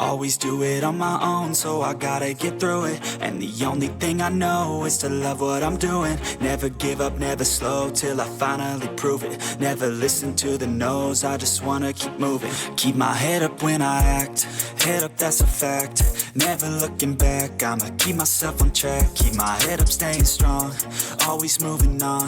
Always do it on my own, so I gotta get through it. And the only thing I know is to love what I'm doing. Never give up, never slow, till I finally prove it. Never listen to the no's, I just wanna keep moving. Keep my head up when I act, head up, that's a fact. Never looking back, I'ma keep myself on track. Keep my head up, staying strong, always moving on.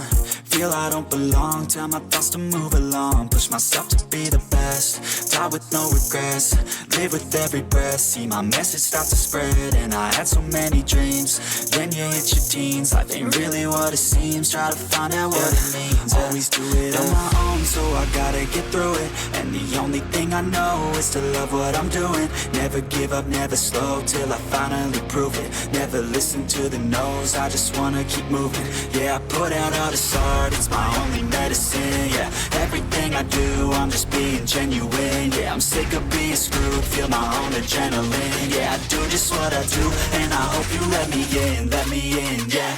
Feel I don't belong, tell my thoughts to move along. Push myself to be the best, die with no regrets. Live with every breath, see my message start to spread. And I had so many dreams, then you hit your teens. Life ain't really what it seems, try to find out what it means. Always do it on my own, so I gotta get through it. And the only thing I know is to love what I'm doing. Never give up, never slow, till I finally prove it. Never listen to the no's, I just wanna keep moving. Yeah, I put out all this art, it's my only medicine. Yeah, everything I do, I'm just being genuine. Yeah, I'm sick of being screwed, feel my own adrenaline. Yeah, I do just what I do, and I hope you let me in, yeah.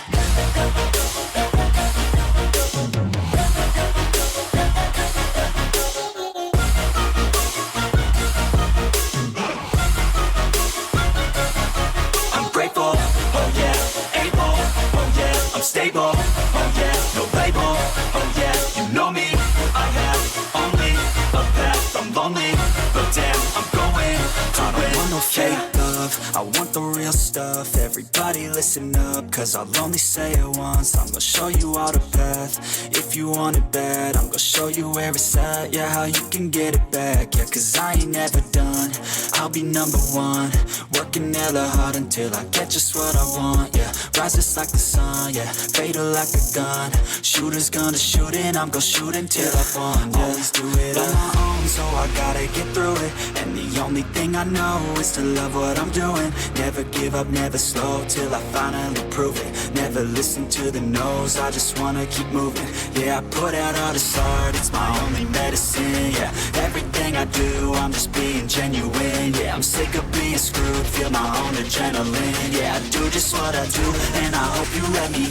I'm grateful, oh yeah, able, oh yeah, I'm stable, oh yeah, no label, oh yeah, you know me, I have only a path, I'm lonely, but damn, I'm going to win. I don't want no fake love, I want the real stuff. Everybody listen up, cause I'll only say it once. I'm gonna show you all the path, if you want it bad. I'm gonna show you where it's at, yeah, how you can get it back. Yeah, cause I ain't never done, I'll be number one. Working hella hard until I get just what I want, yeah. Rises like the sun, yeah, fatal like a gun. Shooter's gonna shoot and I'm gonna shoot until I've won, yeah. Always do it on my own, so I gotta get through it. And the only thing I know is to love what I'm doing. Never give up, never slow, till I finally prove it. Never listen to the no's, I just wanna keep moving. Yeah, I put out all this art, it's my only medicine. Yeah, everything I do, I'm just being genuine. Yeah, I'm sick of being screwed, feel my own adrenaline. Yeah, I do just what I do, and I hope you let me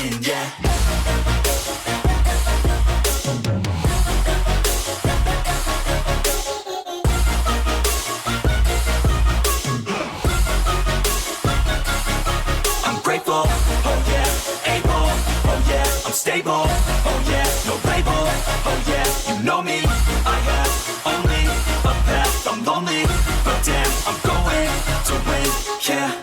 in, yeah. Grateful, oh yeah, able, oh yeah, I'm stable, oh yeah, no label, oh yeah, you know me, I have only a path, I'm lonely, but damn, I'm going to win, yeah.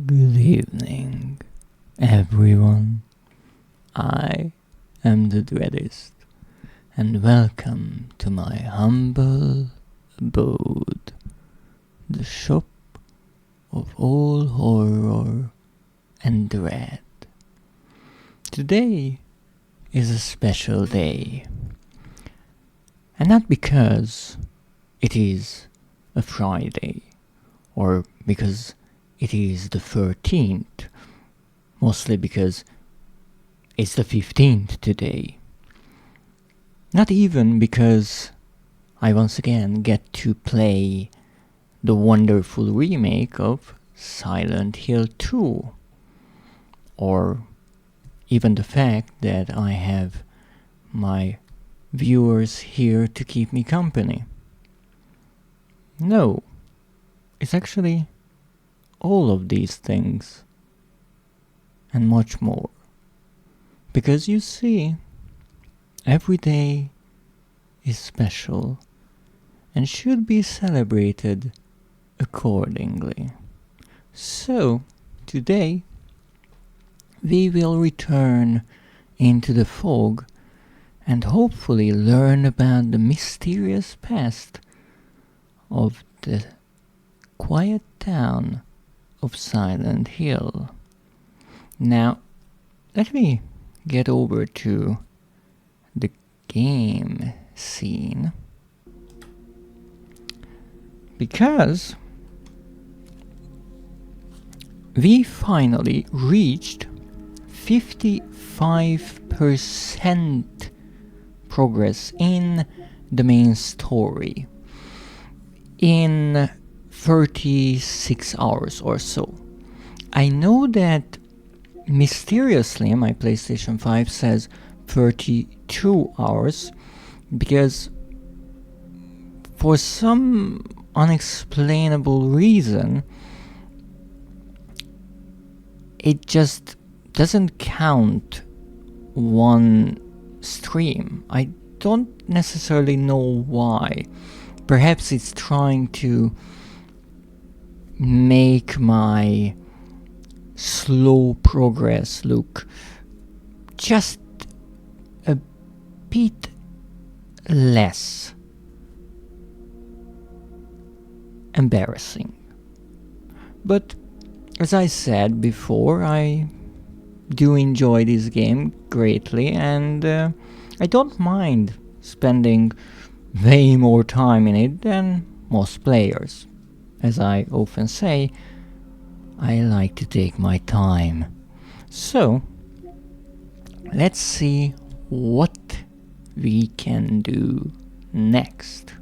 Good evening, everyone. I am the Dreadist, and welcome to my humble abode, the shop of all horror and dread. Today is a special day, and not because it is a Friday, or because it is the 13th, mostly because it's the 15th today. Not even because I once again get to play the wonderful remake of Silent Hill 2, or even the fact that I have my viewers here to keep me company. No, it's actually all of these things and much more. Because you see, every day is special and should be celebrated accordingly. So, today we will return into the fog and hopefully learn about the mysterious past of the quiet town of Silent Hill. Now, let me get over to the game scene, because we finally reached 55% progress in the main story in 36 hours or so. I know that mysteriously my PlayStation 5 says 32 hours because for some unexplainable reason it just doesn't count one stream. I don't necessarily know why. Perhaps it's trying to make my slow progress look just a bit less embarrassing. But as I said before, I do enjoy this game greatly, and I don't mind spending way more time in it than most players. As I often say, I like to take my time. So, let's see what we can do next.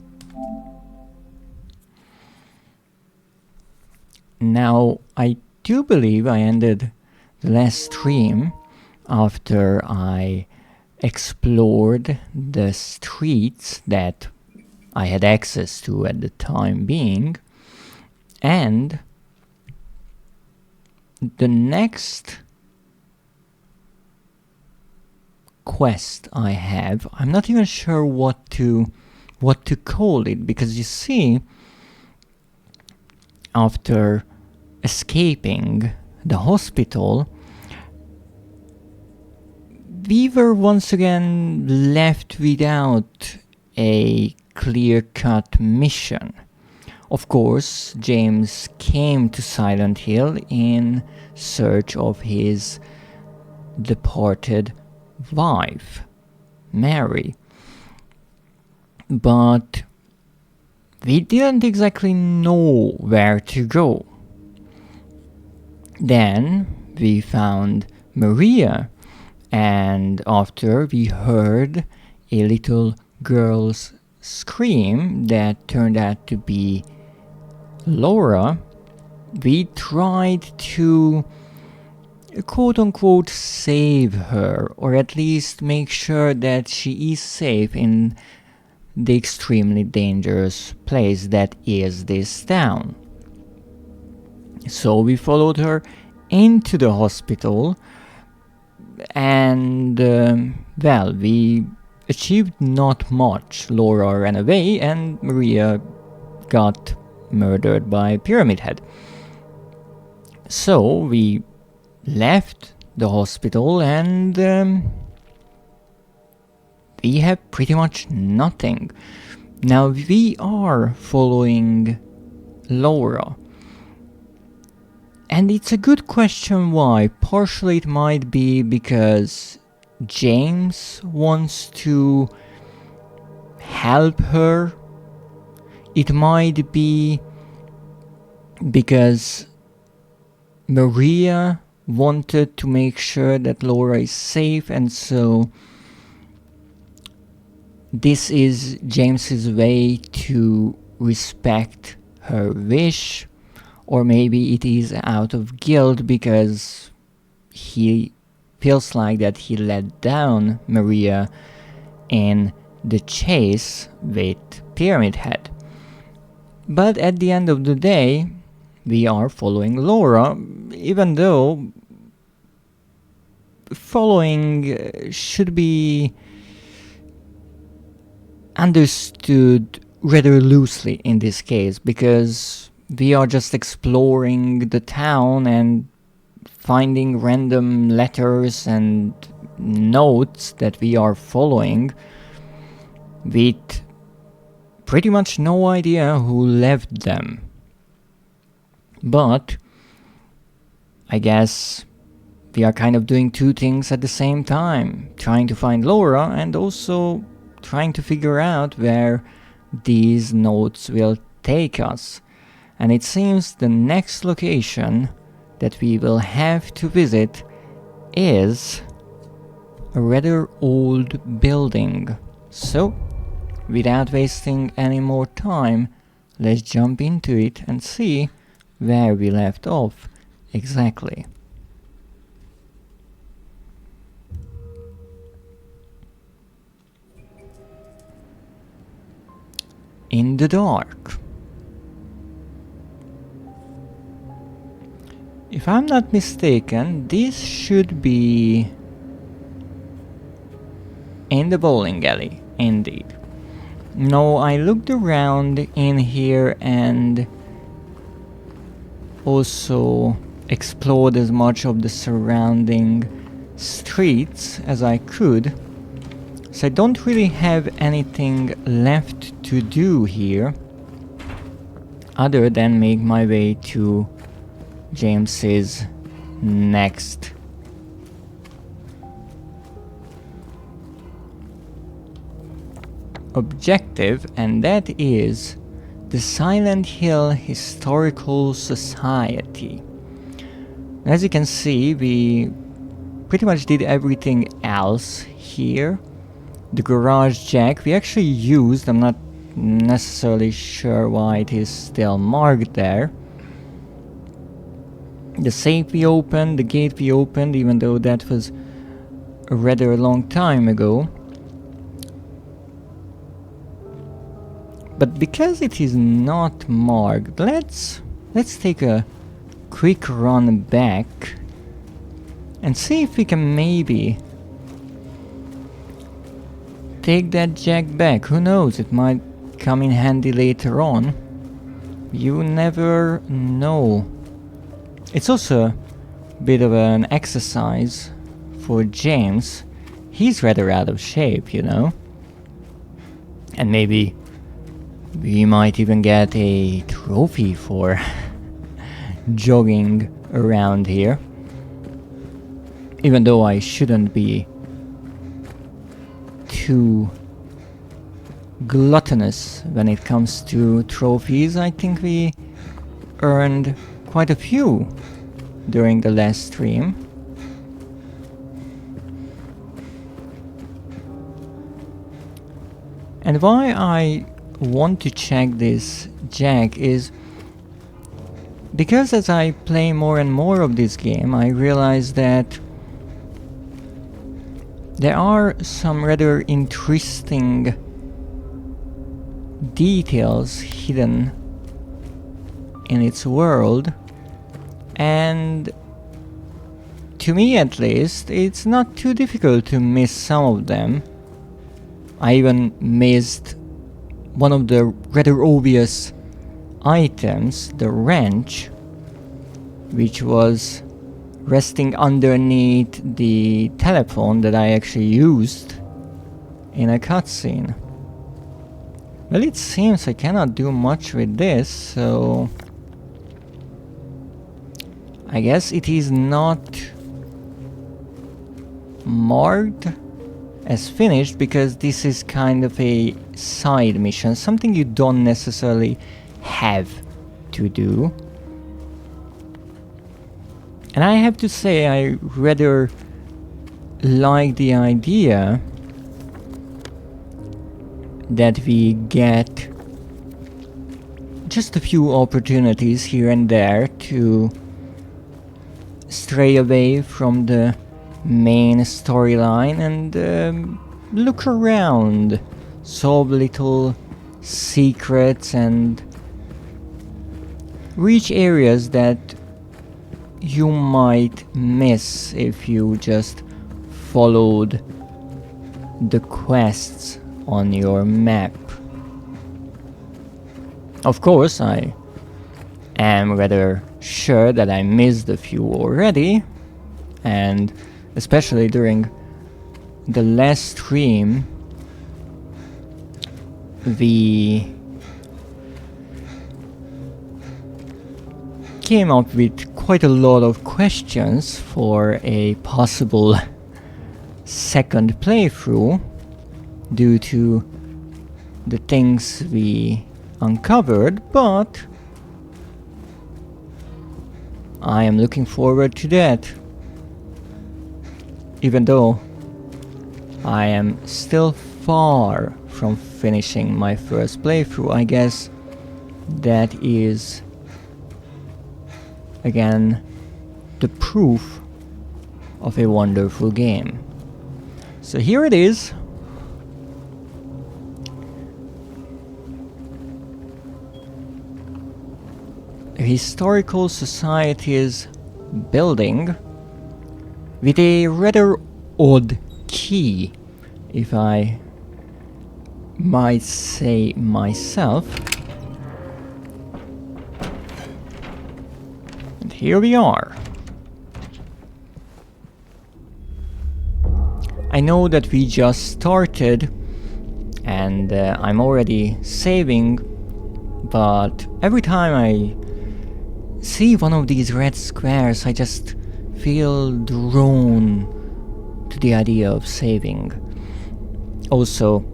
Now, I do believe I ended the last stream after I explored the streets that I had access to at the time being, and the next quest I have, I'm not even sure what to call it, because you see, after escaping the hospital, we were once again left without a clear-cut mission. Of course, James came to Silent Hill in search of his departed wife, Mary. But we didn't exactly know where to go. Then we found Maria, and after we heard a little girl's scream that turned out to be Laura, we tried to quote-unquote save her, or at least make sure that she is safe in the extremely dangerous place that is this town. So we followed her into the hospital, and well, we achieved not much. Laura ran away and Maria got murdered by Pyramid Head. So we left the hospital, and we have pretty much nothing. Now we are following Laura, and it's a good question why. Partially it might be because James wants to help her. It might be because Maria wanted to make sure that Laura is safe, and so this is James's way to respect her wish. Or maybe it is out of guilt because he feels like that he let down Maria in the chase with Pyramid Head. But at the end of the day, we are following Laura, even though following should be understood rather loosely in this case, because we are just exploring the town and finding random letters and notes that we are following with pretty much no idea who left them. But I guess we are kind of doing two things at the same time, trying to find Laura and also trying to figure out where these notes will take us. And it seems the next location that we will have to visit is a rather old building. So, without wasting any more time, let's jump into it and see where we left off exactly. In the dark. If I'm not mistaken, this should be in the bowling alley, indeed. No, I looked around in here and also explored as much of the surrounding streets as I could. So I don't really have anything left to do here other than make my way to James's next objective, and that is the Silent Hill Historical Society. As you can see, we pretty much did everything else here. The garage jack we actually used. I'm not necessarily sure why it is still marked there. The safe we opened, the gate we opened, even though that was a rather long time ago. But because it is not marked, let's take a quick run back and see if we can maybe take that jack back. Who knows, it might come in handy later on. You never know. It's also a bit of an exercise for James. He's rather out of shape, you know. And maybe we might even get a trophy for jogging around here. Even though I shouldn't be too gluttonous when it comes to trophies. I think we earned quite a few during the last stream. And why I want to check this jack is because as I play more and more of this game, I realize that there are some rather interesting details hidden in its world, and to me at least, it's not too difficult to miss some of them. I even missed one of the rather obvious items, the wrench, which was resting underneath the telephone that I actually used in a cutscene. Well, it seems I cannot do much with this, so I guess it is not marked as finished because this is kind of a side mission, something you don't necessarily have to do. And I have to say, I rather like the idea that we get just a few opportunities here and there to stray away from the main storyline and look around, solve little secrets and reach areas that you might miss if you just followed the quests on your map. Of course, I am rather sure that I missed a few already, and especially during the last stream we came up with quite a lot of questions for a possible second playthrough due to the things we uncovered, but I am looking forward to that. Even though I am still far from finishing my first playthrough, I guess that is again the proof of a wonderful game. So here it is. A historical society's building with a rather odd key, if I might say myself. And here we are. I know that we just started and I'm already saving, but every time I see one of these red squares I just feel drawn to the idea of saving. Also,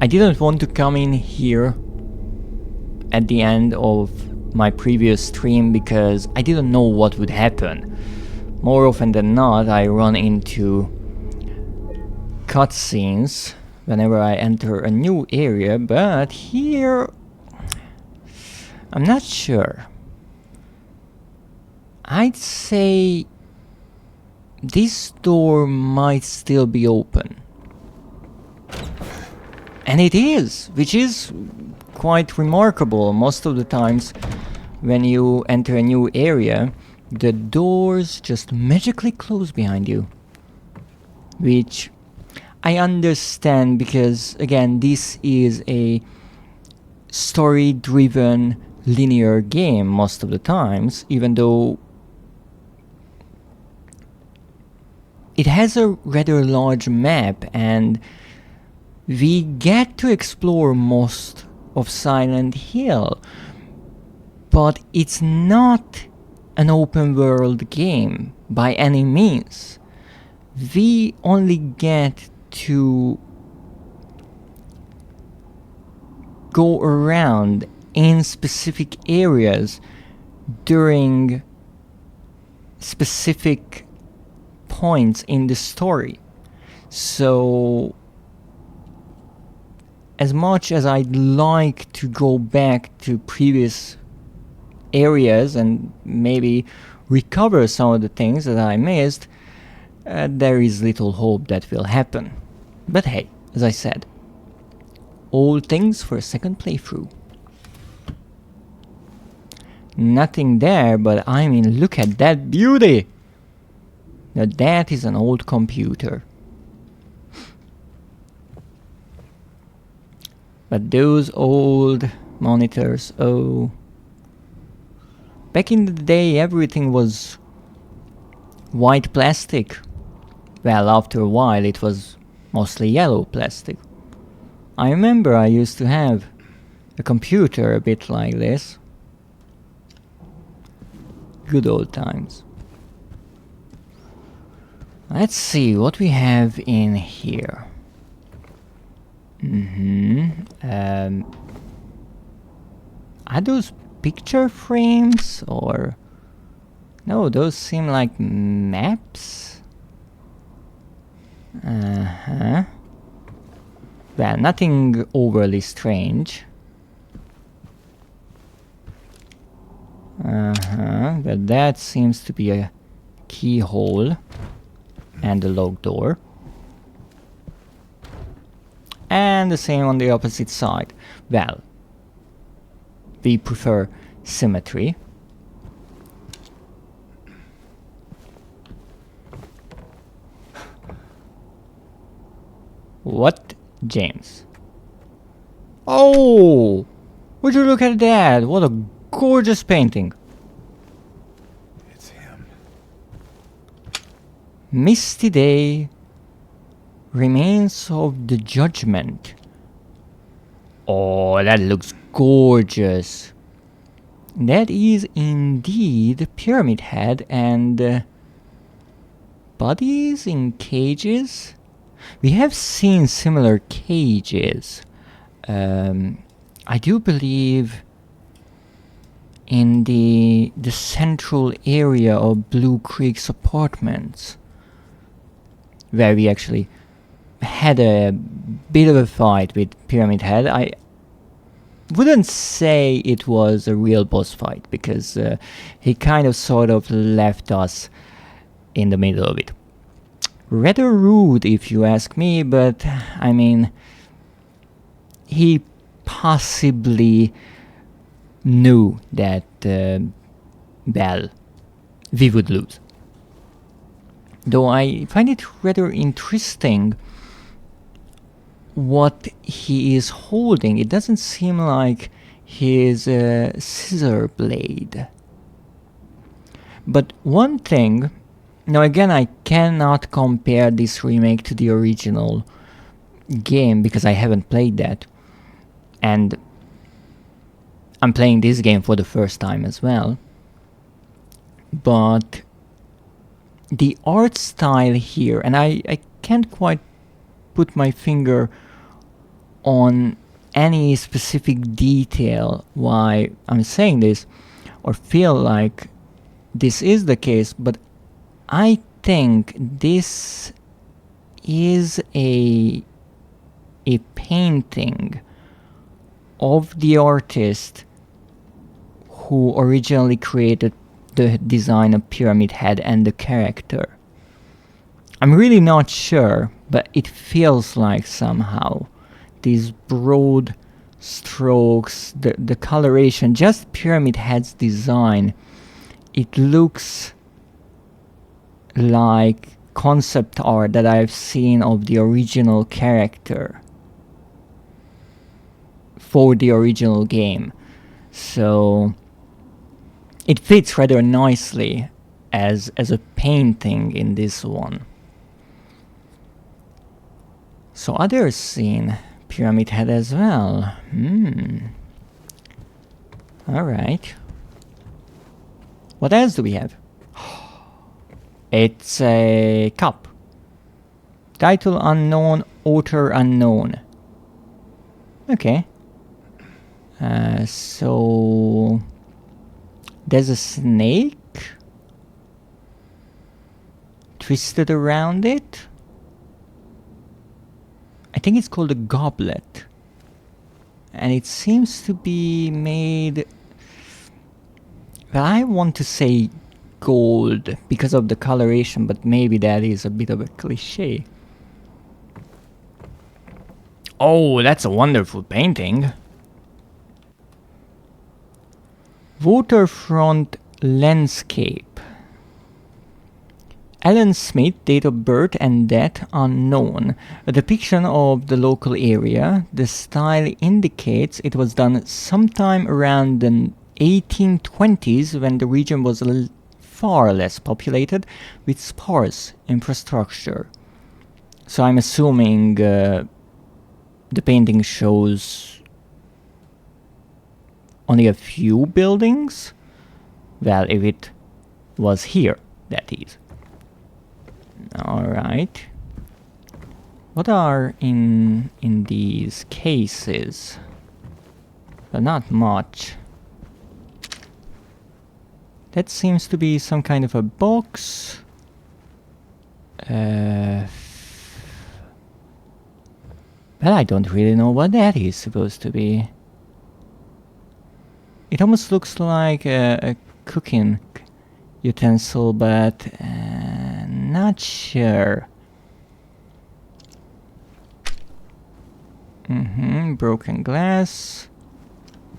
I didn't want to come in here at the end of my previous stream because I didn't know what would happen. More often than not, I run into cutscenes whenever I enter a new area, but here I'm not sure. I'd say this door might still be open. And it is, which is quite remarkable. Most of the times when you enter a new area, the doors just magically close behind you. Which I understand because, again, this is a story-driven linear game most of the times, even though it has a rather large map and we get to explore most of Silent Hill, but it's not an open world game by any means. We only get to go around in specific areas during specific points in the story. So as much as I'd like to go back to previous areas and maybe recover some of the things that I missed, there is little hope that will happen. But hey, as I said, all things for a second playthrough. Nothing there, but I mean, look at that beauty! Now that is an old computer. But those old monitors, oh. Back in the day, everything was white plastic. Well, after a while, it was mostly yellow plastic. I remember I used to have a computer a bit like this. Good old times. Let's see what we have in here. Are those picture frames or... No, those seem like maps. Well, nothing overly strange. But that seems to be a keyhole and a locked door. And the same on the opposite side. Well, we prefer symmetry. What, James? Oh! Would you look at that? What a gorgeous painting. It's him. Misty day. Remains of the judgment. Oh, that looks gorgeous. That is indeed Pyramid Head and bodies in cages. We have seen similar cages. I do believe in the central area of Blue Creek's apartments, where we actually had a bit of a fight with Pyramid Head. I wouldn't say it was a real boss fight, because he kind of sort of left us in the middle of it. Rather rude if you ask me, but I mean, he possibly knew that, well, we would lose. Though I find it rather interesting what he is holding. It doesn't seem like his scissor blade. But one thing, now again, I cannot compare this remake to the original game because I haven't played that. And I'm playing this game for the first time as well. But the art style here, and I can't quite put my finger on any specific detail why I'm saying this or feel like this is the case, but I think this is a painting of the artist who originally created the design of Pyramid Head and the character. I'm really not sure, but it feels like somehow these broad strokes, the coloration, just Pyramid Head's design, it looks like concept art that I've seen of the original character for the original game. So it fits rather nicely as a painting in this one. So others seen Pyramid Head as well. Alright. What else do we have? It's a cup. Title unknown, author unknown. Okay. So there's a snake twisted around it. I think it's called a goblet. And it seems to be made, well, I want to say gold because of the coloration, but maybe that is a bit of a cliche. Oh, that's a wonderful painting. Waterfront landscape. Alan Smith, date of birth and death unknown. A depiction of the local area. The style indicates it was done sometime around the 1820s when the region was far less populated with sparse infrastructure. So I'm assuming the painting shows only a few buildings? Well, if it was here, that is. Alright. What are in these cases? Well, not much. That seems to be some kind of a box. Well, I don't really know what that is supposed to be. It almost looks like a cooking utensil, but not sure. Broken glass.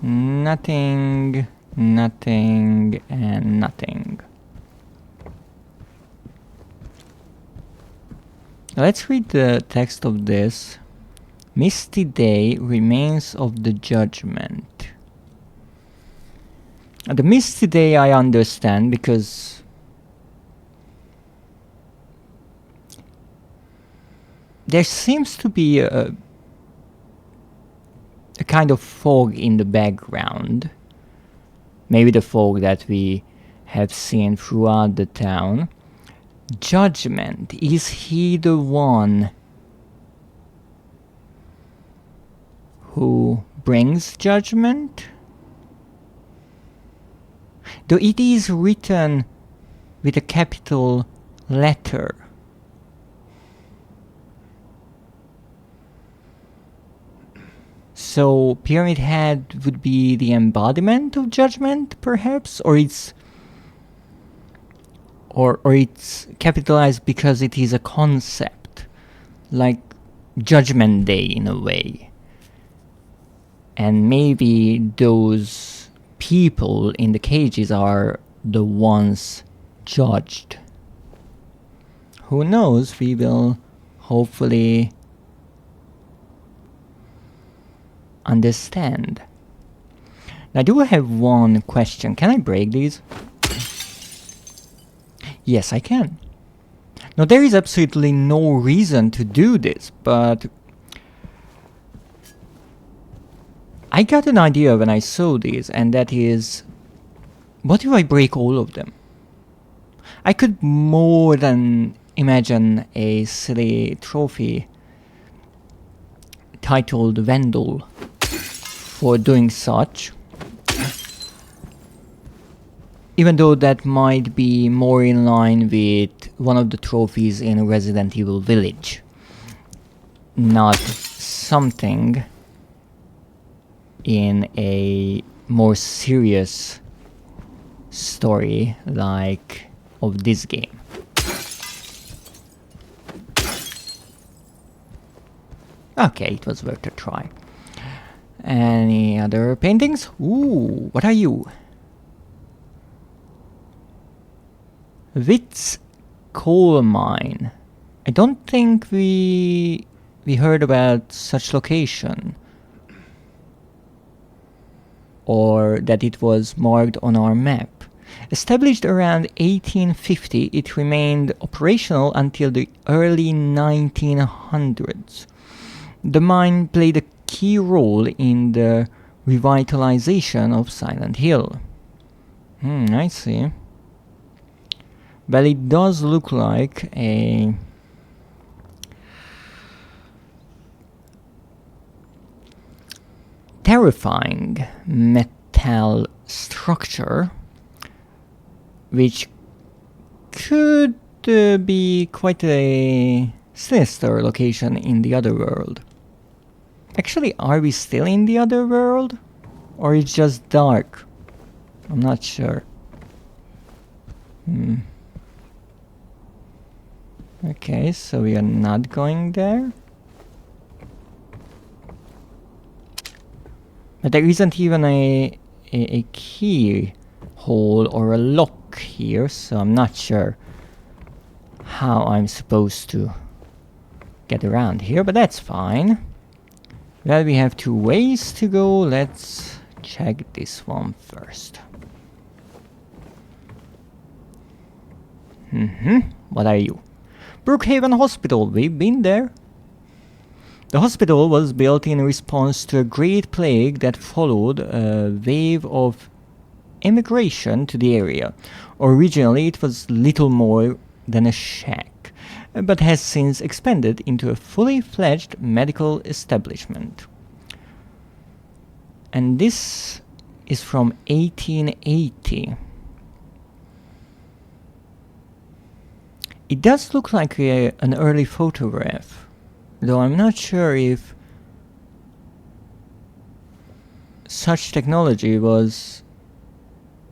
Nothing, nothing, and nothing. Let's read the text of this. Misty day, remains of the judgment. The misty day I understand because there seems to be a kind of fog in the background. Maybe the fog that we have seen throughout the town. Judgment. Is he the one who brings judgment? though it is written with a capital letter. So Pyramid Head would be the embodiment of judgment, perhaps, or it's capitalized because it is a concept, like Judgment Day in a way. And maybe those people in the cages are the ones judged. Who knows? We will hopefully understand. Now, I do have one question. Can I break these? Yes, I can. Now, there is absolutely no reason to do this, but I got an idea when I saw these, and that is, what if I break all of them? I could more than imagine a silly trophy titled Vandal for doing such, even though that might be more in line with one of the trophies in Resident Evil Village, not something in a more serious story like of this game. Okay, it was worth a try. Any other paintings? Ooh, what are you? Witz coal mine. I don't think we heard about such location, or that it was marked on our map. Established around 1850, it remained operational until the early 1900s. The mine played a key role in the revitalization of Silent Hill. I see. Well, it does look like a terrifying metal structure, which could be quite a sinister location in the other world. Actually, are we still in the other world? Or it's just dark? I'm not sure. Okay, so we are not going there. But there isn't even a key hole or a lock here, so I'm not sure how I'm supposed to get around here, but that's fine. Well, we have 2 ways to go. Let's check this one first. What are you? Brookhaven Hospital, we've been there. The hospital was built in response to a great plague that followed a wave of immigration to the area. Originally, it was little more than a shack, but has since expanded into a fully fledged medical establishment. And this is from 1880. It does look like an early photograph, though I'm not sure if such technology was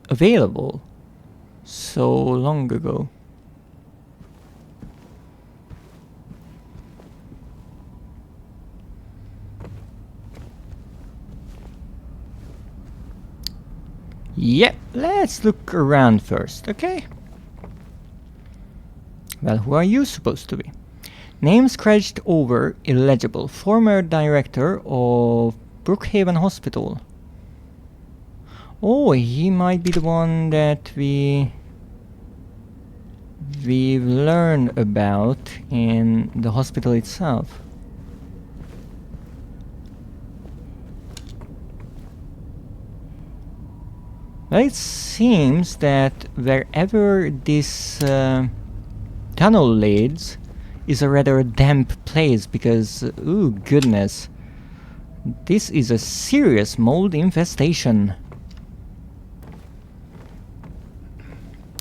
available so long ago. Yep, let's look around first, okay? Well, who are you supposed to be? Name scratched over, illegible. Former director of Brookhaven Hospital. Oh, he might be the one that we've learned about in the hospital itself. Well, it seems that wherever this tunnel leads is a rather damp place because, ooh, goodness, this is a serious mold infestation.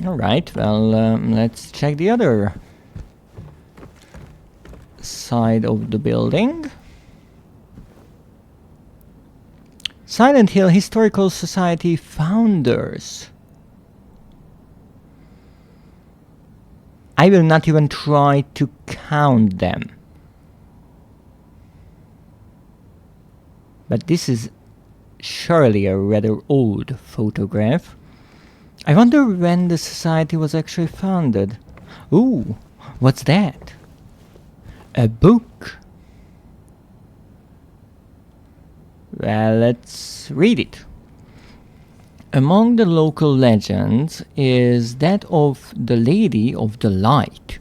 Alright, well, let's check the other side of the building. Silent Hill Historical Society founders. I will not even try to count them. But this is surely a rather old photograph. I wonder when the society was actually founded. Ooh, what's that? A book. Well, let's read it. Among the local legends is that of the Lady of the Light.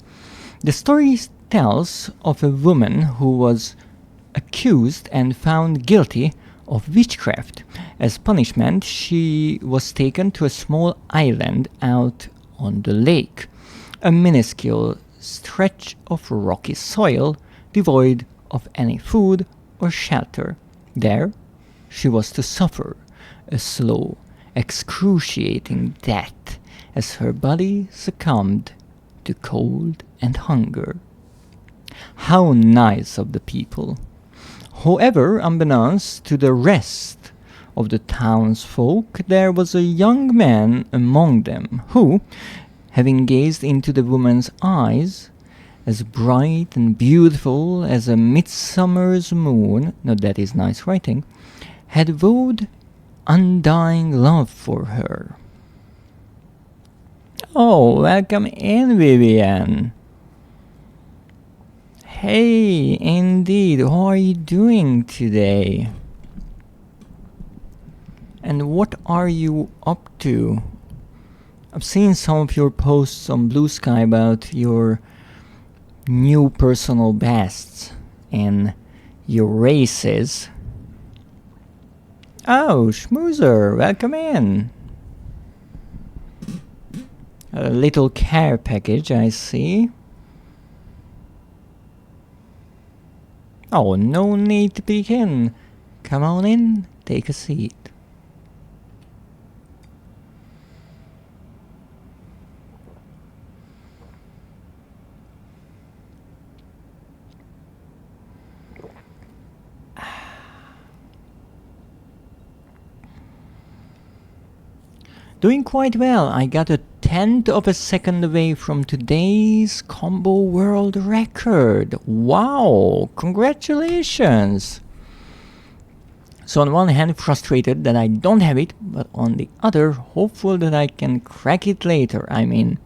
The story tells of a woman who was accused and found guilty of witchcraft. As punishment, she was taken to a small island out on the lake, a minuscule stretch of rocky soil devoid of any food or shelter. There, she was to suffer a slow, excruciating death as her body succumbed to cold and hunger. How nice of the people! However, unbeknownst to the rest of the townsfolk, there was a young man among them who, having gazed into the woman's eyes, as bright and beautiful as a midsummer's moon, now that is nice writing, had vowed undying love for her. Oh, welcome in, Vivian. Hey, indeed, how are you doing today? And what are you up to? I've seen some of your posts on Blue Sky about your new personal bests and your races. Oh, Schmoozer, welcome in. A little care package, I see. Oh, no need to peek in. Come on in, take a seat. Doing quite well. I got a tenth of a second away from today's combo world record. Wow, congratulations. So on one hand, frustrated that I don't have it, but on the other, hopeful that I can crack it later. I mean,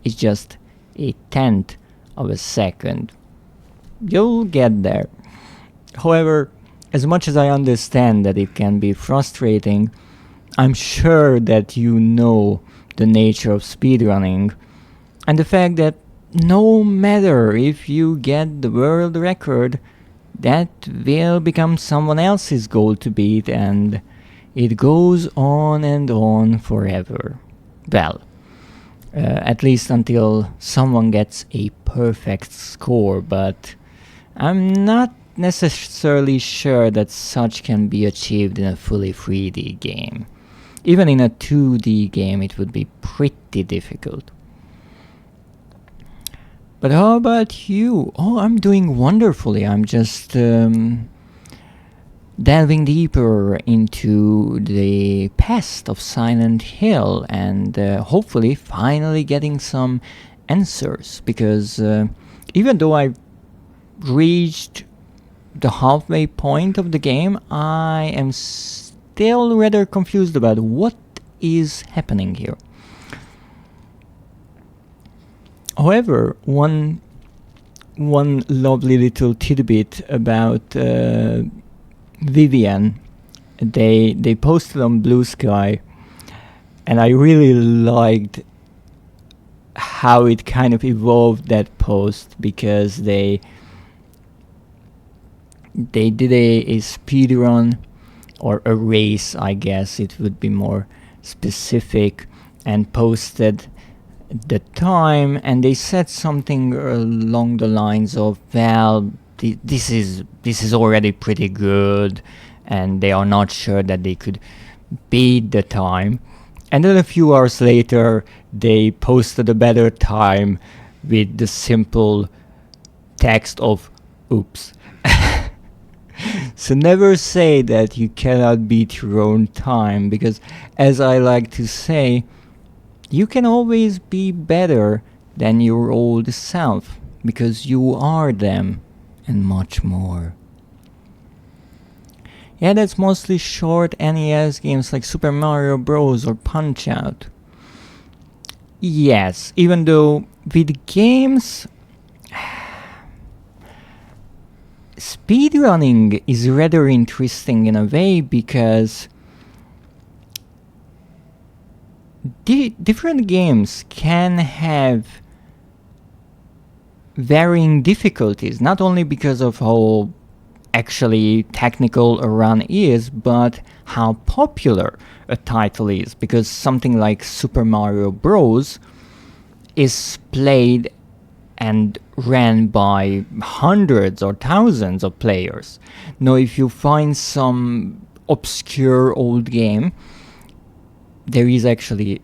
it's just a tenth of a second. You'll get there. However, as much as I understand that it can be frustrating, I'm sure that you know the nature of speedrunning and the fact that no matter if you get the world record, that will become someone else's goal to beat, and it goes on and on forever. Well, at least until someone gets a perfect score, but I'm not necessarily sure that such can be achieved in a fully 3D game. Even in a 2D game, it would be pretty difficult. But how about you? Oh, I'm doing wonderfully. I'm just delving deeper into the past of Silent Hill and hopefully finally getting some answers. Because even though I reached the halfway point of the game, I am still rather confused about what is happening here. However, one lovely little tidbit about Vivian, they posted on Blue Sky, and I really liked how it kind of evolved, that post, because they did a speed run, or a race, I guess it would be more specific, and posted the time, and they said something along the lines of, well, this is already pretty good, and they are not sure that they could beat the time. And then a few hours later, they posted a better time with the simple text of oops. So never say that you cannot beat your own time, because as I like to say, you can always be better than your old self, because you are them and much more. Yeah, that's mostly short NES games like Super Mario Bros. Or Punch-Out. Yes, even though with games, speedrunning is rather interesting in a way, because different games can have varying difficulties, not only because of how actually technical a run is, but how popular a title is, because something like Super Mario Bros. Is played and ran by hundreds or thousands of players. Now, if you find some obscure old game, there is actually,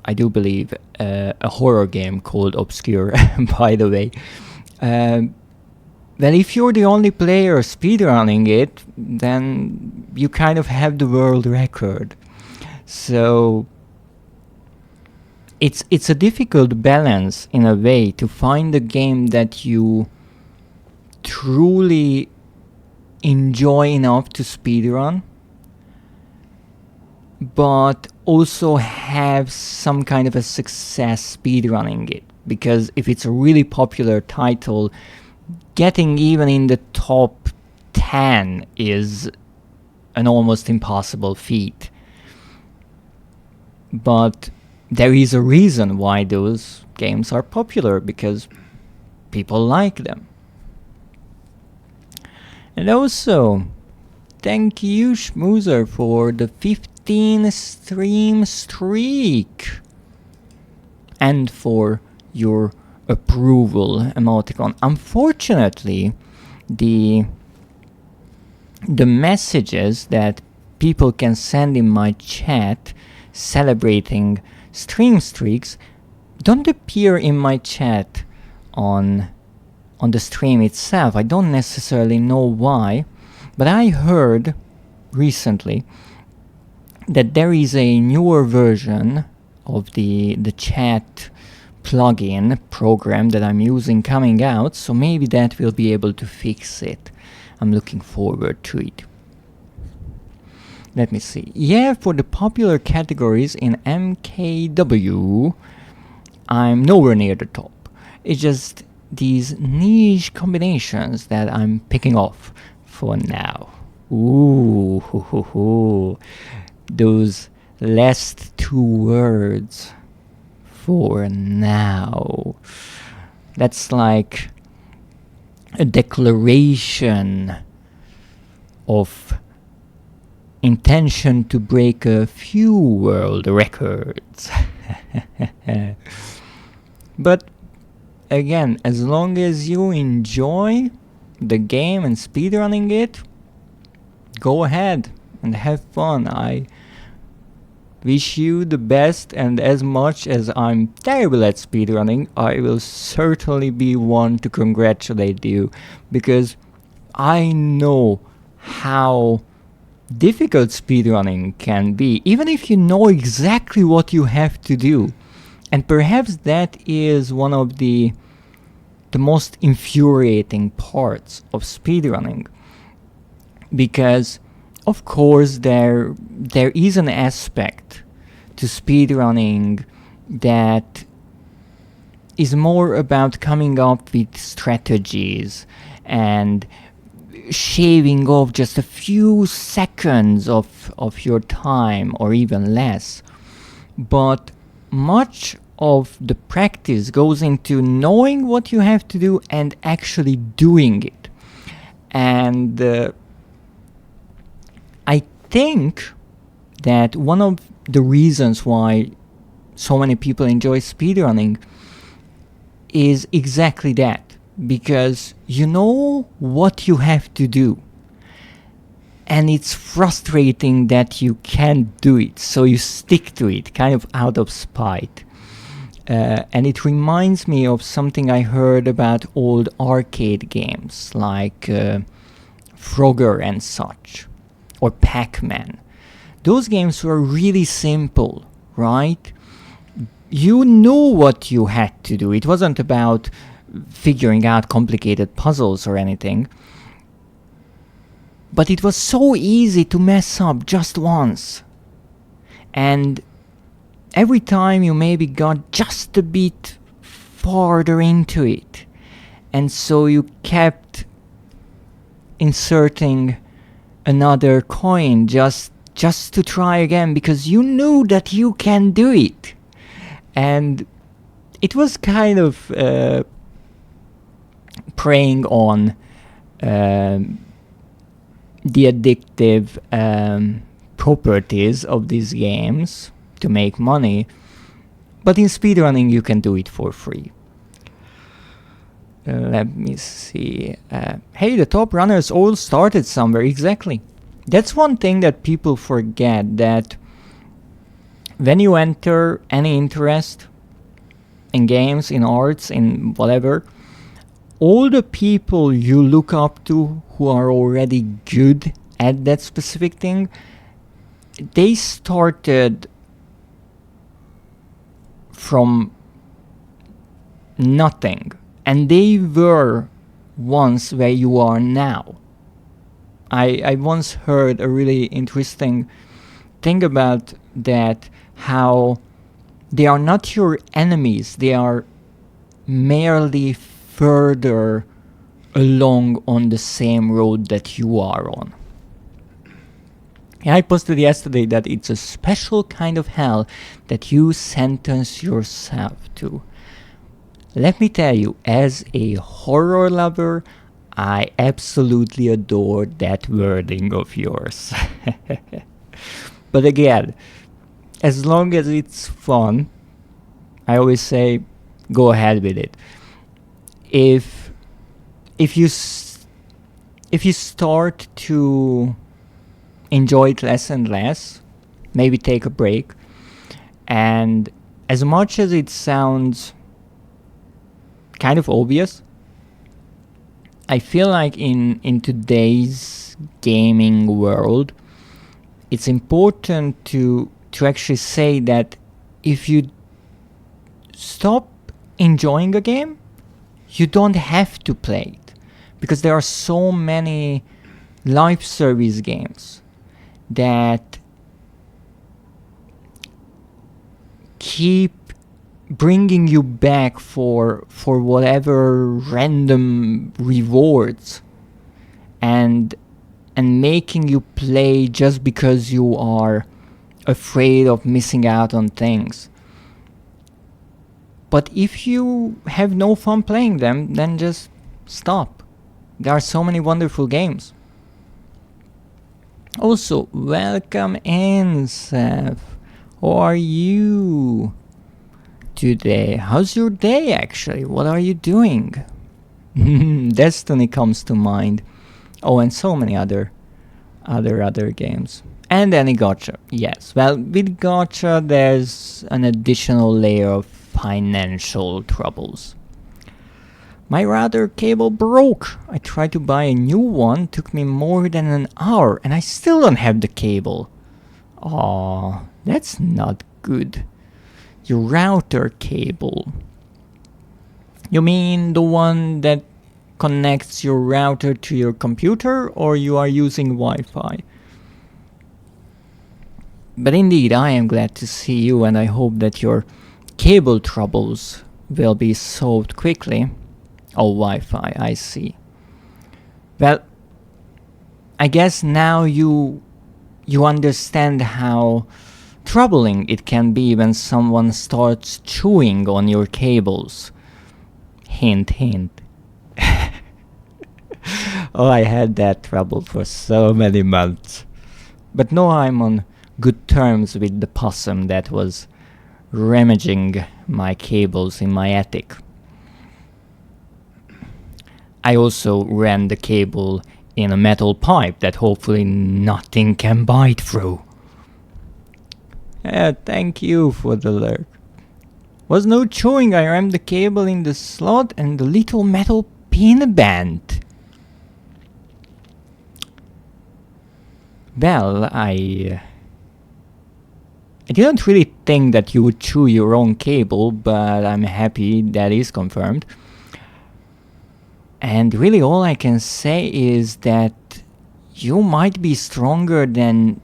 I do believe, a horror game called Obscure, by the way. Well, if you're the only player speedrunning it, then you kind of have the world record. So it's a difficult balance in a way to find a game that you truly enjoy enough to speedrun, but also have some kind of a success speedrunning it. Because if it's a really popular title, getting even in the top 10 is an almost impossible feat. But there is a reason why those games are popular, because people like them. And also, thank you Schmoozer for the 15 stream streak, and for your approval emoticon. Unfortunately, the messages that people can send in my chat celebrating stream streaks don't appear in my chat on the stream itself. I don't necessarily know why, but I heard recently that there is a newer version of the chat plugin program that I'm using coming out, so maybe that will be able to fix it. I'm looking forward to it. Let me see. Yeah, for the popular categories in MKW, I'm nowhere near the top. It's just these niche combinations that I'm picking off for now. Ooh, hoo, hoo, hoo. Those last two words, for now. That's like a declaration of intention to break a few world records. But again, as long as you enjoy the game and speedrunning it, go ahead and have fun. I wish you the best, and as much as I'm terrible at speedrunning, I will certainly be one to congratulate you, because I know how difficult speedrunning can be, even if you know exactly what you have to do. And perhaps that is one of the most infuriating parts of speedrunning, because of course there is an aspect to speedrunning that is more about coming up with strategies and shaving off just a few seconds of your time, or even less. But much of the practice goes into knowing what you have to do and actually doing it. And I think that one of the reasons why so many people enjoy speedrunning is exactly that, because you know what you have to do. and it's frustrating that you can't do it, so you stick to it, kind of out of spite. And it reminds me of something I heard about old arcade games like Frogger and such, or Pac-Man. Those games were really simple, right? You knew what you had to do. It wasn't about figuring out complicated puzzles or anything. But it was so easy to mess up just once. And every time you maybe got just a bit farther into it. And so you kept inserting another coin just to try again, because you knew that you can do it. And it was kind of preying on the addictive properties of these games to make money, but in speedrunning you can do it for free. Let me see. Hey, the top runners all started somewhere. Exactly. That's one thing that people forget, that when you enter any interest in games, in arts, in whatever, all the people you look up to who are already good at that specific thing, they started from nothing, and they were once where you are now. I once heard a really interesting thing about that, how they are not your enemies, they are merely further along on the same road that you are on. And I posted yesterday that it's a special kind of hell that you sentence yourself to. Let me tell you, as a horror lover, I absolutely adore that wording of yours. But again, as long as it's fun, I always say, go ahead with it. If you start to enjoy it less and less, maybe take a break. And as much as it sounds kind of obvious, I feel like in today's gaming world, it's important to actually say that if you stop enjoying a game, you don't have to play it. Because there are so many live service games that keep bringing you back for whatever random rewards, and making you play just because you are afraid of missing out on things. But if you have no fun playing them, then just stop. There are so many wonderful games. Also, welcome in, Seth. How are you today? How's your day actually? What are you doing? Destiny comes to mind. Oh, and so many other games. And any gacha, yes. Well, with gacha there's an additional layer of financial troubles. My router cable broke. I tried to buy a new one, took me more than an hour, and I still don't have the cable. Aw, that's not good. Your router cable. You mean the one that connects your router to your computer, or you are using Wi-Fi? But indeed, I am glad to see you, and I hope that your cable troubles will be solved quickly. Oh, Wi-Fi, I see. Well, I guess now you understand how troubling it can be when someone starts chewing on your cables. Hint, hint. Oh, I had that trouble for so many months. But now I'm on good terms with the possum that was rummaging my cables in my attic. I also ran the cable in a metal pipe that hopefully nothing can bite through. Thank you for the lurk. Was no chewing, I rammed the cable in the slot and the little metal pin bent. Well, I didn't really think that you would chew your own cable, but I'm happy that is confirmed. And really all I can say is that you might be stronger than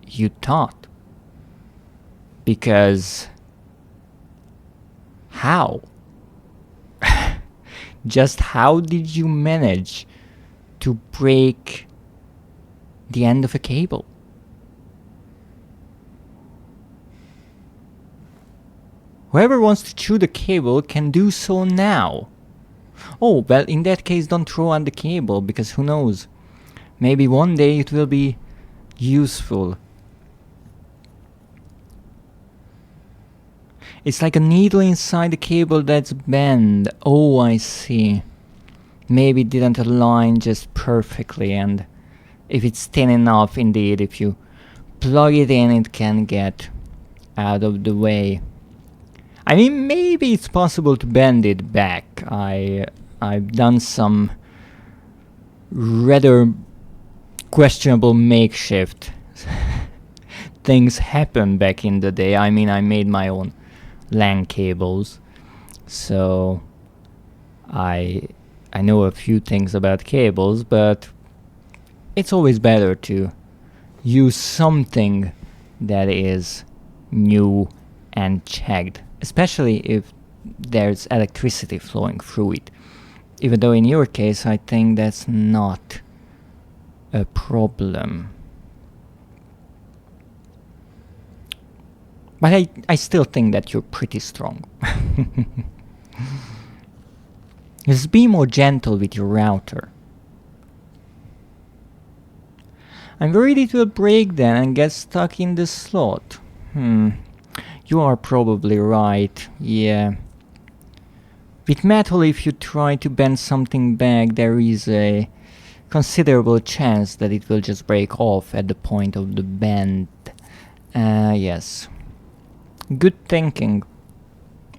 you thought. Because how? Just how did you manage to break the end of a cable? Whoever wants to chew the cable can do so now. Oh, well, in that case, don't throw out the cable, because who knows? Maybe one day it will be useful. It's like a needle inside the cable that's bent. Oh, I see. Maybe it didn't align just perfectly, and if it's thin enough, indeed, if you plug it in, it can get out of the way. I mean, maybe it's possible to bend it back. I've done some rather questionable makeshift things happen back in the day. I mean, I made my own LAN cables, so I know a few things about cables, but it's always better to use something that is new and checked, especially if there's electricity flowing through it. Even though in your case I think that's not a problem. But I still think that you're pretty strong. Just be more gentle with your router. I'm worried it will break then and get stuck in the slot. You are probably right, yeah. With metal, if you try to bend something back, there is a considerable chance that it will just break off at the point of the bend. Yes. Good thinking.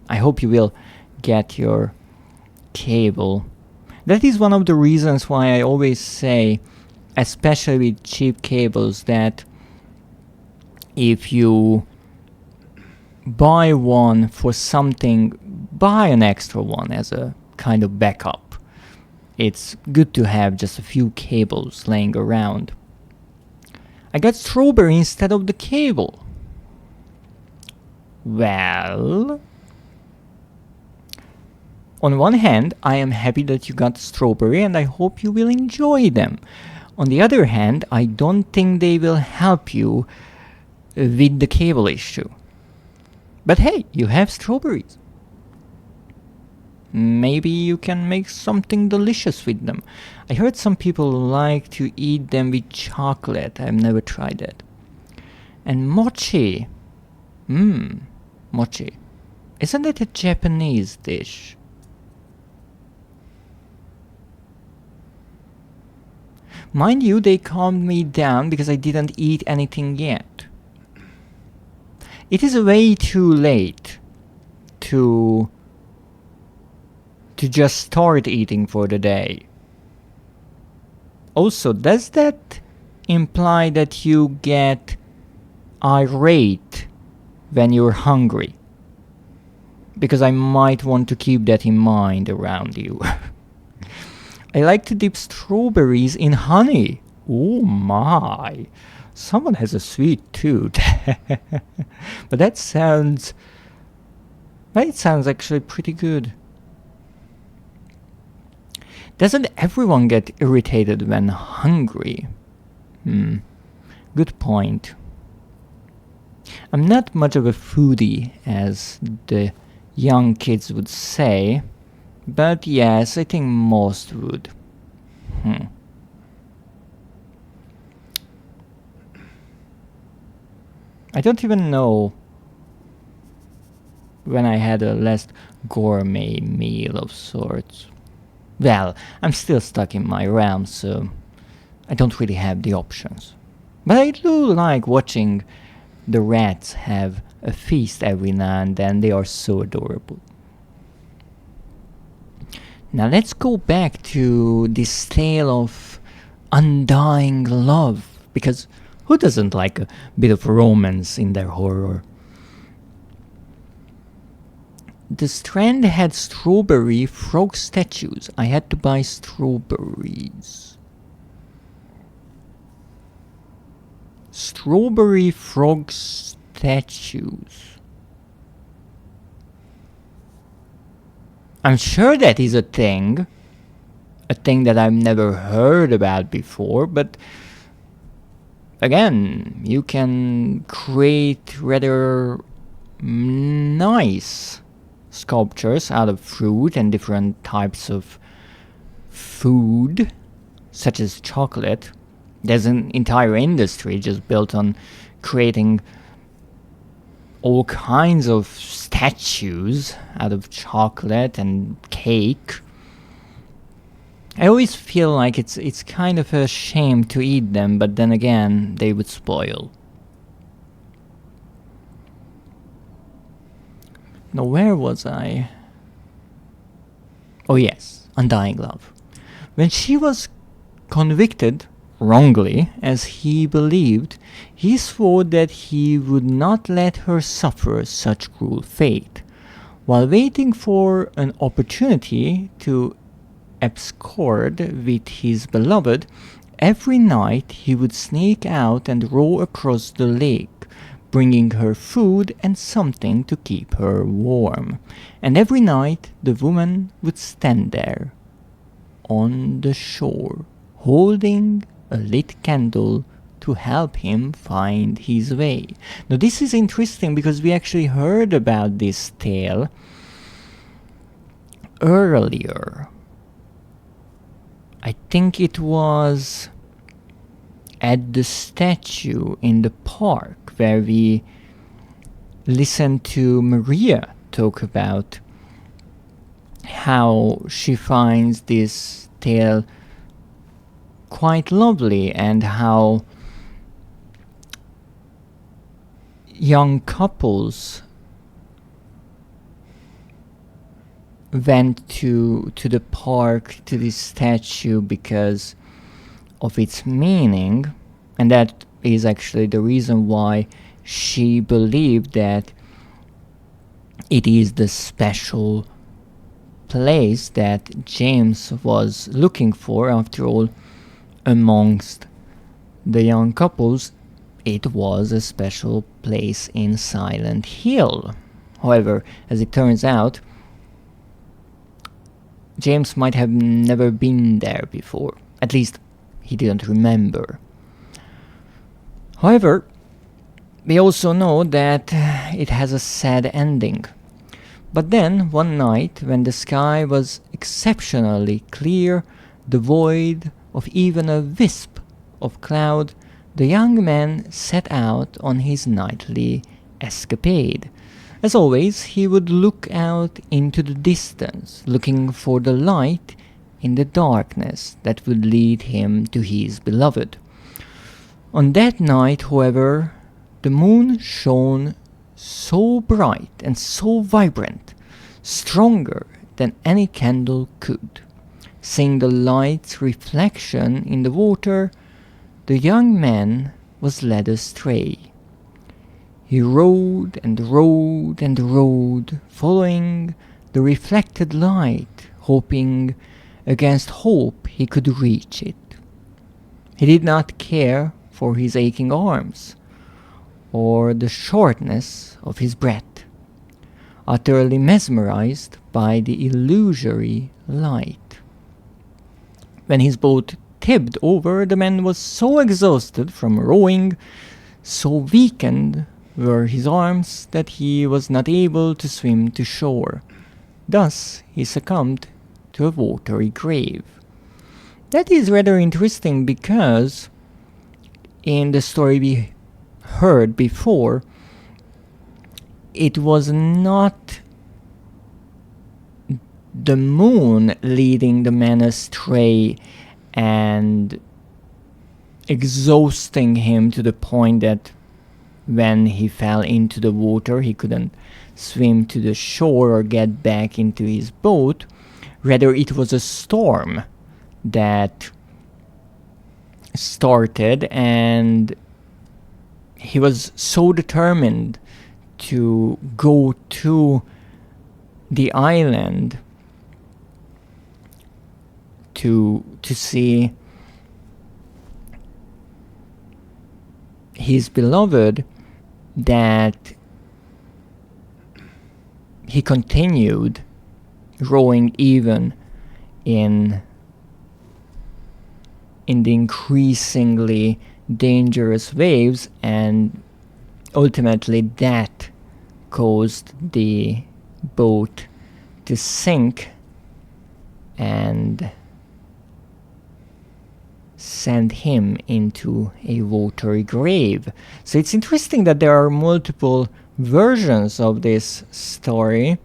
I hope you will get your cable. That is one of the reasons why I always say, especially with cheap cables, that if you buy one for something, buy an extra one as a kind of backup. It's good to have just a few cables laying around. I got strawberry instead of the cable. Well, on one hand, I am happy that you got strawberry and I hope you will enjoy them. On the other hand, I don't think they will help you with the cable issue. But hey, you have strawberries. Maybe you can make something delicious with them. I heard some people like to eat them with chocolate. I've never tried that. And mochi. Mochi. Isn't that a Japanese dish? Mind you, they calmed me down because I didn't eat anything yet. It is way too late to just start eating for the day. Also, does that imply that you get irate when you're hungry? Because I might want to keep that in mind around you. I like to dip strawberries in honey. Oh my. Someone has a sweet tooth. But it sounds actually pretty good. Doesn't everyone get irritated when hungry? Good point. I'm not much of a foodie, as the young kids would say, but yes, I think most would. I don't even know when I had a less gourmet meal of sorts. Well, I'm still stuck in my realm, so I don't really have the options. But I do like watching the rats have a feast every now and then. They are so adorable. Now let's go back to this tale of undying love, because who doesn't like a bit of romance in their horror? The strand had strawberry frog statues. I had to buy strawberries. Strawberry frog statues. I'm sure that is a thing that I've never heard about before, but again, you can create rather nice sculptures out of fruit and different types of food, such as chocolate. There's an entire industry just built on creating all kinds of statues out of chocolate and cake. I always feel like it's kind of a shame to eat them, but then again, they would spoil. Now, where was I? Oh yes, undying love. When she was convicted wrongly, as he believed, he swore that he would not let her suffer such cruel fate. While waiting for an opportunity to abscond with his beloved, every night he would sneak out and row across the lake, bringing her food and something to keep her warm. And every night the woman would stand there on the shore, holding a lit candle to help him find his way. Now this is interesting because we actually heard about this tale earlier. I think it was at the statue in the park where we listened to Maria talk about how she finds this tale quite lovely and how young couples went to the park, to this statue, because of its meaning, and that is actually the reason why she believed that it is the special place that James was looking for. After all, amongst the young couples, it was a special place in Silent Hill. However, as it turns out, James might have never been there before. At least, he didn't remember. However, we also know that it has a sad ending. But then, one night, when the sky was exceptionally clear, devoid of even a wisp of cloud, the young man set out on his nightly escapade. As always, he would look out into the distance, looking for the light in the darkness that would lead him to his beloved. On that night, however, the moon shone so bright and so vibrant, stronger than any candle could. Seeing the light's reflection in the water, the young man was led astray. He rode and rode and rode, following the reflected light, hoping against hope he could reach it. He did not care for his aching arms, or the shortness of his breath, utterly mesmerized by the illusory light. When his boat tipped over, the man was so exhausted from rowing, so weakened were his arms, that he was not able to swim to shore. Thus he succumbed to a watery grave. That is rather interesting because in the story we heard before, it was not the moon leading the man astray and exhausting him to the point that when he fell into the water he couldn't swim to the shore or get back into his boat. Rather, it was a storm that started, and he was so determined to go to the island to see his beloved that he continued rowing even in the increasingly dangerous waves, and ultimately that caused the boat to sink and send him into a watery grave. So it's interesting that there are multiple versions of this story.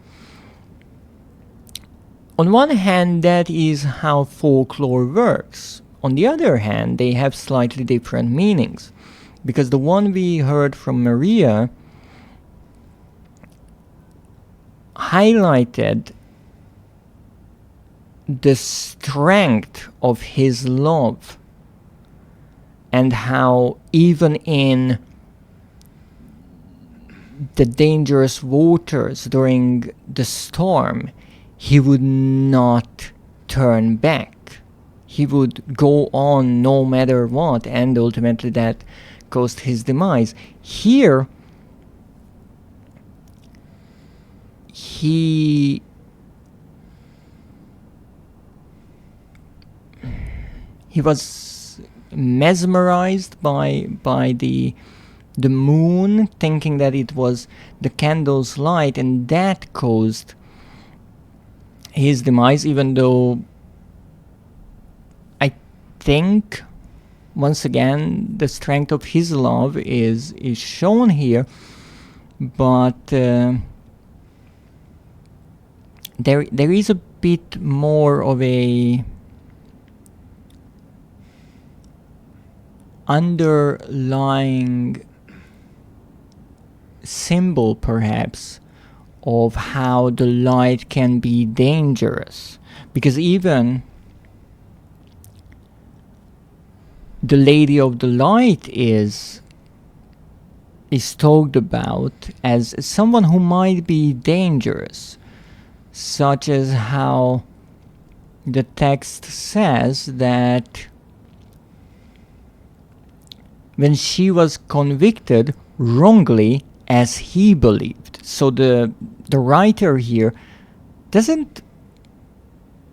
On one hand, that is how folklore works. On the other hand, they have slightly different meanings, because the one we heard from Maria highlighted the strength of his love and how even in the dangerous waters during the storm, he would not turn back. He would go on no matter what, and ultimately that caused his demise. Here, he was mesmerized by the moon, thinking that it was the candle's light, and that caused his demise, even though I think once again the strength of his love is shown here, but there is a bit more of a underlying symbol perhaps of how the light can be dangerous, because even the Lady of the Light is talked about as someone who might be dangerous, such as how the text says that when she was convicted wrongly as he believed. So the writer here doesn't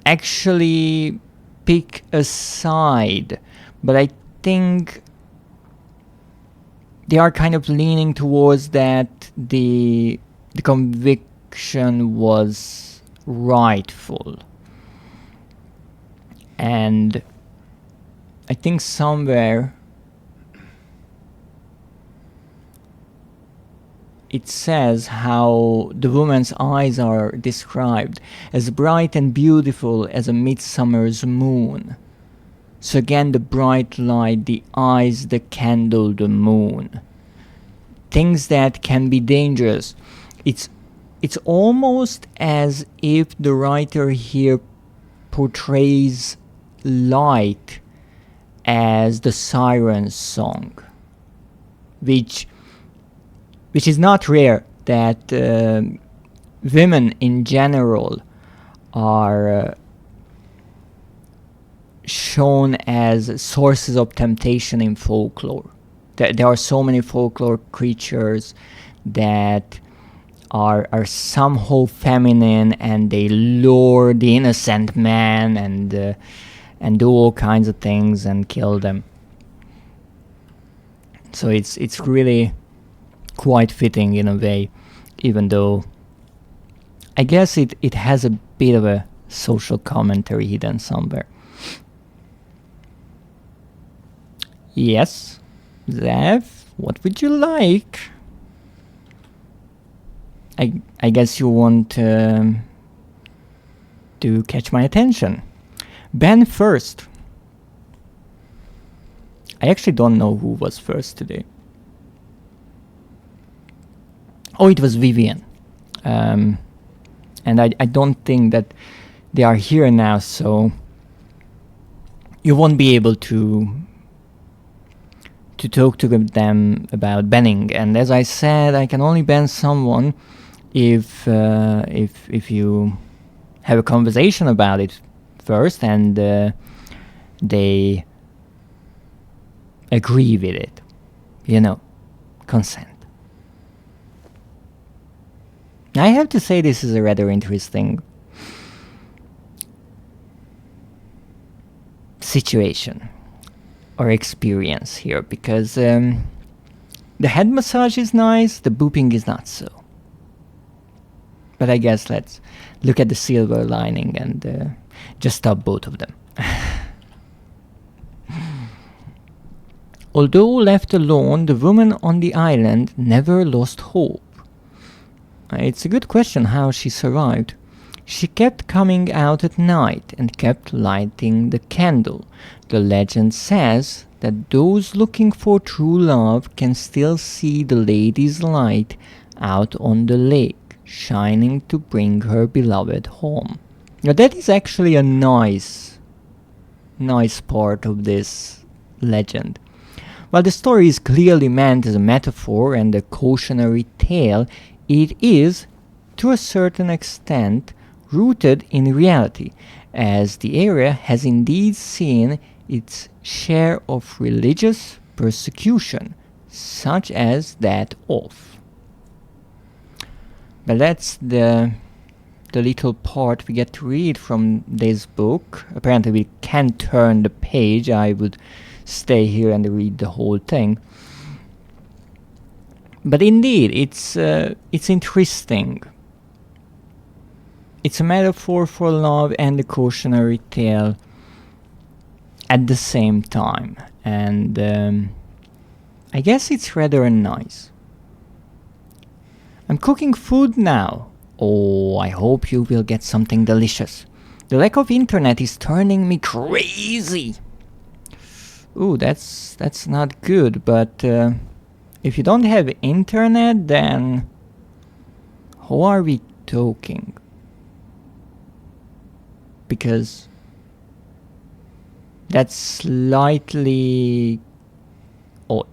actually pick a side, but I think they are kind of leaning towards that the conviction was rightful. And I think somewhere it says how the woman's eyes are described as bright and beautiful as a midsummer's moon. So again, the bright light, the eyes, the candle, the moon. Things that can be dangerous. It's almost as if the writer here portrays light as the siren's song, which is not rare, that women in general are shown as sources of temptation in folklore. There are so many folklore creatures that are somehow feminine, and they lure the innocent man and do all kinds of things and kill them. So it's really quite fitting in a way, even though I guess it has a bit of a social commentary hidden somewhere. Yes, Zev, what would you like? I guess you want to catch my attention. Ben first. I actually don't know who was first today. Oh, it was Vivian. And I don't think that they are here now, so you won't be able to talk to them about banning. And as I said, I can only ban someone if you have a conversation about it first and they agree with it. You know, consent. I have to say this is a rather interesting situation or experience here, because the head massage is nice, the booping is not so. But I guess let's look at the silver lining and just stop both of them. Although left alone, the woman on the island never lost hope. It's a good question how she survived. She kept coming out at night and kept lighting the candle. The legend says that those looking for true love can still see the lady's light out on the lake, shining to bring her beloved home. Now that is actually a nice part of this legend. While the story is clearly meant as a metaphor and a cautionary tale, it is, to a certain extent, rooted in reality, as the area has indeed seen its share of religious persecution, such as that of. But that's the little part we get to read from this book. Apparently we can't turn the page. I would stay here and read the whole thing. But indeed, it's interesting. It's a metaphor for love and a cautionary tale at the same time. And I guess it's rather nice. I'm cooking food now. Oh, I hope you will get something delicious. The lack of internet is turning me crazy. Ooh, that's not good, but if you don't have internet, then how are we talking? Because that's slightly odd.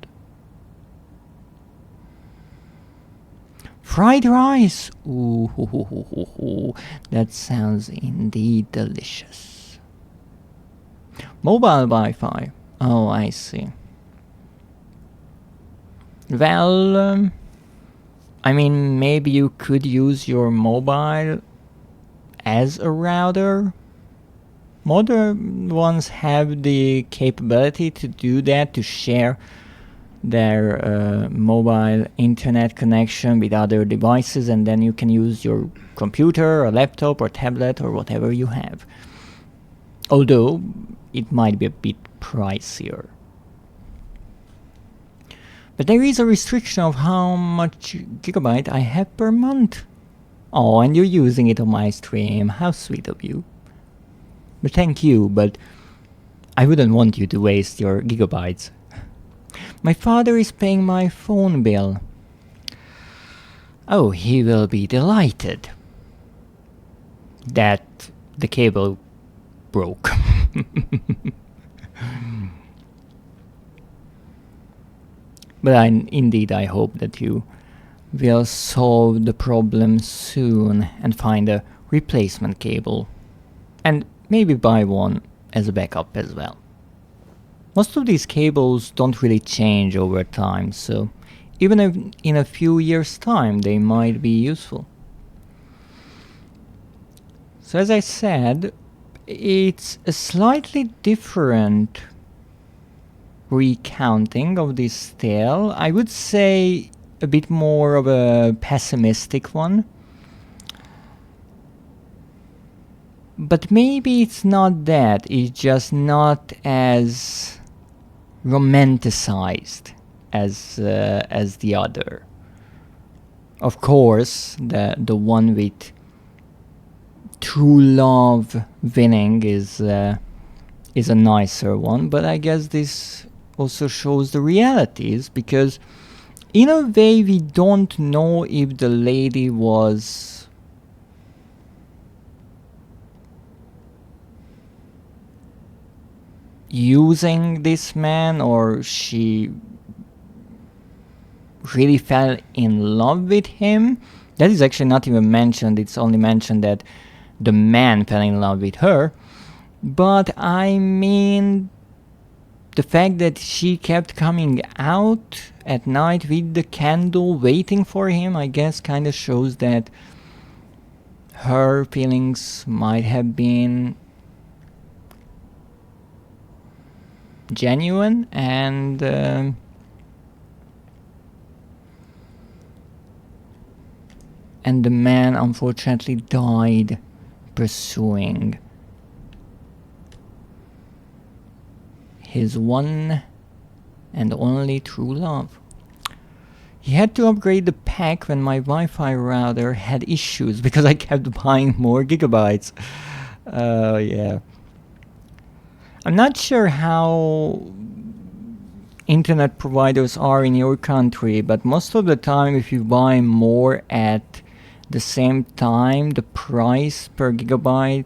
Fried rice! Ooh, that sounds indeed delicious. Mobile Wi-Fi. Oh, I see. Well, I mean, maybe you could use your mobile as a router. Modern ones have the capability to do that, to share their mobile internet connection with other devices, and then you can use your computer or laptop or tablet or whatever you have. Although it might be a bit pricier. But there is a restriction of how much gigabyte I have per month. Oh, and you're using it on my stream. How sweet of you. But thank you, but I wouldn't want you to waste your gigabytes. My father is paying my phone bill. Oh, he will be delighted that the cable broke. But indeed I hope that you will solve the problem soon and find a replacement cable. And maybe buy one as a backup as well. Most of these cables don't really change over time, so even if in a few years' time they might be useful. So as I said, it's a slightly different recounting of this tale. I would say a bit more of a pessimistic one. But maybe it's not that, it's just not as romanticized as the other. Of course, the one with true love winning is a nicer one, but I guess this also shows the realities, because in a way we don't know if the lady was using this man or she really fell in love with him. That is actually not even mentioned. It's only mentioned that the man fell in love with her. But I mean, the fact that she kept coming out at night with the candle waiting for him, I guess kind of shows that her feelings might have been genuine, and the man unfortunately died pursuing his one and only true love. He had to upgrade the pack when my Wi-Fi router had issues because I kept buying more gigabytes. Yeah. I'm not sure how internet providers are in your country, but most of the time if you buy more at the same time, the price per gigabyte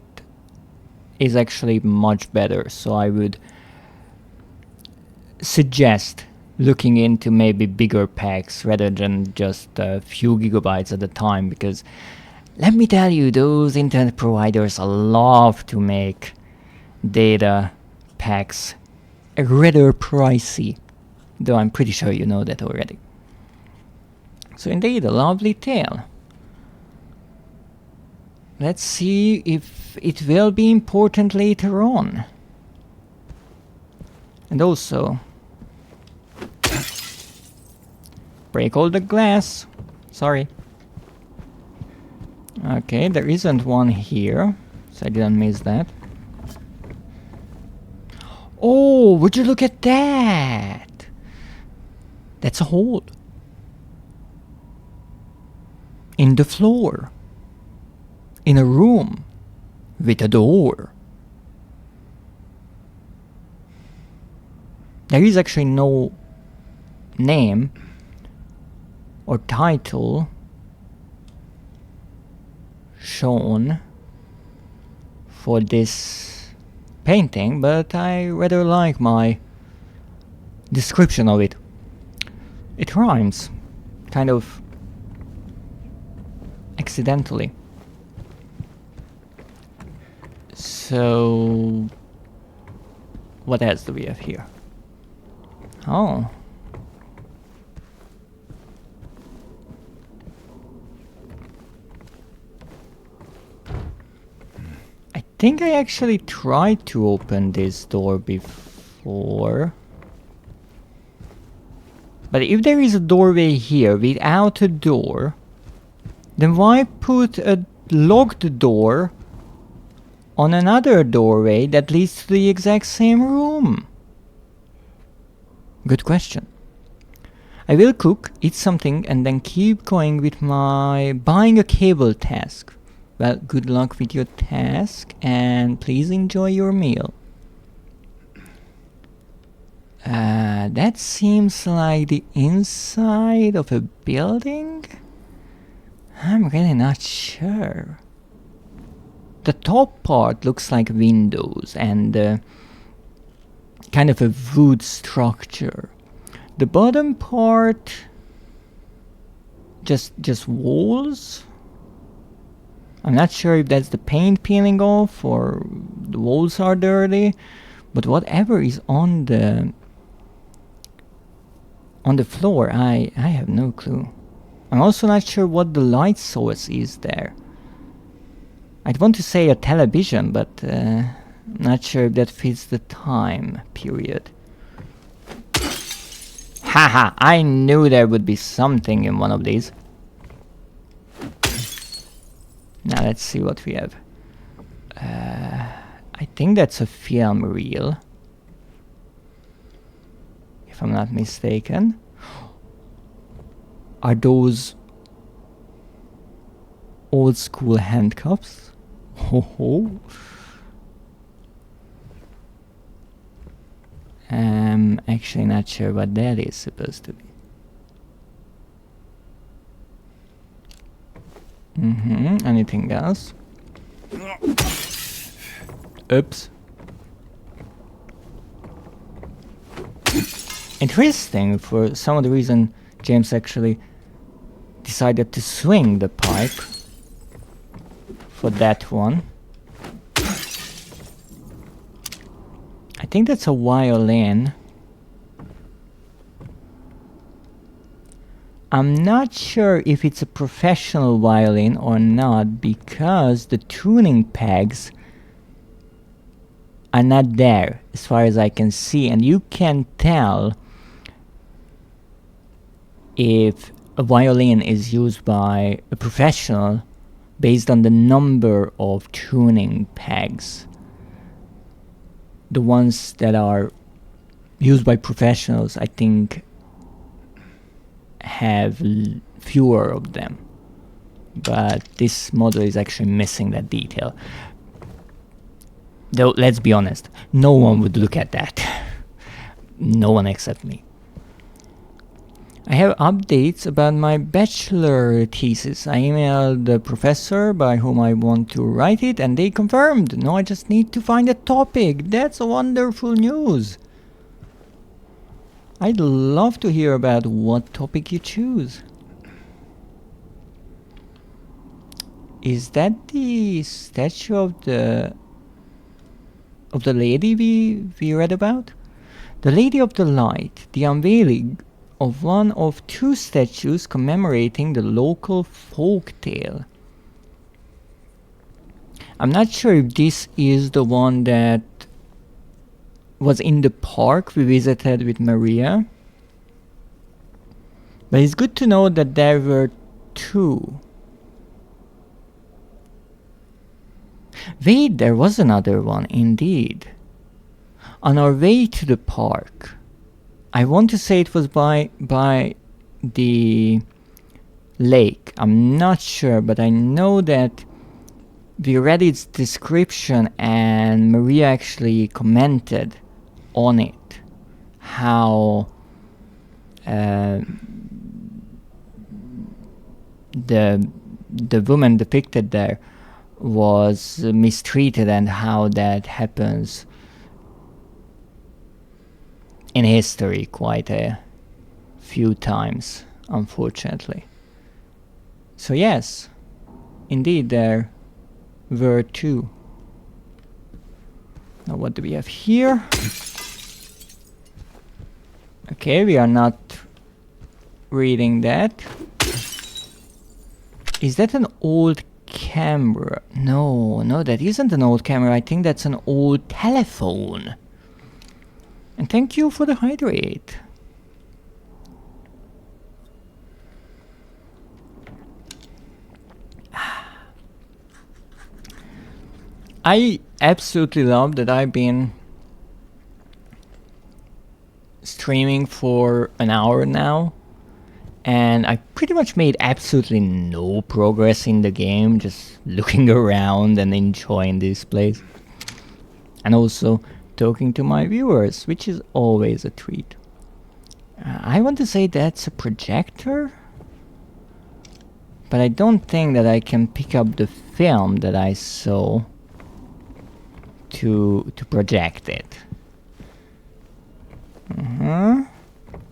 is actually much better. So I would suggest looking into maybe bigger packs rather than just a few gigabytes at a time, because let me tell you, those internet providers love to make data packs rather pricey, though I'm pretty sure you know that already. So indeed, a lovely tale. Let's see if it will be important later on. And also, break all the glass. Sorry. Okay, there isn't one here, so I didn't miss that. Oh, would you look at that? That's a hole in the floor, in a room with a door. There is actually no name or title shown for this painting, but I rather like my description of it. It rhymes, kind of accidentally. So, what else do we have here? Oh. I think I actually tried to open this door before. But if there is a doorway here without a door, then why put a locked door on another doorway that leads to the exact same room? Good question. I will cook, eat something, and then keep going with my buying a cable task. Well, good luck with your task, and please enjoy your meal. That seems like the inside of a building? I'm really not sure. The top part looks like windows and kind of a wood structure. The bottom part just walls. I'm not sure if that's the paint peeling off or the walls are dirty, but whatever is on the floor, I have no clue. I'm also not sure what the light source is there. I'd want to say a television, but not sure if that fits the time period. Haha, I knew there would be something in one of these. Now let's see what we have. I think that's a film reel, if I'm not mistaken. Are those old school handcuffs? Oh. I'm actually not sure what that is supposed to be. Anything else? Oops. Interesting, for some of the reason James actually decided to swing the pipe for that one. I think that's a violin. I'm not sure if it's a professional violin or not, because the tuning pegs are not there as far as I can see, and you can tell if a violin is used by a professional based on the number of tuning pegs. The ones that are used by professionals, I think, have fewer of them, but this model is actually missing that detail. Though, let's be honest, no one would look at that. No one except me. I have updates about my bachelor thesis. I emailed the professor by whom I want to write it, and they confirmed. No, I just need to find a topic. That's wonderful news. I'd love to hear about what topic you choose. Is that the statue of the lady we read about? The Lady of the Light, the unveiling of one of two statues commemorating the local folk tale. I'm not sure if this is the one that was in the park we visited with Maria, but it's good to know that there were two. Wait, there was another one, indeed. On our way to the park, I want to say it was by the lake. I'm not sure, but I know that we read its description and Maria actually commented on it, how the woman depicted there was mistreated, and how that happens in history quite a few times, unfortunately. So yes, indeed there were two. Now what do we have here? Okay, we are not reading that. Is that an old camera? No, that isn't an old camera. I think that's an old telephone. And thank you for the hydrate. I absolutely love that I've been streaming for an hour now, and I pretty much made absolutely no progress in the game, just looking around and enjoying this place. And also talking to my viewers, which is always a treat. I want to say that's a projector, but I don't think that I can pick up the film that I saw to project it.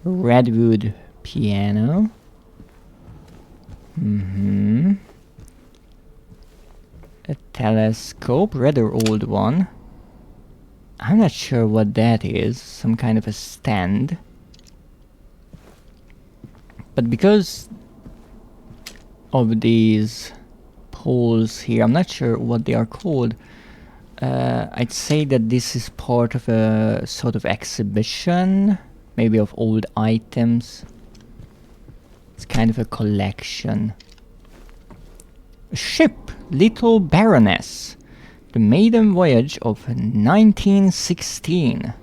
Redwood piano. A telescope, rather old one. I'm not sure what that is, some kind of a stand. But because of these poles here, I'm not sure what they are called. I'd say that this is part of a sort of exhibition, maybe of old items. It's kind of a collection. A ship, Little Baroness. The maiden voyage of 1916.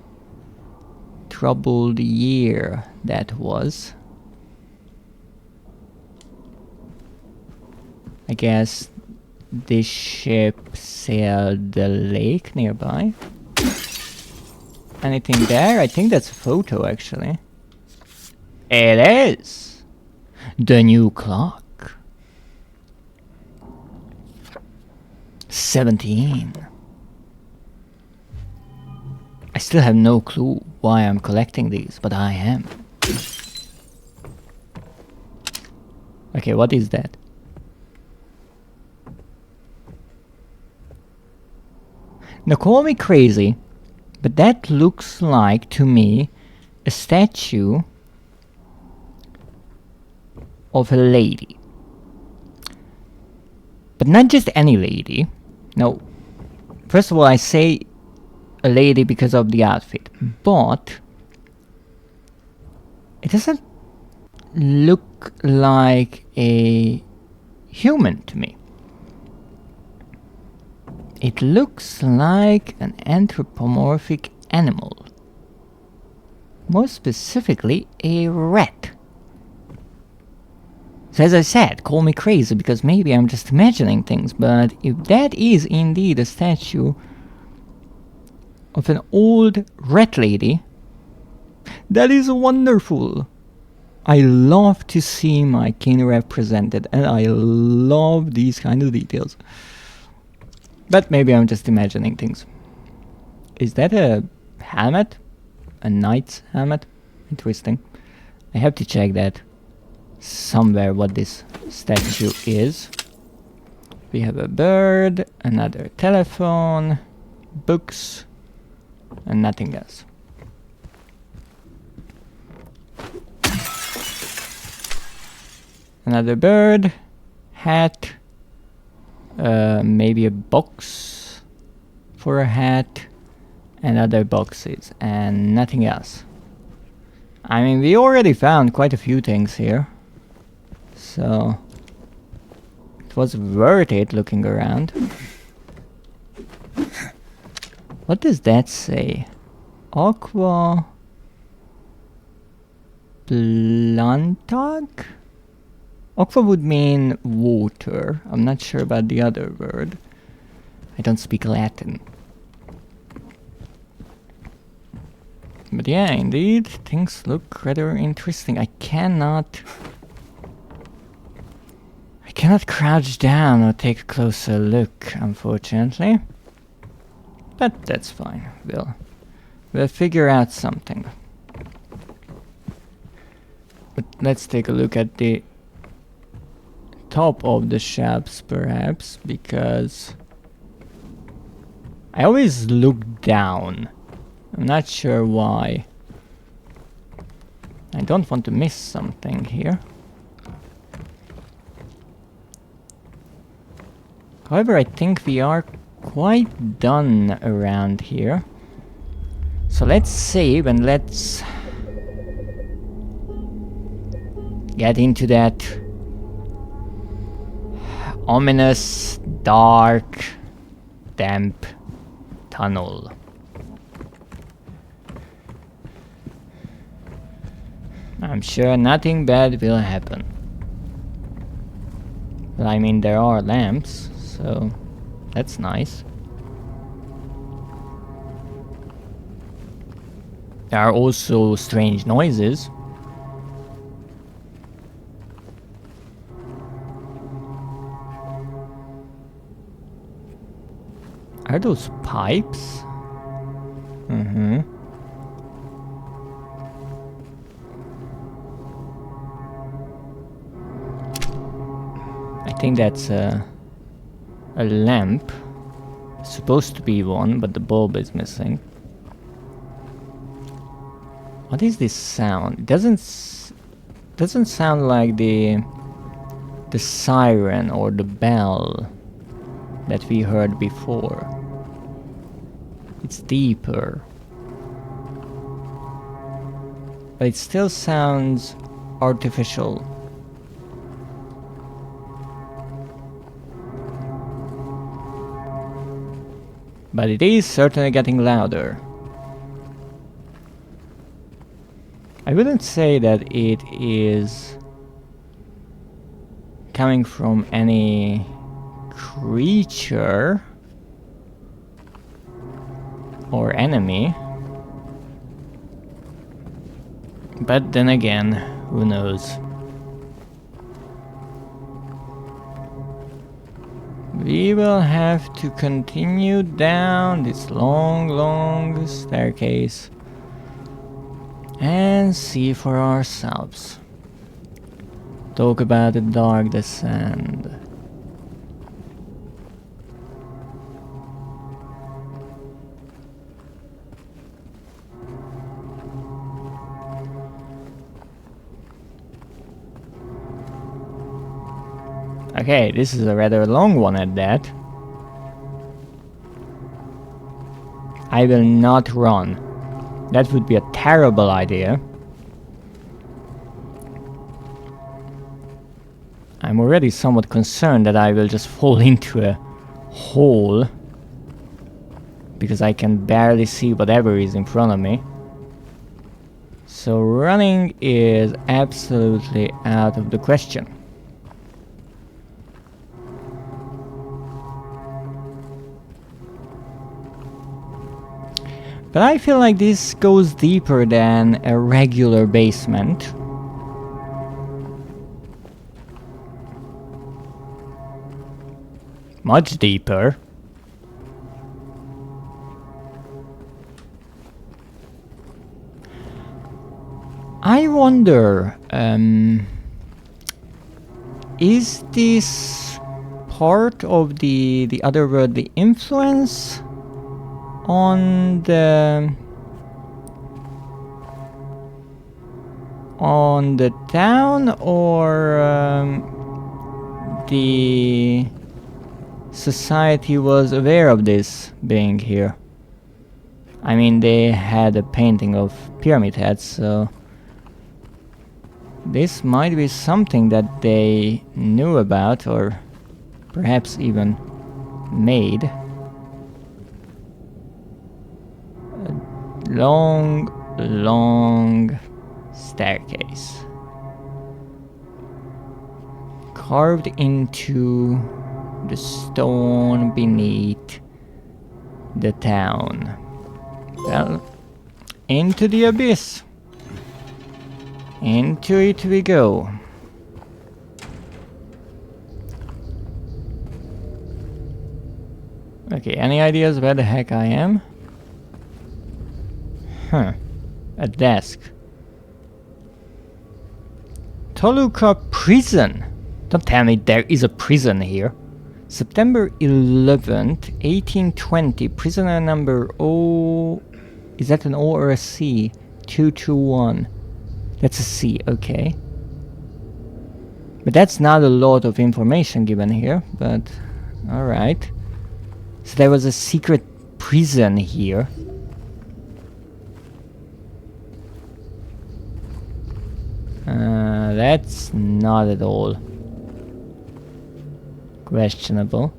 Troubled year that was. I guess this ship sailed the lake nearby. Anything there? I think that's a photo, actually. It is! The new clock. 17. I still have no clue why I'm collecting these, but I am. Okay, what is that? Now call me crazy, but that looks like, to me, a statue of a lady. But not just any lady. No. First of all, I say a lady because of the outfit. But it doesn't look like a human to me. It looks like an anthropomorphic animal. More specifically, a rat. So as I said, call me crazy because maybe I'm just imagining things, but if that is indeed a statue of an old rat lady, that is wonderful. I love to see my kin represented, and I love these kind of details. But maybe I'm just imagining things. Is that a helmet? A knight's helmet? Interesting. I have to check that somewhere what this statue is. We have a bird, another telephone, books, and nothing else. Another bird, hat, maybe a box for a hat, and other boxes, and nothing else. I mean, we already found quite a few things here, so it was worth it looking around. What does that say? Aqua Blantag? Aqua would mean water. I'm not sure about the other word. I don't speak Latin. But yeah, indeed, things look rather interesting. I cannot crouch down or take a closer look, unfortunately. But that's fine. We'll figure out something. But let's take a look at the top of the shelves, perhaps, because I always look down. I'm not sure why. I don't want to miss something here. However, I think we are quite done around here. So let's save and let's get into that ominous, dark, damp tunnel. I'm sure nothing bad will happen. Well, I mean, there are lamps, so that's nice. There are also strange noises. Are those pipes? Mm-hmm. I think that's a lamp. It's supposed to be one, but the bulb is missing. What is this sound? It doesn't sound like the siren or the bell that we heard before. It's deeper. But it still sounds artificial. But it is certainly getting louder. I wouldn't say that it is coming from any creature or enemy. But then again, who knows? We will have to continue down this long staircase and see for ourselves. Talk about the dark descent. Okay, this is a rather long one at that. I will not run. That would be a terrible idea. I'm already somewhat concerned that I will just fall into a hole because I can barely see whatever is in front of me. So running is absolutely out of the question. But I feel like this goes deeper than a regular basement. Much deeper. I wonder, is this part of the other world, the influence on the town, or the society was aware of this being here? I mean, they had a painting of pyramid heads, so this might be something that they knew about, or perhaps even made. Long staircase carved into the stone beneath the town. Well, into the abyss. Into it we go. Okay, any ideas where the heck I am? Huh. A desk. Toluca prison. Don't tell me there is a prison here. September 11th, 1820. Prisoner number O... Is that an O or a C? 221. That's a C, okay. But that's not a lot of information given here, but... Alright. So there was a secret prison here. That's not at all questionable.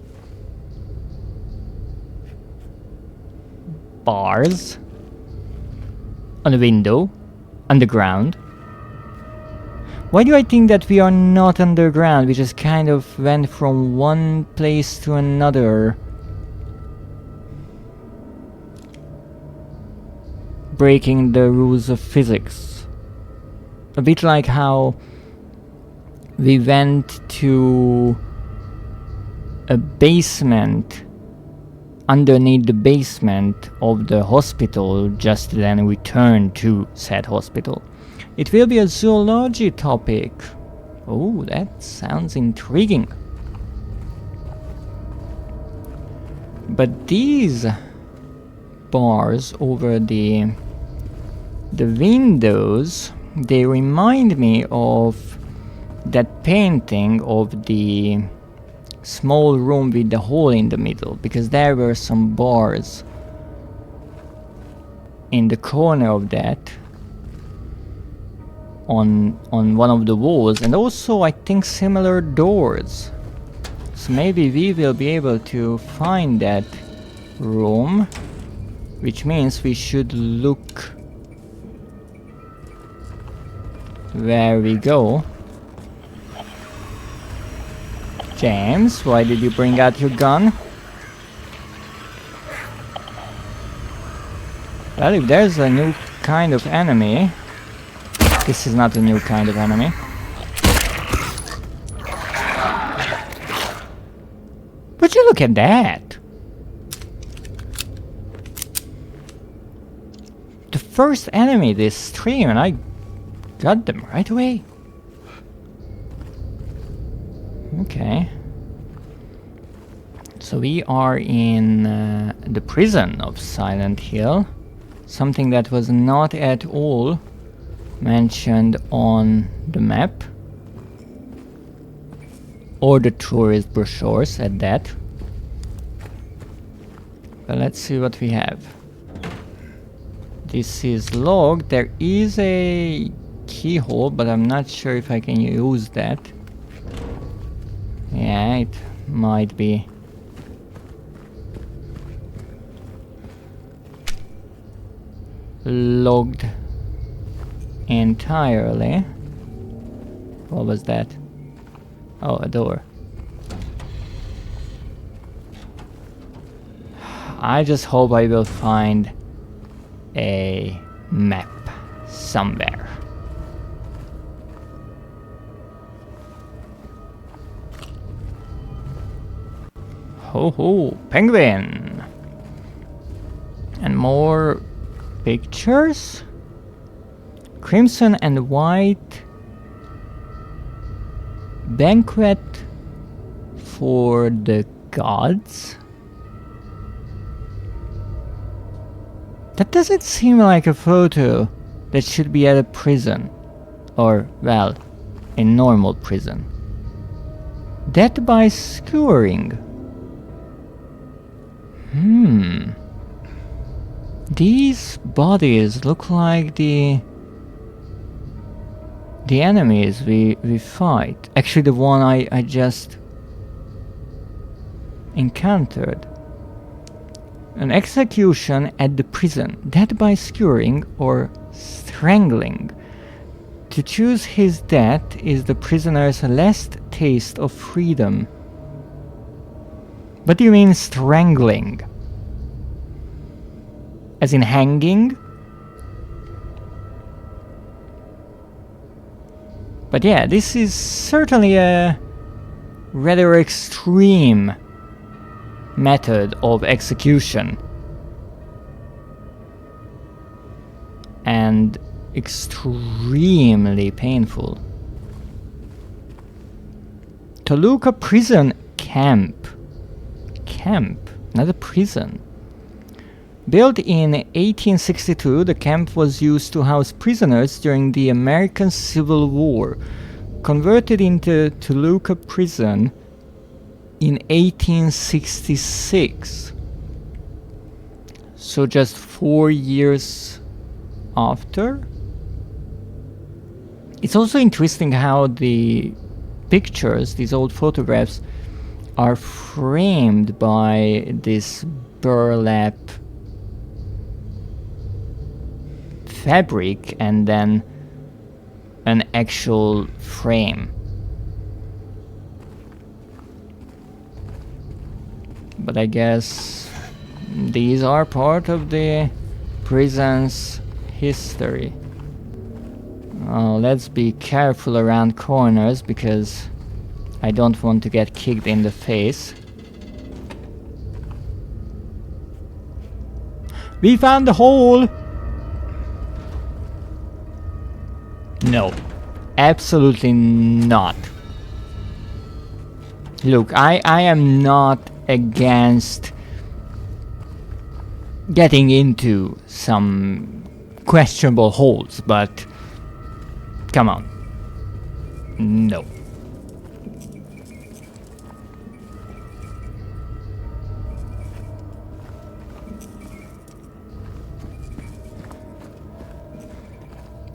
Bars on the window, underground. Why do I think that we are not underground? We just kind of went from one place to another, breaking the rules of physics. A bit like how we went to a basement underneath the basement of the hospital, just then returned to said hospital. It will be a zoology topic. Oh, that sounds intriguing. But these bars over the windows, they remind me of that painting of the small room with the hole in the middle, because there were some bars in the corner of that on one of the walls, and also I think similar doors. So maybe we will be able to find that room, which means we should look where we go. James, why did you bring out your gun? Well, if there's a new kind of enemy... This is not a new kind of enemy. Would you look at that? The first enemy this stream, and I got them right away. Okay. So we are in the prison of Silent Hill. Something that was not at all mentioned on the map. Or the tourist brochures at that. But let's see what we have. This is locked. There is a keyhole, but I'm not sure if I can use that. Yeah, it might be. Logged entirely. What was that? Oh, a door. I just hope I will find a map somewhere. Ho ho, penguin! And more pictures? Crimson and white banquet for the gods? That doesn't seem like a photo that should be at a prison. Or, well, a normal prison. Death by skewering. These bodies look like the enemies we fight. Actually, the one I just encountered. An execution at the prison. Death by skewering or strangling. To choose his death is the prisoner's last taste of freedom. What do you mean strangling? As in hanging? But yeah, this is certainly a rather extreme method of execution. And extremely painful. Toluca prison camp. Camp, not a prison. Built in 1862, the camp was used to house prisoners during the American Civil War. Converted into Toluca prison in 1866. So just 4 years after? It's also interesting how the pictures, these old photographs, are framed by this burlap fabric and then an actual frame. But I guess these are part of the prison's history. Oh, let's be careful around corners because I don't want to get kicked in the face. We found the hole! No, absolutely not. Look, I am not against getting into some questionable holes, but come on. No.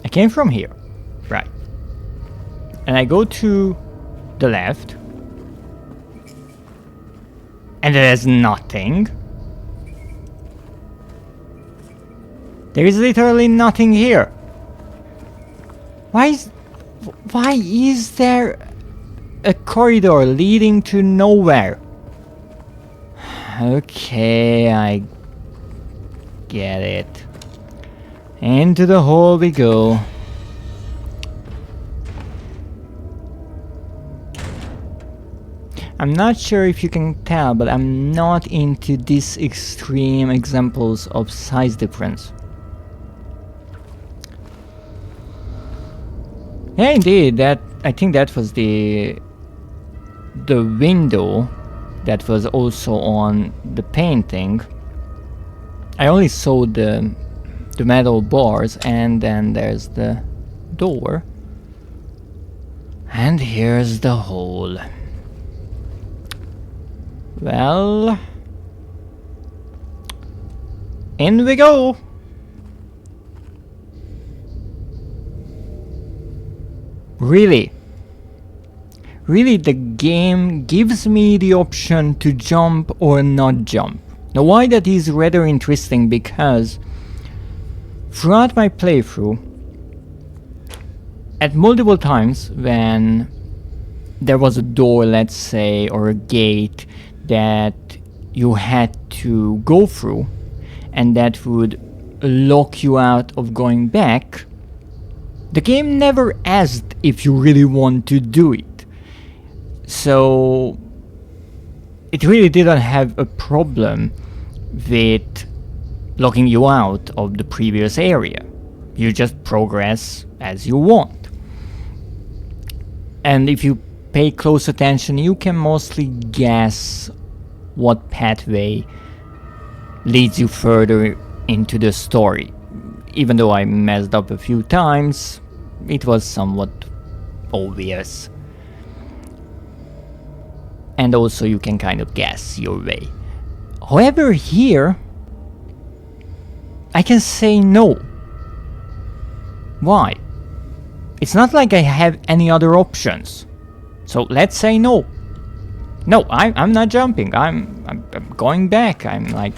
I came from here. Right. And I go to the left. And there's nothing. There is literally nothing here. Why is there a corridor leading to nowhere. Okay, I get it. Into the hole we go. I'm not sure if you can tell, but I'm not into these extreme examples of size difference. Yeah, indeed, I think that was the window that was also on the painting. I only saw the metal bars, and then there's the door. And here's the hole. Well, in we go. Really, the game gives me the option to jump or not jump. Now, why that is rather interesting, because throughout my playthrough, at multiple times when there was a door, let's say, or a gate that you had to go through, and that would lock you out of going back, the game never asked if you really want to do it. So it really didn't have a problem with locking you out of the previous area. You just progress as you want. And if you pay close attention, you can mostly guess what pathway leads you further into the story. Even though I messed up a few times, it was somewhat obvious. And also you can kind of guess your way. However, here I can say no. Why? It's not like I have any other options. So let's say no. No, I'm not jumping. I'm going back. I'm like,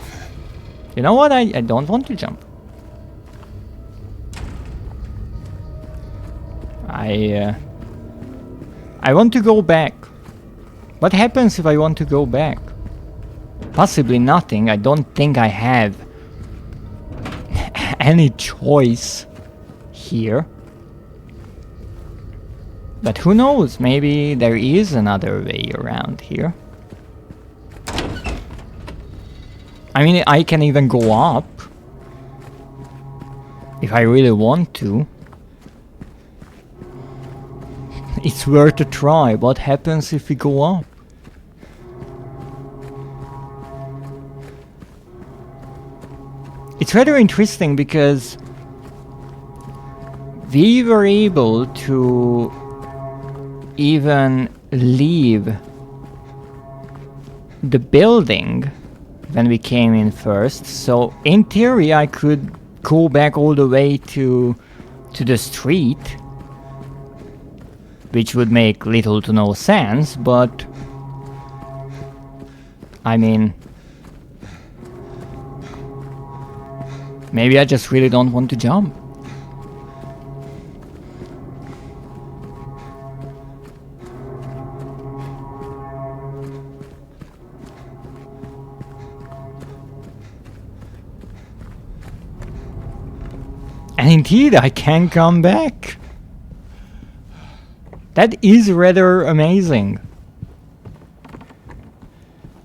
you know what? I don't want to jump. I want to go back. What happens if I want to go back? Possibly nothing. I don't think I have any choice here. But who knows? Maybe there is another way around here. I mean, I can even go up if I really want to. It's worth a try. What happens if we go up? It's rather interesting because we were able to even leave the building when we came in first. So in theory I could go back all the way to the street, which would make little to no sense, but I mean, maybe I just really don't want to jump. And indeed, I can come back. That is rather amazing.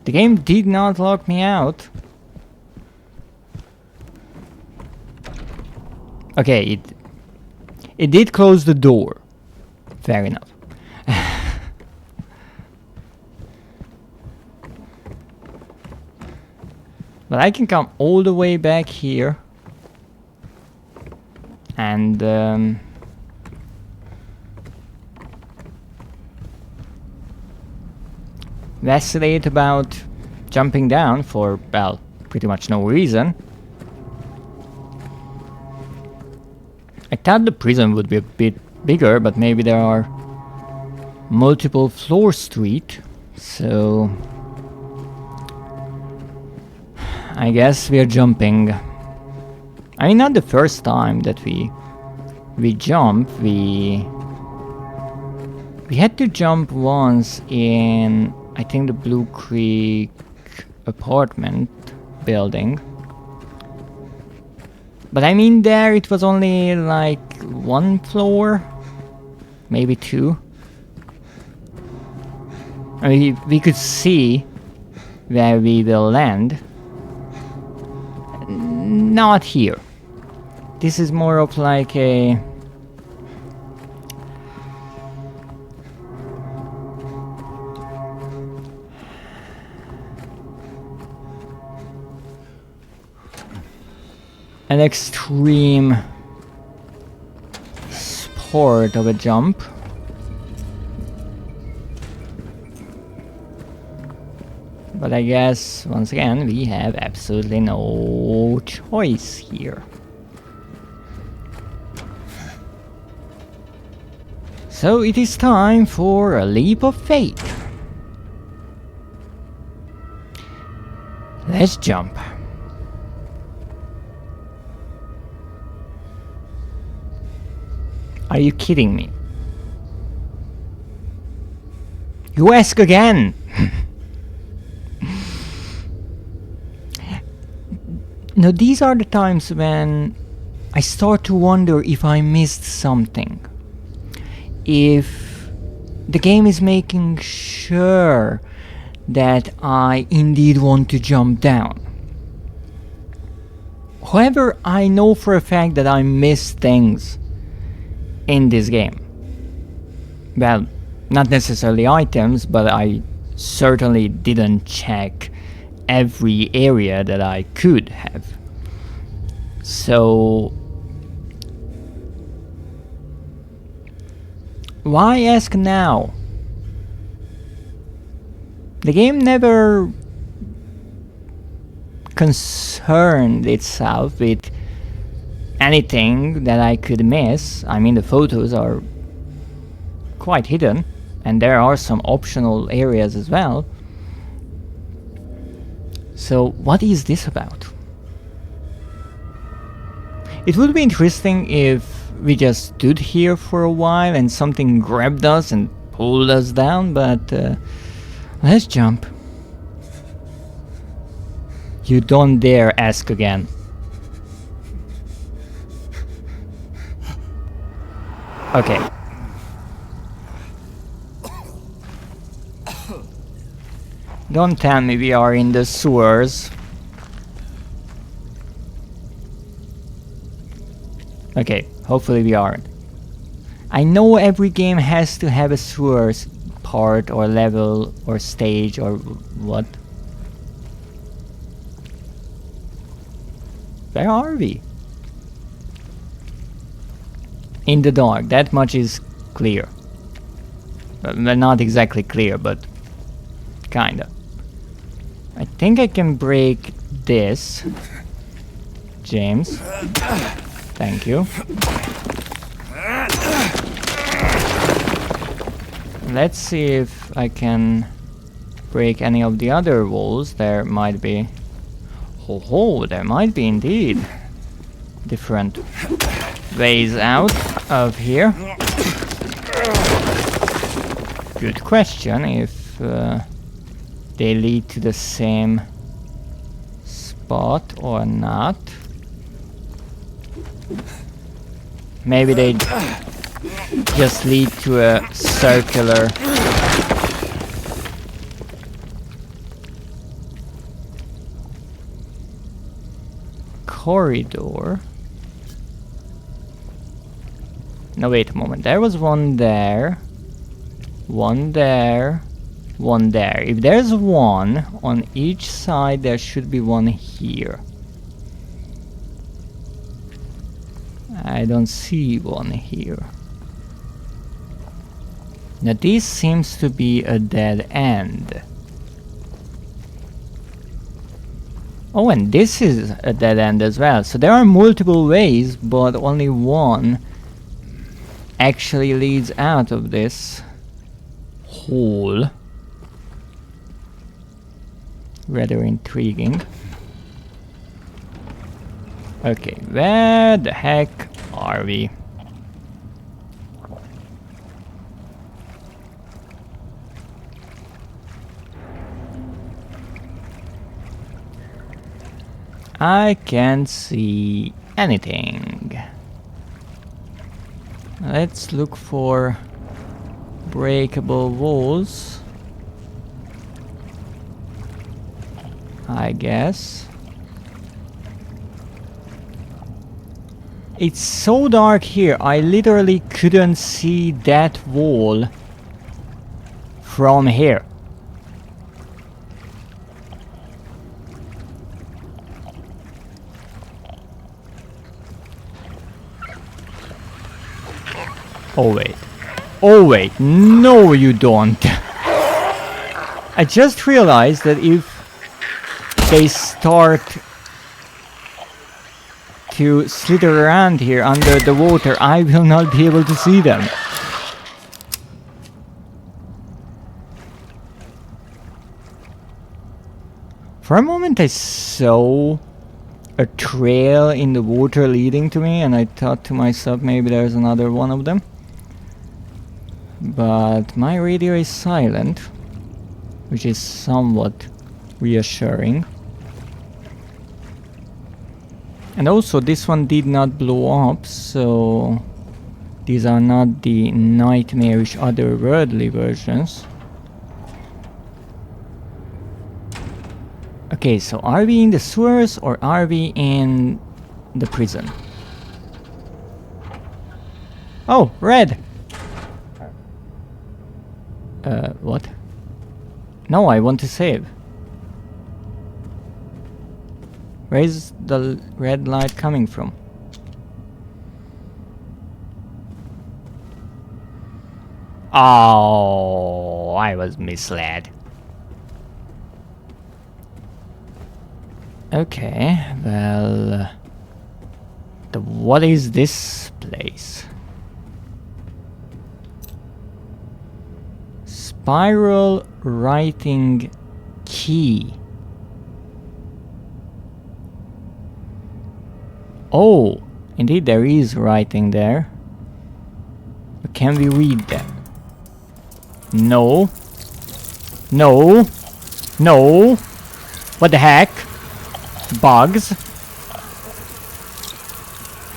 The game did not lock me out. Okay, it did close the door. Fair enough. But I can come all the way back here. And vacillate about jumping down for, well, pretty much no reason. I thought the prison would be a bit bigger, but maybe there are multiple floors to it, so I guess we are jumping. I mean, not the first time that we jump, we We had to jump once in, I think, the Blue Creek apartment building. But I mean, there it was only like 1 floor, maybe 2. I mean, we could see where we will land. Not here. This is more of like a... an extreme sport of a jump. But I guess, once again, we have absolutely no choice here. So it is time for a leap of faith. Let's jump. Are you kidding me? You ask again! Now these are the times when I start to wonder if I missed something. If the game is making sure that I indeed want to jump down. However, I know for a fact that I miss things in this game. Well, not necessarily items, but I certainly didn't check every area that I could have. So why ask now? The game never concerned itself with anything that I could miss. I mean, the photos are quite hidden, and there are some optional areas as well. So what is this about? It would be interesting if we just stood here for a while and something grabbed us and pulled us down, but let's jump. You don't dare ask again. Okay. Don't tell me we are in the sewers. Okay, hopefully we aren't. I know every game has to have a sewers part or level or stage or what. Where are we? In the dark, that much is clear. Well, not exactly clear, but kinda. I think I can break this. James. Thank you. Let's see if I can break any of the other walls. There might be... Oh, there might be indeed different ways out of here. Good question if they lead to the same spot or not. Maybe they just lead to a circular corridor. No, wait a moment. There was one there, one there, one there. If there's one on each side, there should be one here. I don't see one here. Now this seems to be a dead end. Oh, and this is a dead end as well. So there are multiple ways, but only one actually leads out of this hole. Rather intriguing. Okay, where the heck are we? I can't see anything. Let's look for breakable walls, I guess. It's so dark here, I literally couldn't see that wall from here. Oh wait. Oh wait, no you don't. I just realized that if they start to slither around here under the water, I will not be able to see them. For a moment I saw a trail in the water leading to me, and I thought to myself maybe there's another one of them. But my radio is silent, which is somewhat reassuring. And also this one did not blow up, so these are not the nightmarish otherworldly versions. Okay, so are we in the sewers or are we in the prison? Oh, red! What? No, I want to save. Where is the red light coming from? Oh, I was misled. Okay, well... what is this place? Spiral writing key. Oh, indeed there is writing there. But can we read that? No. No. No. What the heck? Bugs.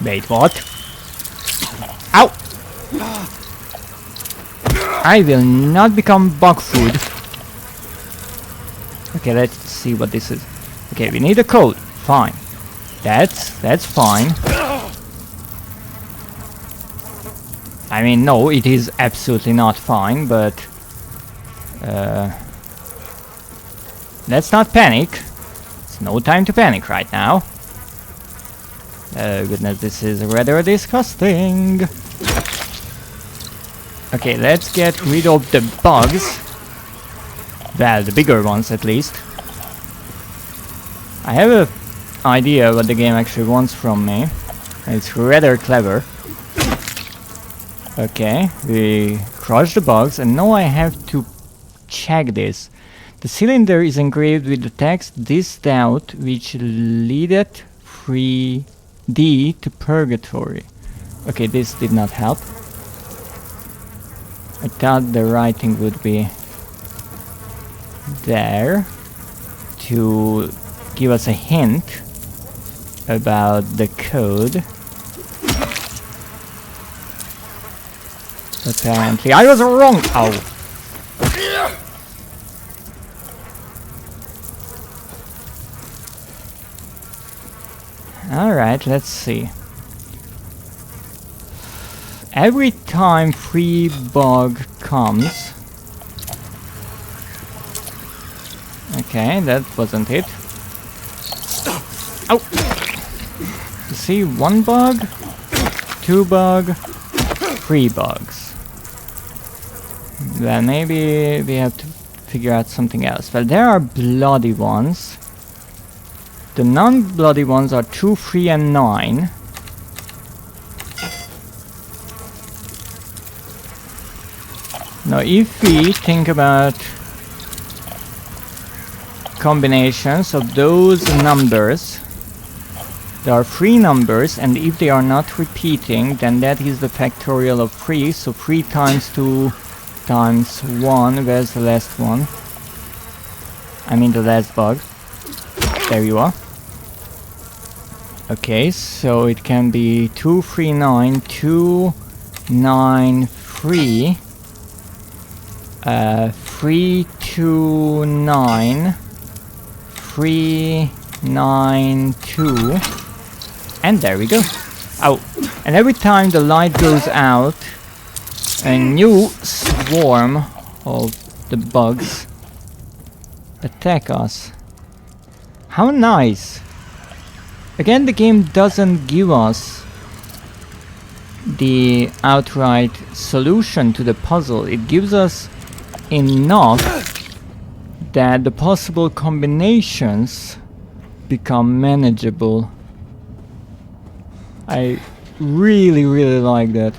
Wait, what? Ow! I will not become bug food. Okay, let's see what this is. Okay, we need a code. Fine. That's fine. I mean, no, it is absolutely not fine, but... let's not panic. It's no time to panic right now. Oh goodness, this is rather disgusting. Okay, let's get rid of the bugs. Well, the bigger ones at least. I have an idea what the game actually wants from me. It's rather clever. Okay, we crush the bugs, and now I have to check this. The cylinder is engraved with the text "This doubt which leadeth free thee to purgatory." Okay, this did not help. I thought the writing would be there to give us a hint about the code. Apparently I was wrong! Ow! Alright, let's see. Every time free bug comes... Okay, that wasn't it. Ow! You see, 1 bug, 2 bug, 3 bugs. Well, maybe we have to figure out something else. Well, there are bloody ones. The non-bloody ones are 2, 3, and 9. Now, if we think about combinations of those numbers, there are 3 numbers, and if they are not repeating, then that is the factorial of 3. So 3 times 2 times 1. Where's the last one? I mean the last bug. There you are. Okay, so it can be 239, 293, 329, 392, and there we go. Oh, and every time the light goes out, a new swarm of the bugs attack us. How nice! Again, the game doesn't give us the outright solution to the puzzle. It gives us enough that the possible combinations become manageable. I really, really like that.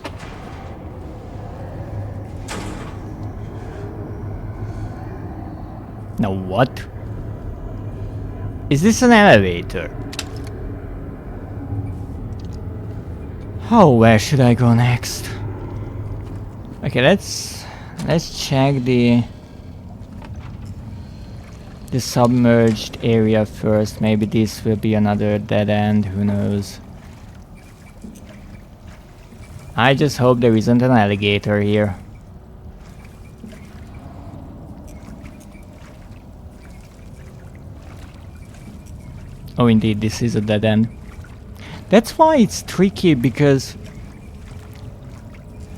Now what? Is this an elevator? Oh, where should I go next? Okay, let's check the submerged area first. Maybe this will be another dead end, who knows. I just hope there isn't an alligator here. Oh, indeed, this is a dead end. That's why it's tricky, because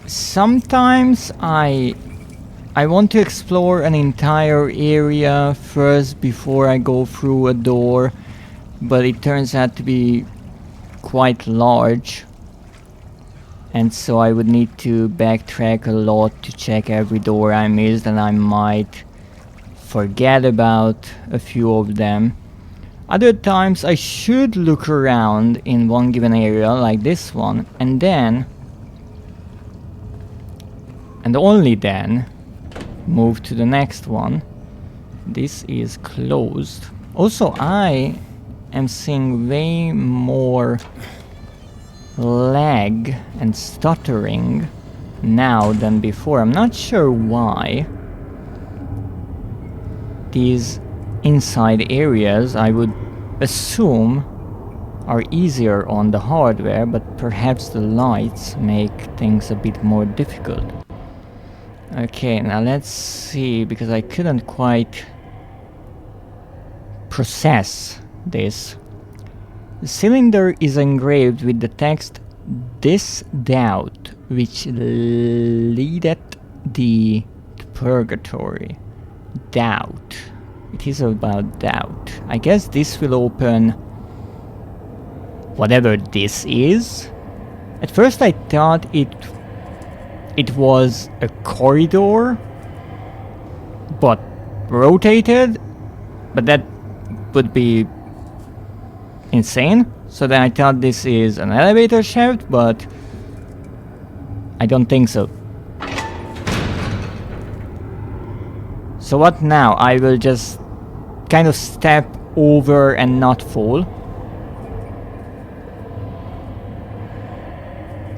sometimes I want to explore an entire area first before I go through a door, but it turns out to be quite large, and so I would need to backtrack a lot to check every door I missed, and I might forget about a few of them. Other times I should look around in one given area, like this one, and then, and only then, move to the next one. This is closed. Also, I am seeing way more lag and stuttering now than before. I'm not sure why. These inside areas, I would assume, are easier on the hardware, but perhaps the lights make things a bit more difficult. Okay, now let's see, because I couldn't quite process this. The cylinder is engraved with the text "This doubt which leadeth thee to purgatory." Doubt. It is about doubt. I guess this will open whatever this is. At first I thought it was a corridor, but rotated, but that would be insane. So then I thought this is an elevator shaft, but I don't think so. So what now? I will just kind of step over and not fall.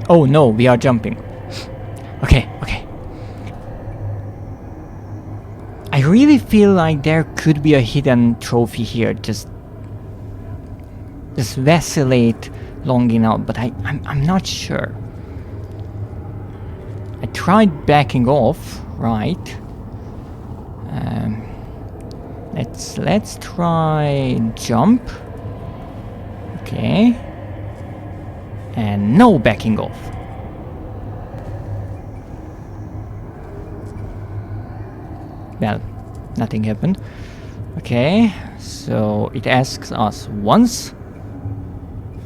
Oh no, we are jumping. Okay, okay. I really feel like there could be a hidden trophy here. Just vacillate long enough, but I'm not sure. I tried backing off, right? Let's try jump. Okay. And no backing off. Well, nothing happened. Okay, so it asks us once.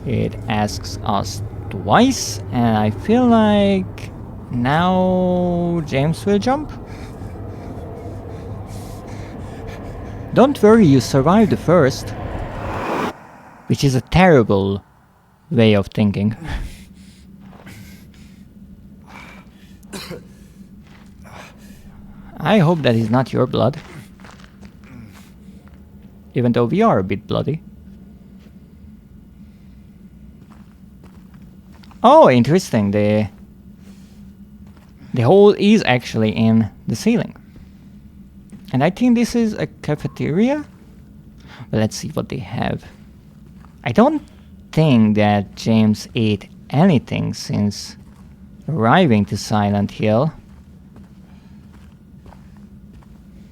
It asks us twice, and I feel like now James will jump. Don't worry, you survived the first. Which is a terrible way of thinking. I hope that is not your blood. Even though we are a bit bloody. Oh, interesting. The hole is actually in the ceiling. And I think this is a cafeteria. But let's see what they have. I don't think that James ate anything since arriving to Silent Hill.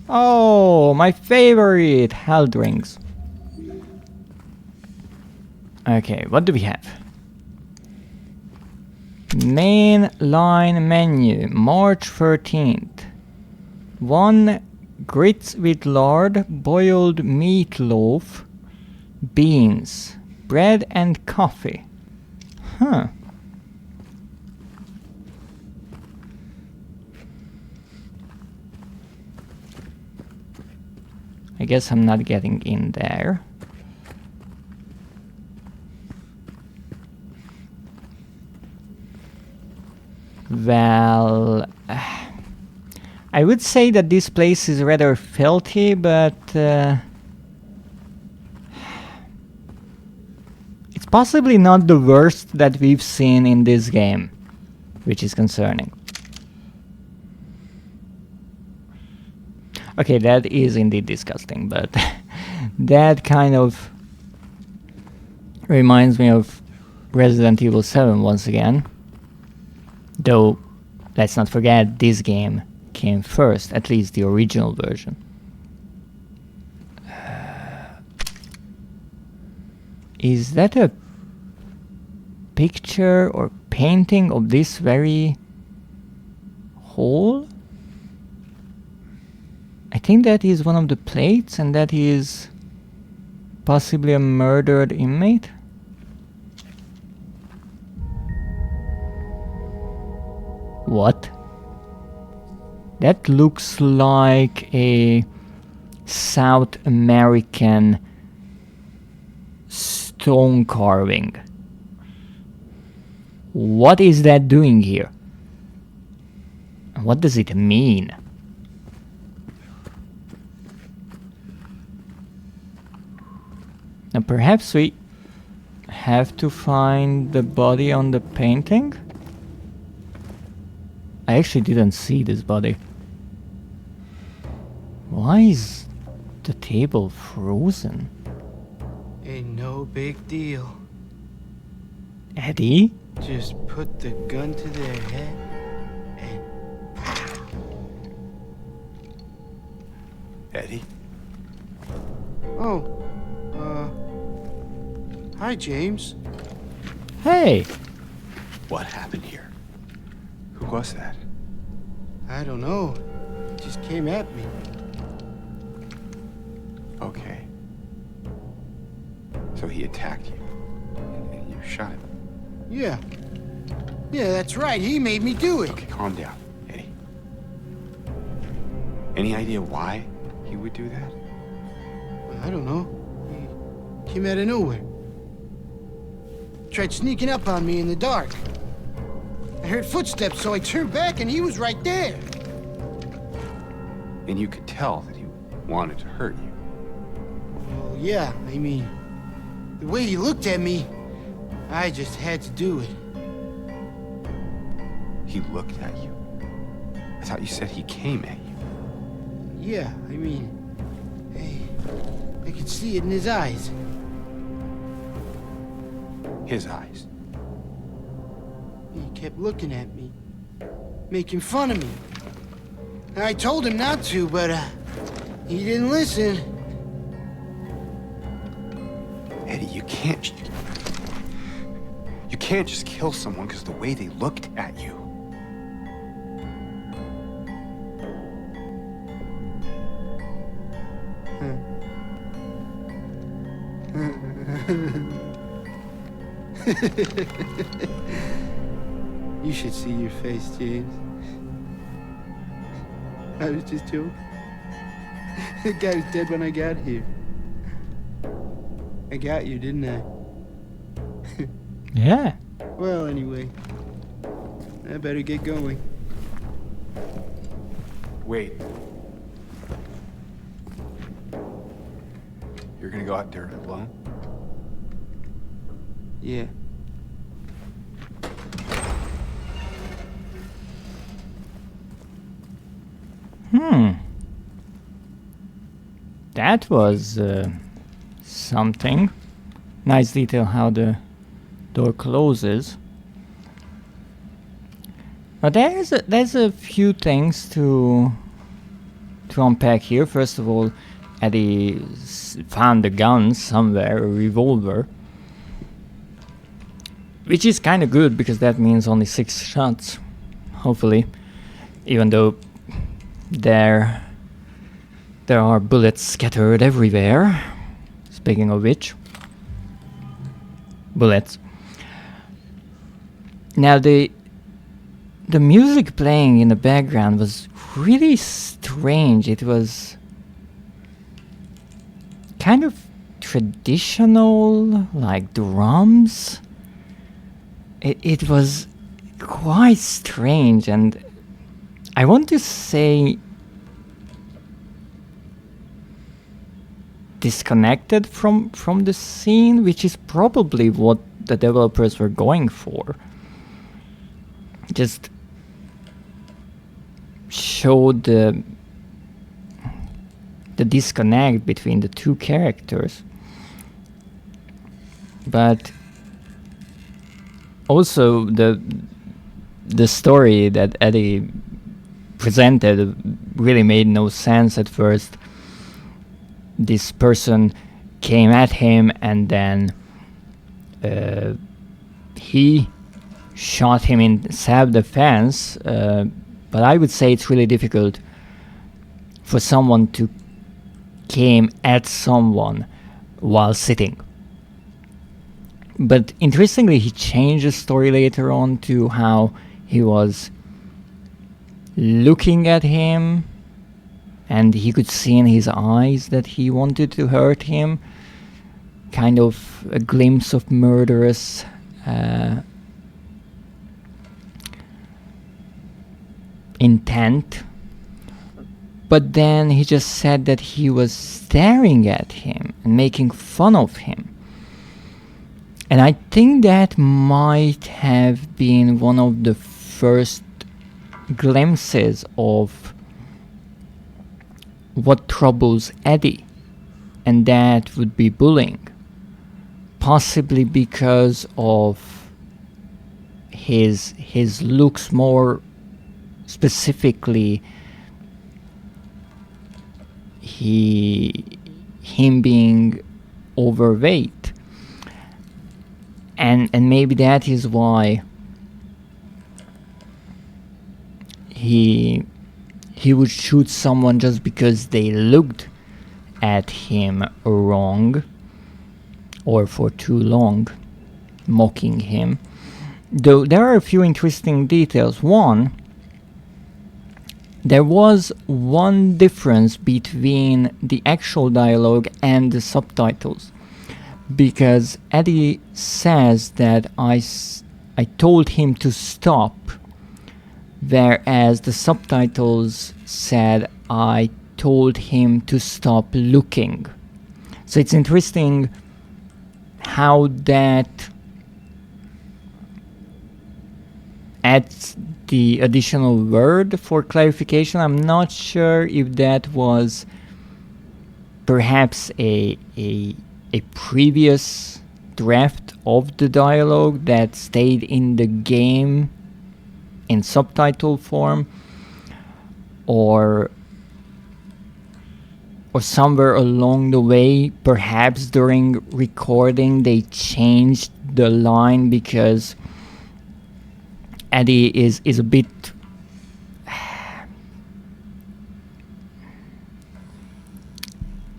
Oh, my favorite! Health drinks. Okay, what do we have? Main line menu, March 13th. 1 grits with lard, boiled meatloaf, beans, bread and coffee. Huh. I guess I'm not getting in there. Well, I would say that this place is rather filthy, but it's possibly not the worst that we've seen in this game, which is concerning. Okay, that is indeed disgusting, but that kind of reminds me of Resident Evil 7 once again. Though, let's not forget, this game came first, at least the original version. Is that a picture or painting of this very hole? I think that is one of the plates, and that is possibly a murdered inmate. What? That looks like a South American stone carving. What is that doing here? What does it mean? Now perhaps we have to find the body on the painting? I actually didn't see this body. Why is the table frozen? Ain't no big deal. Eddie? Just put the gun to their head and... Eddie? Oh, hi, James. Hey! What happened here? Who was that? I don't know. It just came at me. Okay. So he attacked you, and you shot him. Yeah. Yeah, that's right. He made me do it. Okay, calm down, Eddie. Any idea why he would do that? I don't know. He came out of nowhere. Tried sneaking up on me in the dark. I heard footsteps, so I turned back and he was right there. And you could tell that he wanted to hurt you. Well, yeah, I mean, the way he looked at me, I just had to do it. He looked at you? I thought you said he came at you. Yeah, I mean, I could see it in his eyes. His eyes. He kept looking at me, making fun of me. I told him not to, but he didn't listen. Eddie, you can't just kill someone because of the way they looked at you. You should see your face, James. I was just joking. The guy was dead when I got here. I got you, didn't I? Yeah. Well, anyway, I better get going. Wait. You're gonna go out there alone? Yeah. That was something. Nice detail how the door closes. Now there's a few things to unpack here. First of all, Eddie found a gun somewhere, a revolver, which is kind of good because that means only 6 shots, hopefully, even though there are bullets scattered everywhere. Speaking of which, bullets. Now the music playing in the background was really strange. It was kind of traditional, like drums. It was quite strange, and I want to say disconnected from the scene, which is probably what the developers were going for. Just show the disconnect between the two characters, but also the story that Eddie presented really made no sense at first. This person came at him and then he shot him in self-defense, but I would say it's really difficult for someone to came at someone while sitting. But interestingly, he changed the story later on to how he was looking at him and he could see in his eyes that he wanted to hurt him. Kind of a glimpse of murderous intent. But then he just said that he was staring at him and making fun of him. And I think that might have been one of the first glimpses of what troubles Eddie, and that would be bullying. Possibly because of his looks, more specifically him being overweight, and maybe that is why he would shoot someone just because they looked at him wrong or for too long, mocking him. Though there are a few interesting details. One, there was one difference between the actual dialogue and the subtitles, because Eddie says that I told him to stop, whereas the subtitles said I told him to stop looking. So it's interesting how that adds the additional word for clarification. I'm not sure if that was perhaps a previous draft of the dialogue that stayed in the game in subtitle form, or somewhere along the way, perhaps during recording, they changed the line because Eddie is a bit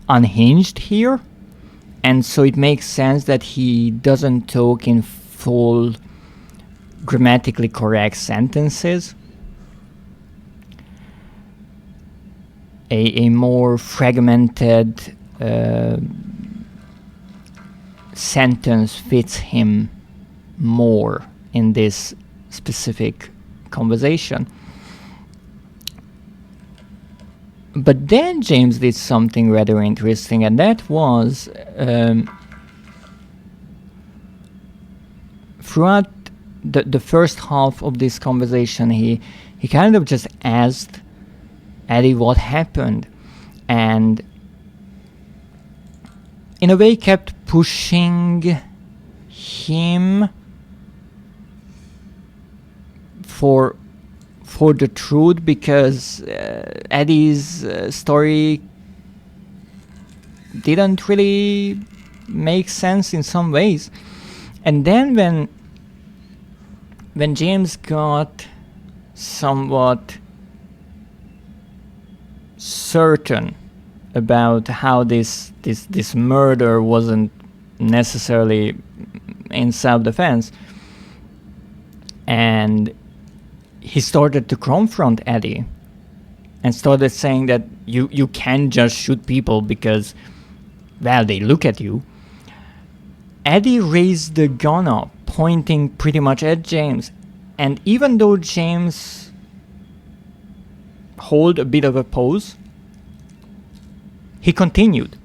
unhinged here, and so it makes sense that he doesn't talk in full grammatically correct sentences. A more fragmented sentence fits him more in this specific conversation. But then James did something rather interesting, and that was throughout the first half of this conversation, he kind of just asked Eddie what happened, and in a way kept pushing him for the truth, because Eddie's story didn't really make sense in some ways. And then when James got somewhat certain about how this murder wasn't necessarily in self-defense, and he started to confront Eddie and started saying that you can't just shoot people because, well, they look at you. Eddie raised the gun up, pointing pretty much at James, and even though James held a bit of a pose, he continued,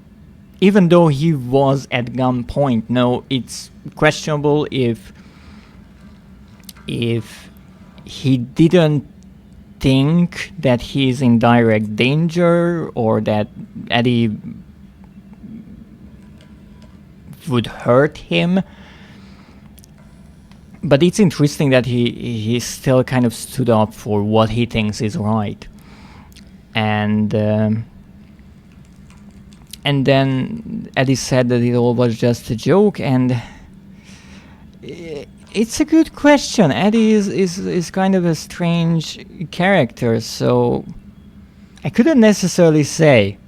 even though he was at gunpoint. Now, it's questionable if he didn't think that he's in direct danger, or that Eddie would hurt him. But it's interesting that he still kind of stood up for what he thinks is right. And then Eddie said that it all was just a joke, and it's a good question. Eddie is kind of a strange character, so I couldn't necessarily say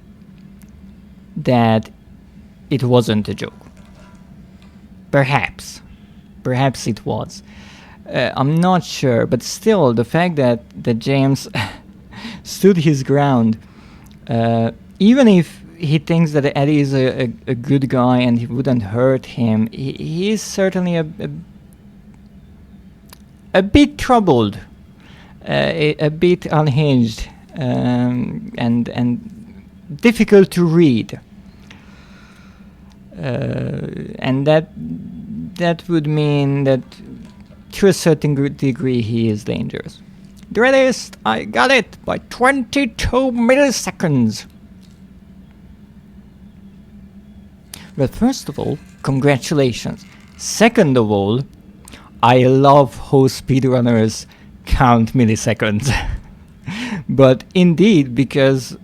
that it wasn't a joke. Perhaps it was. I'm not sure, but still, the fact that James stood his ground, even if he thinks that Eddie is a good guy and he wouldn't hurt him, he is certainly a bit troubled, a bit unhinged, and difficult to read. And that would mean that to a certain degree he is dangerous. Dreadist, I got it by 22 milliseconds. Well, first of all, congratulations. Second of all, I love how speedrunners count milliseconds. But indeed, because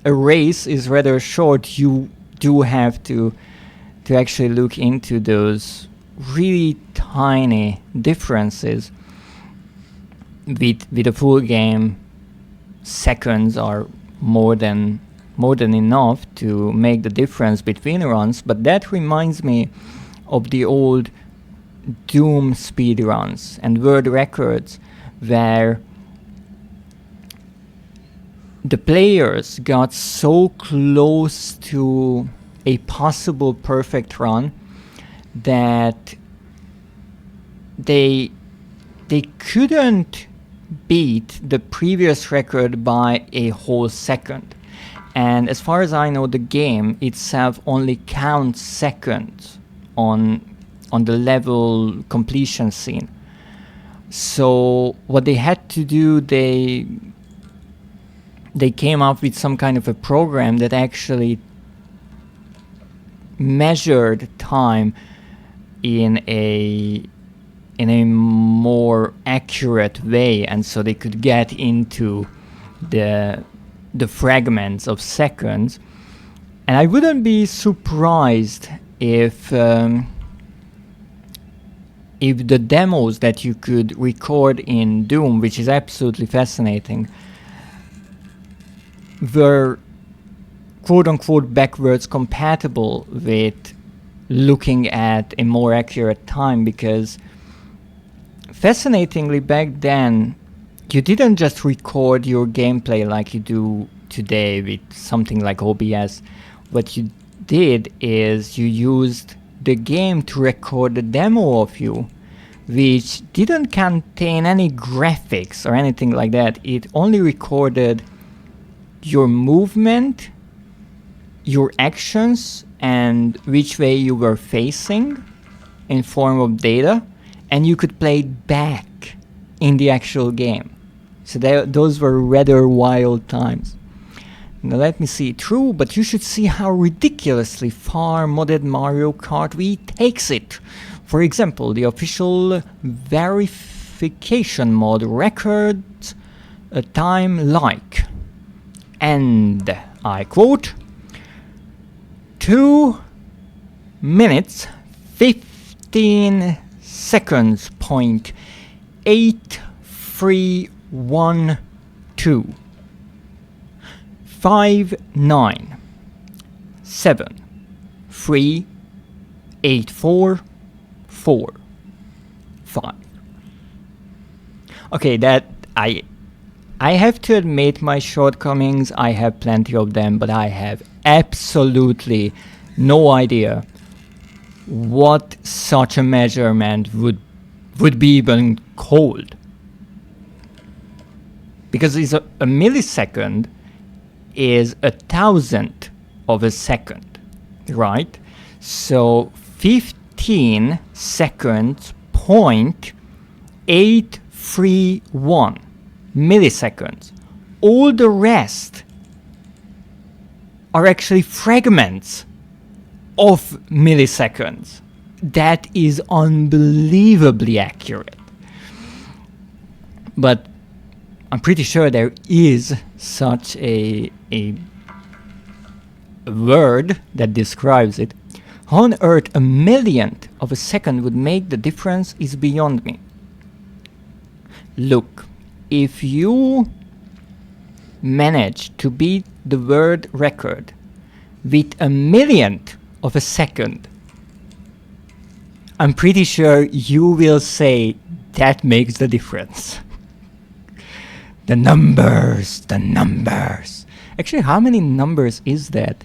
a race is rather short, you do have to actually look into those really tiny differences. With a full game, seconds are more than enough to make the difference between runs. But that reminds me of the old Doom speedruns and world records, where the players got so close to a possible perfect run that they couldn't beat the previous record by a whole second. And as far as I know, the game itself only counts seconds on the level completion scene. So what they had to do, they came up with some kind of a program that actually measured time in a more accurate way, and so they could get into the fragments of seconds. And I wouldn't be surprised if the demos that you could record in Doom, which is absolutely fascinating, were quote-unquote backwards compatible with looking at a more accurate time, because fascinatingly back then you didn't just record your gameplay like you do today with something like OBS. What you did is you used the game to record the demo of you, which didn't contain any graphics or anything like that. It only recorded your movement, your actions, and which way you were facing in form of data, and you could play it back in the actual game. So those were rather wild times. Now let me see. True, but you should see how ridiculously far modded Mario Kart Wii takes it. For example, the official verification mode records a time like, and I quote, 2 minutes 15 seconds point 8312 597384445. Okay, that I have to admit my shortcomings. I have plenty of them, but I have absolutely no idea what such a measurement would be even called. Because it's a millisecond is 1,000th of a second, right? So 15 seconds point 831 milliseconds. All the rest are actually fragments of milliseconds. That is unbelievably accurate. But I'm pretty sure there is such a word that describes it. How on earth a millionth of a second would make the difference is beyond me. Look, if you manage to beat the world record with a millionth of a second, I'm pretty sure you will say that makes the difference. The numbers, the numbers. Actually, how many numbers is that?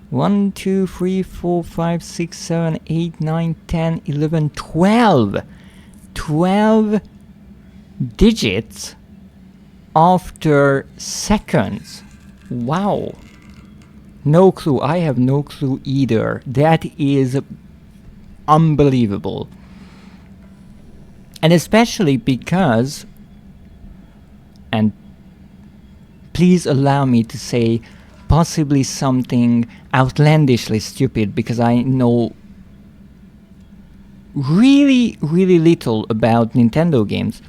1, 2, 3, 4, 5, 6, 7, 8, 9, 10, 11, 12. 12 digits after seconds. Wow. No clue. I have no clue either. That is unbelievable. And especially because, and please allow me to say possibly something outlandishly stupid, because I know really little about Nintendo games.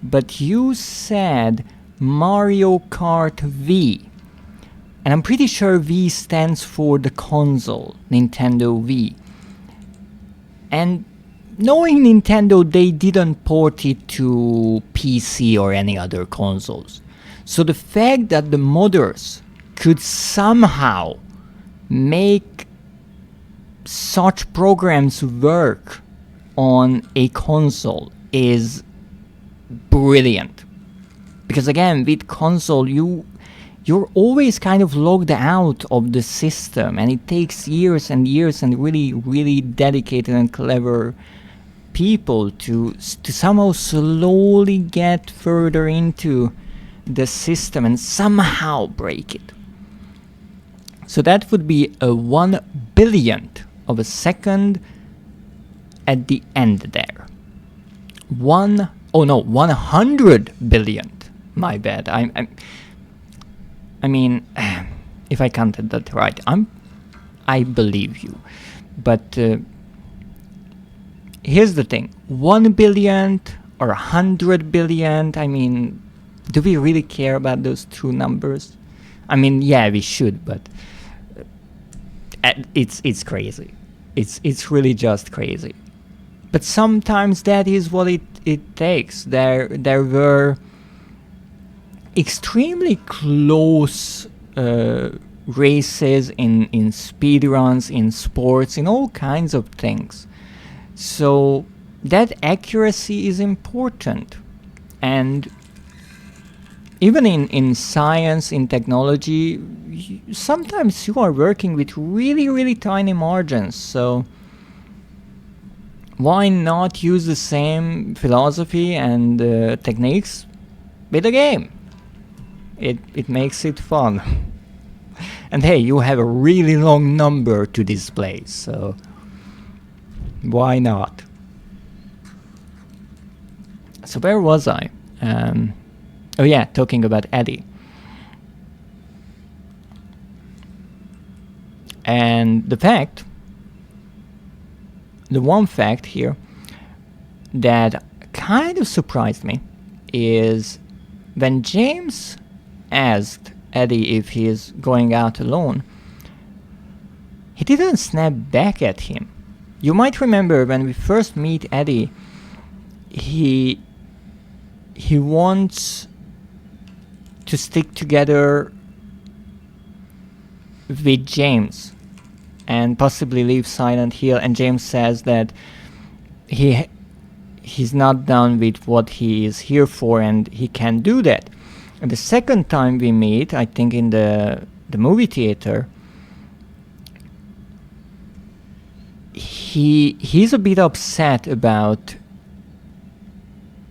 But you said Mario Kart V. And I'm pretty sure V stands for the console, Nintendo V. And knowing Nintendo, they didn't port it to PC or any other consoles. So the fact that the modders could somehow make such programs work on a console is brilliant. Because again, with console, you're always kind of logged out of the system, and it takes years and years and really dedicated and clever people to somehow slowly get further into the system and somehow break it. So that would be a 1 billionth of a second at the end there. 100 billionth. My bad. I mean, if I counted that right, I believe you. But here's the thing: 1 billionth or 100 billionth. I mean, do we really care about those two numbers? I mean, yeah, we should, but it's crazy. It's really just crazy. But sometimes that is what it takes. There were extremely close races in speedruns, in sports, in all kinds of things. So that accuracy is important. And even in science, in technology, sometimes you are working with really tiny margins. So why not use the same philosophy and techniques with a game? It makes it fun. And hey, you have a really long number to display, so why not? So where was I? Oh yeah, talking about Eddie. And the one fact here that kind of surprised me is when James asked Eddie if he is going out alone, he didn't snap back at him. You might remember when we first meet Eddie, he wants to stick together with James and possibly leave Silent Hill, and James says that he's not done with what he is here for and he can't do that. And the second time we meet, I think in the movie theater, he's a bit upset about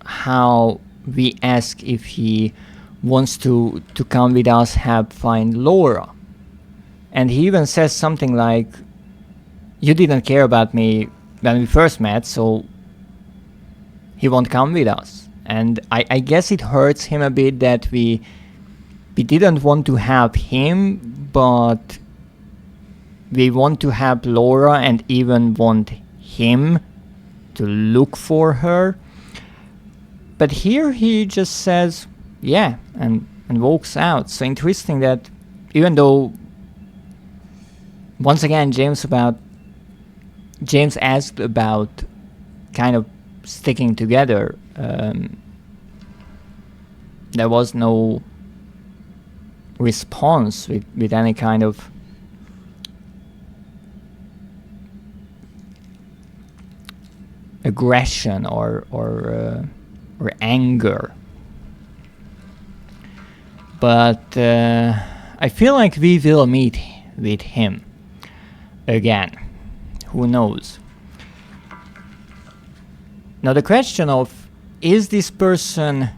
how we ask if he wants to come with us, help find Laura. And he even says something like, you didn't care about me when we first met, so he won't come with us. And I guess it hurts him a bit that we didn't want to help him, but we want to help Laura and even want him to look for her. But here he just says, yeah, and walks out. So interesting that even though, once again, James asked about kind of sticking together, there was no response with any kind of aggression or anger. But I feel like we will meet with him again. Who knows? Now the question of, is this person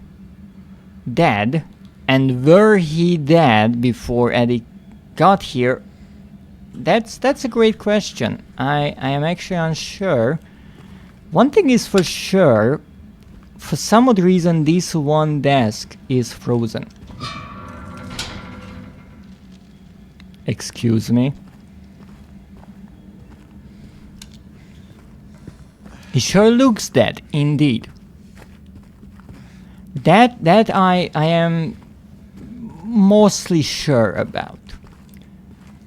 dead, and were he dead before Eddie got here? That's a great question. I am actually unsure. One thing is for sure, for some odd reason this one desk is frozen. Excuse me. He sure looks dead, indeed. That I am mostly sure about.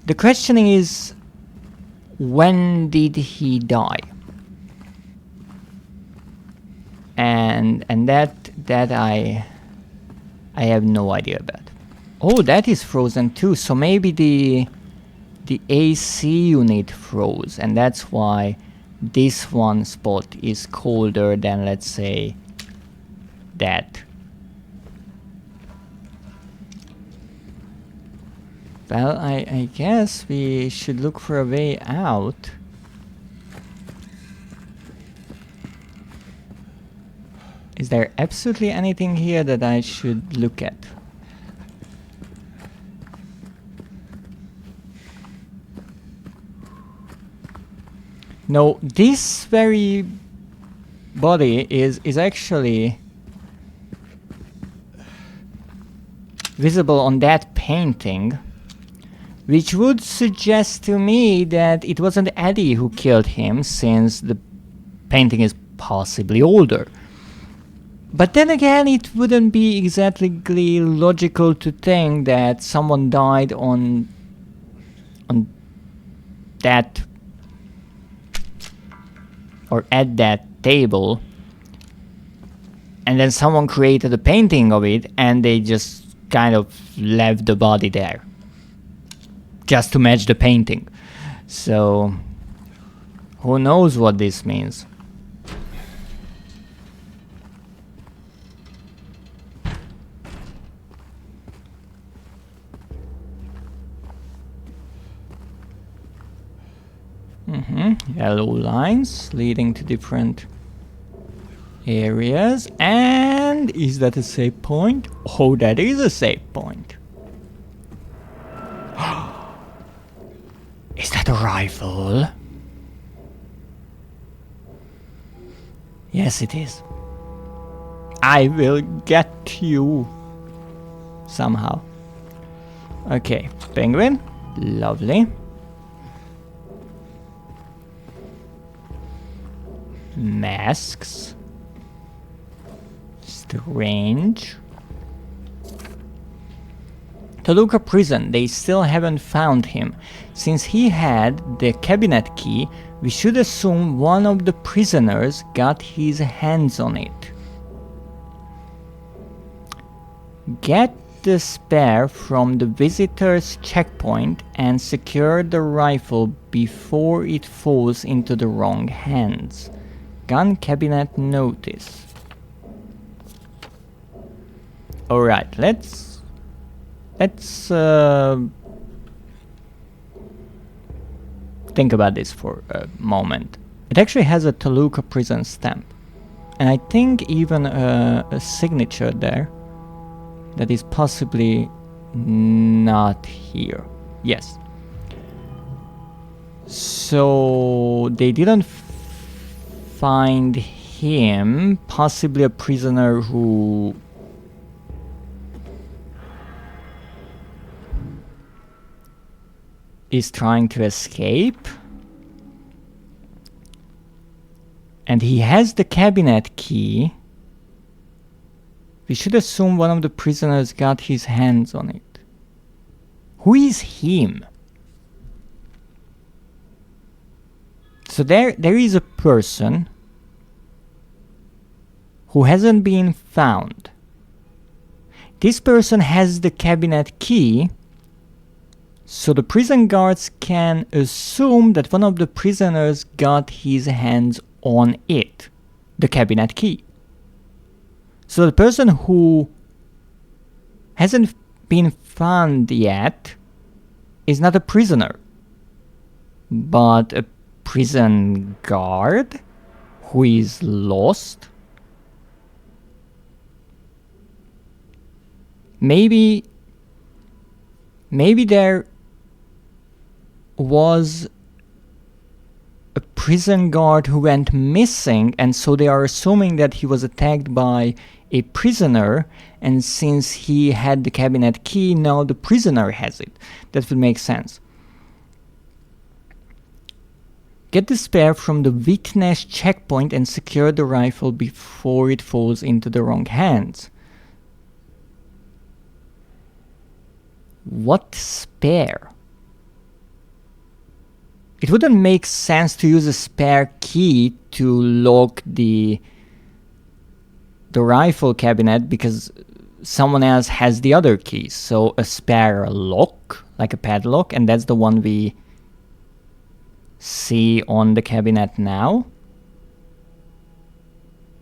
The question is, when did he die? And that I have no idea about. Oh, that is frozen too. So maybe the AC unit froze, and that's why this one spot is colder than, let's say, that. Well, I guess we should look for a way out. Is there absolutely anything here that I should look at? No, this very body is actually visible on that painting, which would suggest to me that it wasn't Eddie who killed him, since the painting is possibly older. But then again, it wouldn't be exactly logical to think that someone died on that or at that table, and then someone created a painting of it and they just kind of left the body there just to match the painting. So who knows what this means? Yellow lines leading to different areas. And is that a save point? Oh, that is a save point. Is that a rifle? Yes, it is. I will get you somehow. Okay, penguin. Lovely. Masks. strange. Toluca prison, they still haven't found him. Since he had the cabinet key, we should assume one of the prisoners got his hands on it. Get the spare from the visitor's checkpoint and secure the rifle before it falls into the wrong hands. Gun cabinet notice. Alright, let's think about this for a moment. It actually has a Toluca prison stamp, and I think even a signature there that is possibly not here. Yes. So they didn't find him, possibly a prisoner who is trying to escape, and he has the cabinet key. We should assume one of the prisoners got his hands on it. Who is him? So there is a person who hasn't been found. This person has the cabinet key, so the prison guards can assume that one of the prisoners got his hands on it, the cabinet key. So the person who hasn't been found yet is not a prisoner, but a prison guard who is lost. Maybe there was a prison guard who went missing, and so they are assuming that he was attacked by a prisoner, and since he had the cabinet key, now the prisoner has it. That would make sense. Get the spare from the witness checkpoint and secure the rifle before it falls into the wrong hands. What spare? It wouldn't make sense to use a spare key to lock the rifle cabinet because someone else has the other keys. So a spare lock, like a padlock, and that's the one we see on the cabinet now.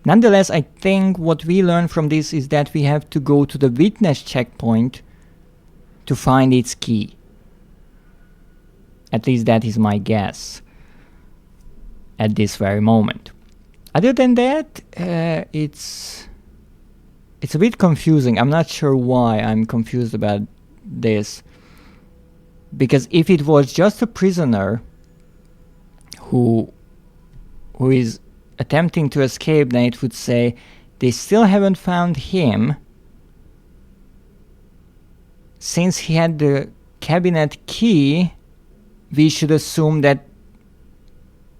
Nonetheless, I think what we learn from this is that we have to go to the witness checkpoint to find its key. At least that is my guess at this very moment. Other than that, it's a bit confusing. I'm not sure why I'm confused about this. Because if it was just a prisoner who is attempting to escape, then it would say they still haven't found him. Since he had the cabinet key, we should assume that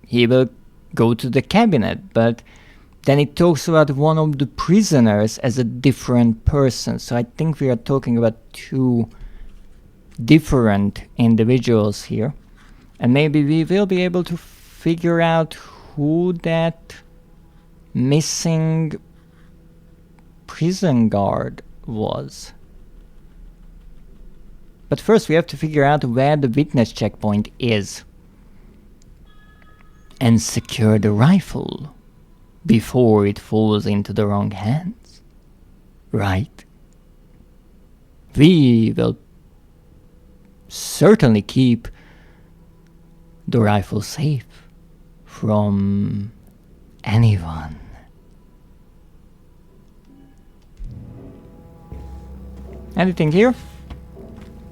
he will go to the cabinet, but then it talks about one of the prisoners as a different person. So I think we are talking about two different individuals here. And maybe we will be able to figure out who that missing prison guard was. But first we have to figure out where the witness checkpoint is and secure the rifle before it falls into the wrong hands. Right? We will certainly keep the rifle safe from anyone. Anything here?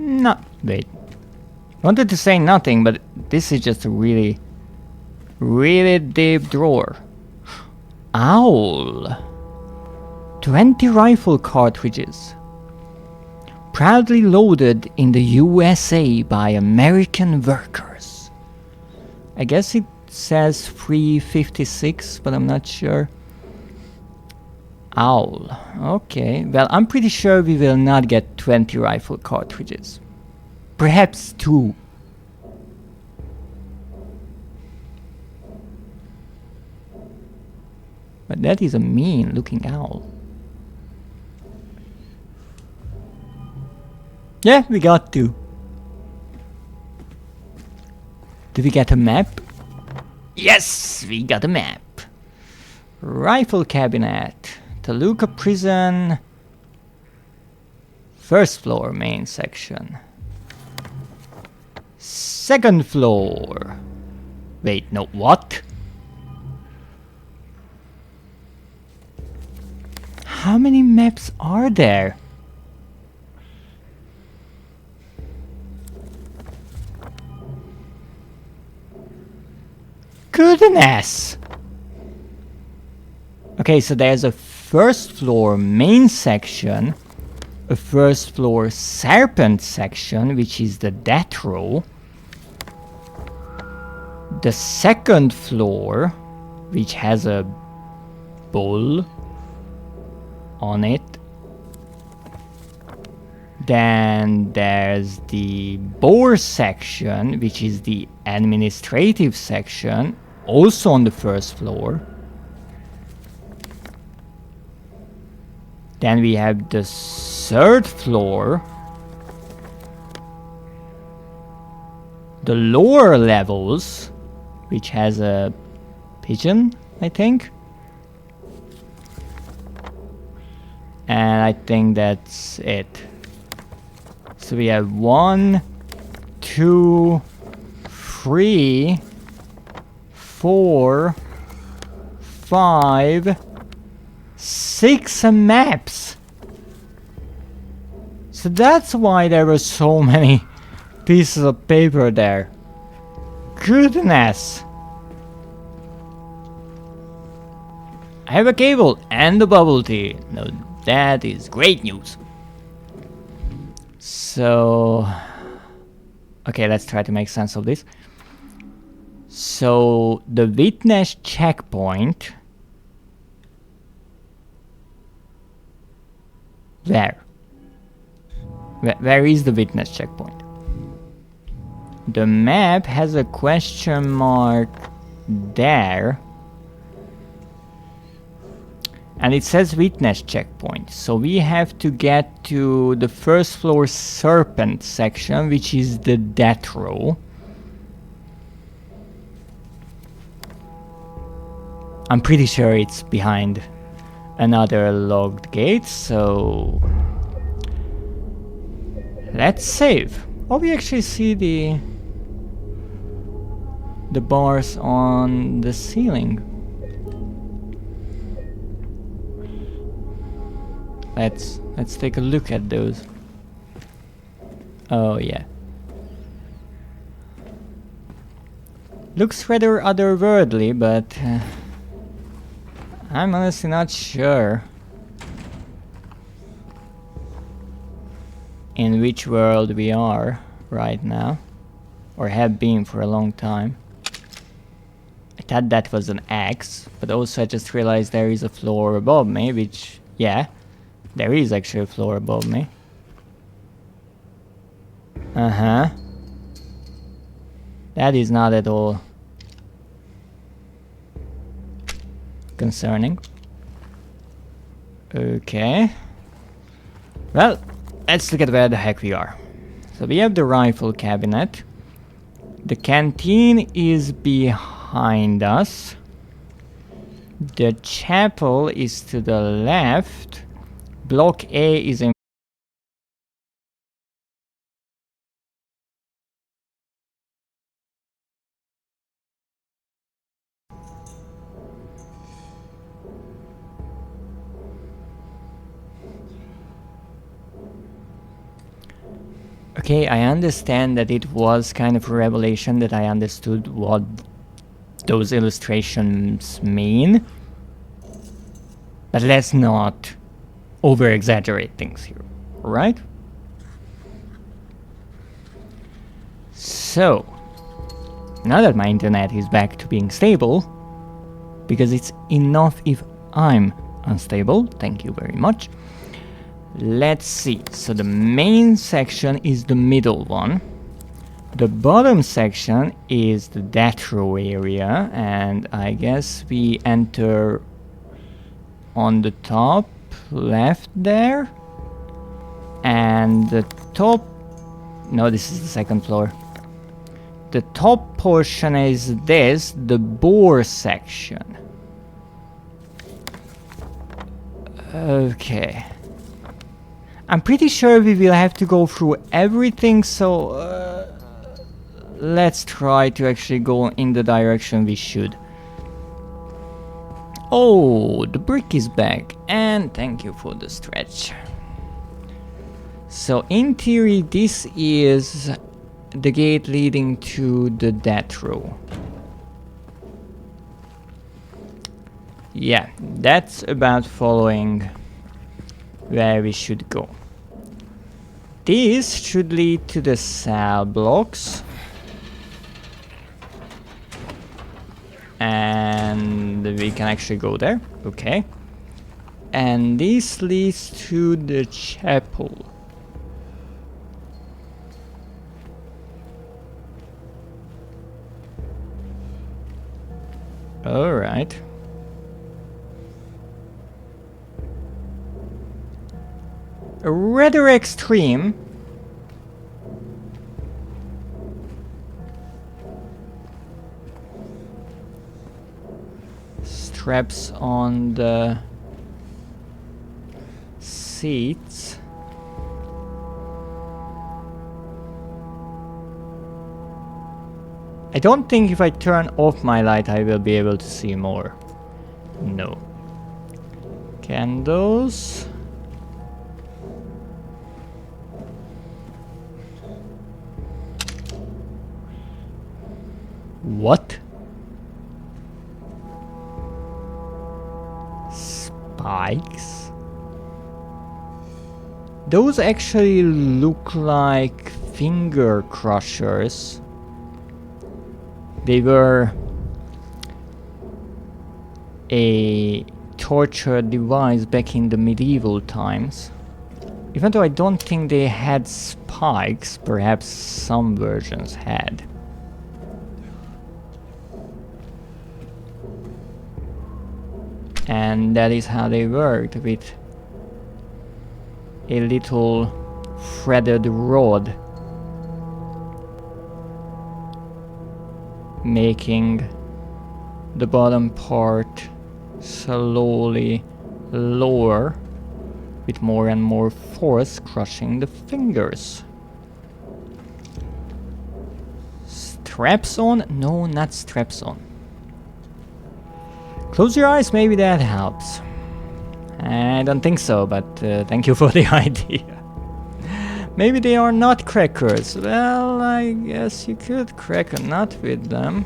No, wait. I wanted to say nothing, but this is just a really, really deep drawer. Owl. 20 rifle cartridges. Proudly loaded in the USA by American workers. I guess it says 356, but I'm not sure. Owl. Okay, well, I'm pretty sure we will not get 20 rifle cartridges. Perhaps 2. But that is a mean looking owl. Yeah, we got 2. Did we get a map? Yes, we got a map. Rifle cabinet. Toluca prison. First floor main section. Second floor. Wait, no, what? How many maps are there? Goodness! Okay, so there's a first floor main section, a first floor serpent section, which is the death row, the second floor, which has a bull on it. Then there's the boar section, which is the administrative section, also on the first floor. Then we have the third floor, the lower levels, which has a pigeon, I think. And I think that's it. So we have 1, 2, 3, 4, 5, 6 maps. So that's why there were so many pieces of paper there. Goodness. I have a cable and a bubble tea. Now that is great news. So, okay, let's try to make sense of this. So the witness checkpoint. Where is the witness checkpoint? The map has a question mark there. And it says witness checkpoint. So we have to get to the first floor serpent section, which is the death row. I'm pretty sure it's behind another locked gate, so let's save. Oh, we actually see the bars on the ceiling. Let's take a look at those. Oh yeah. Looks rather otherworldly, but I'm honestly not sure in which world we are right now, or have been for a long time. I thought that was an X, but also I just realized there is a floor above me, which, yeah, there is actually a floor above me. Uh-huh. That is not at all concerning. Okay. Well, let's look at where the heck we are. So we have the rifle cabinet. The canteen is behind us. The chapel is to the left. Block A is in. Okay, I understand that it was kind of a revelation that I understood what those illustrations mean. But let's not over-exaggerate things here, right? So, now that my internet is back to being stable, because it's enough if I'm unstable. Thank you very much. Let's see. So the main section is the middle one. The bottom section is the death row area, and I guess we enter on the top left there. And the top... no, this is the second floor. The top portion is this, the bore section. Okay. I'm pretty sure we will have to go through everything, so let's try to actually go in the direction we should. Oh, the brick is back, and thank you for the stretch. So in theory, this is the gate leading to the death row. Yeah, that's about following where we should go. This should lead to the cell blocks. And we can actually go there. Okay. And this leads to the chapel. Alright. Rather extreme. Straps on the seats. I don't think if I turn off my light I will be able to see more. No. Candles. What? Spikes? Those actually look like finger crushers. They were a torture device back in the medieval times. Even though I don't think they had spikes, perhaps some versions had. And that is how they worked, with a little threaded rod making the bottom part slowly lower with more and more force, crushing the fingers. Straps on? No, not straps on. Close your eyes, maybe that helps. I don't think so, but thank you for the idea. Maybe they are not crackers. Well, I guess you could crack a nut with them.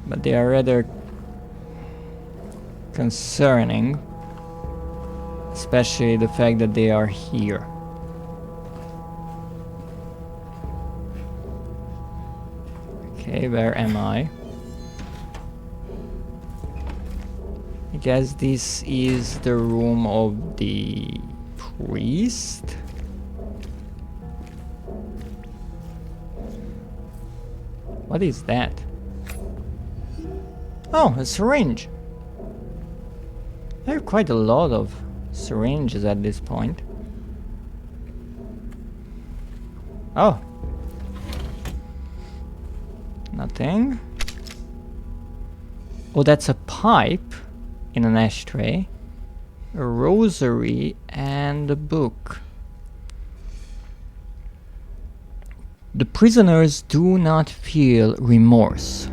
But they are rather concerning. Especially the fact that they are here. Okay, where am I? I guess this is the room of the priest. What is that? Oh, a syringe. I have quite a lot of syringes at this point. Oh. Nothing. Oh, that's a pipe in an ashtray. A rosary and a book. The prisoners do not feel remorse.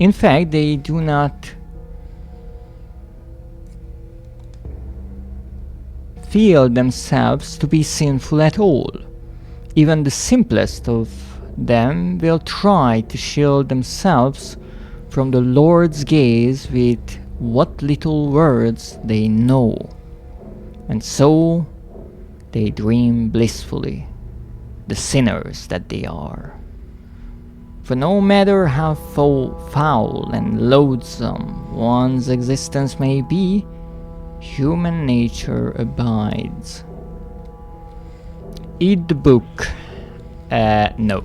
In fact, they do not feel themselves to be sinful at all. Even the simplest of them will try to shield themselves from the Lord's gaze with what little words they know. And so they dream blissfully, the sinners that they are. For no matter how foul and loathsome one's existence may be, human nature abides. Eat the book. No.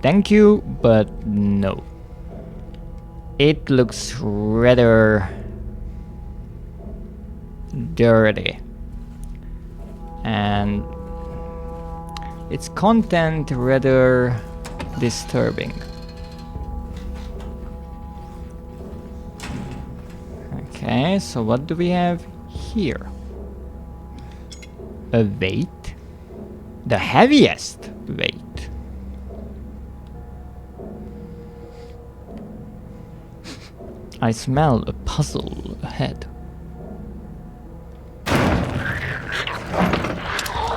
Thank you, but no. It looks rather dirty. And its content rather disturbing. Okay, so what do we have here? A weight? The heaviest weight. I smell a puzzle ahead.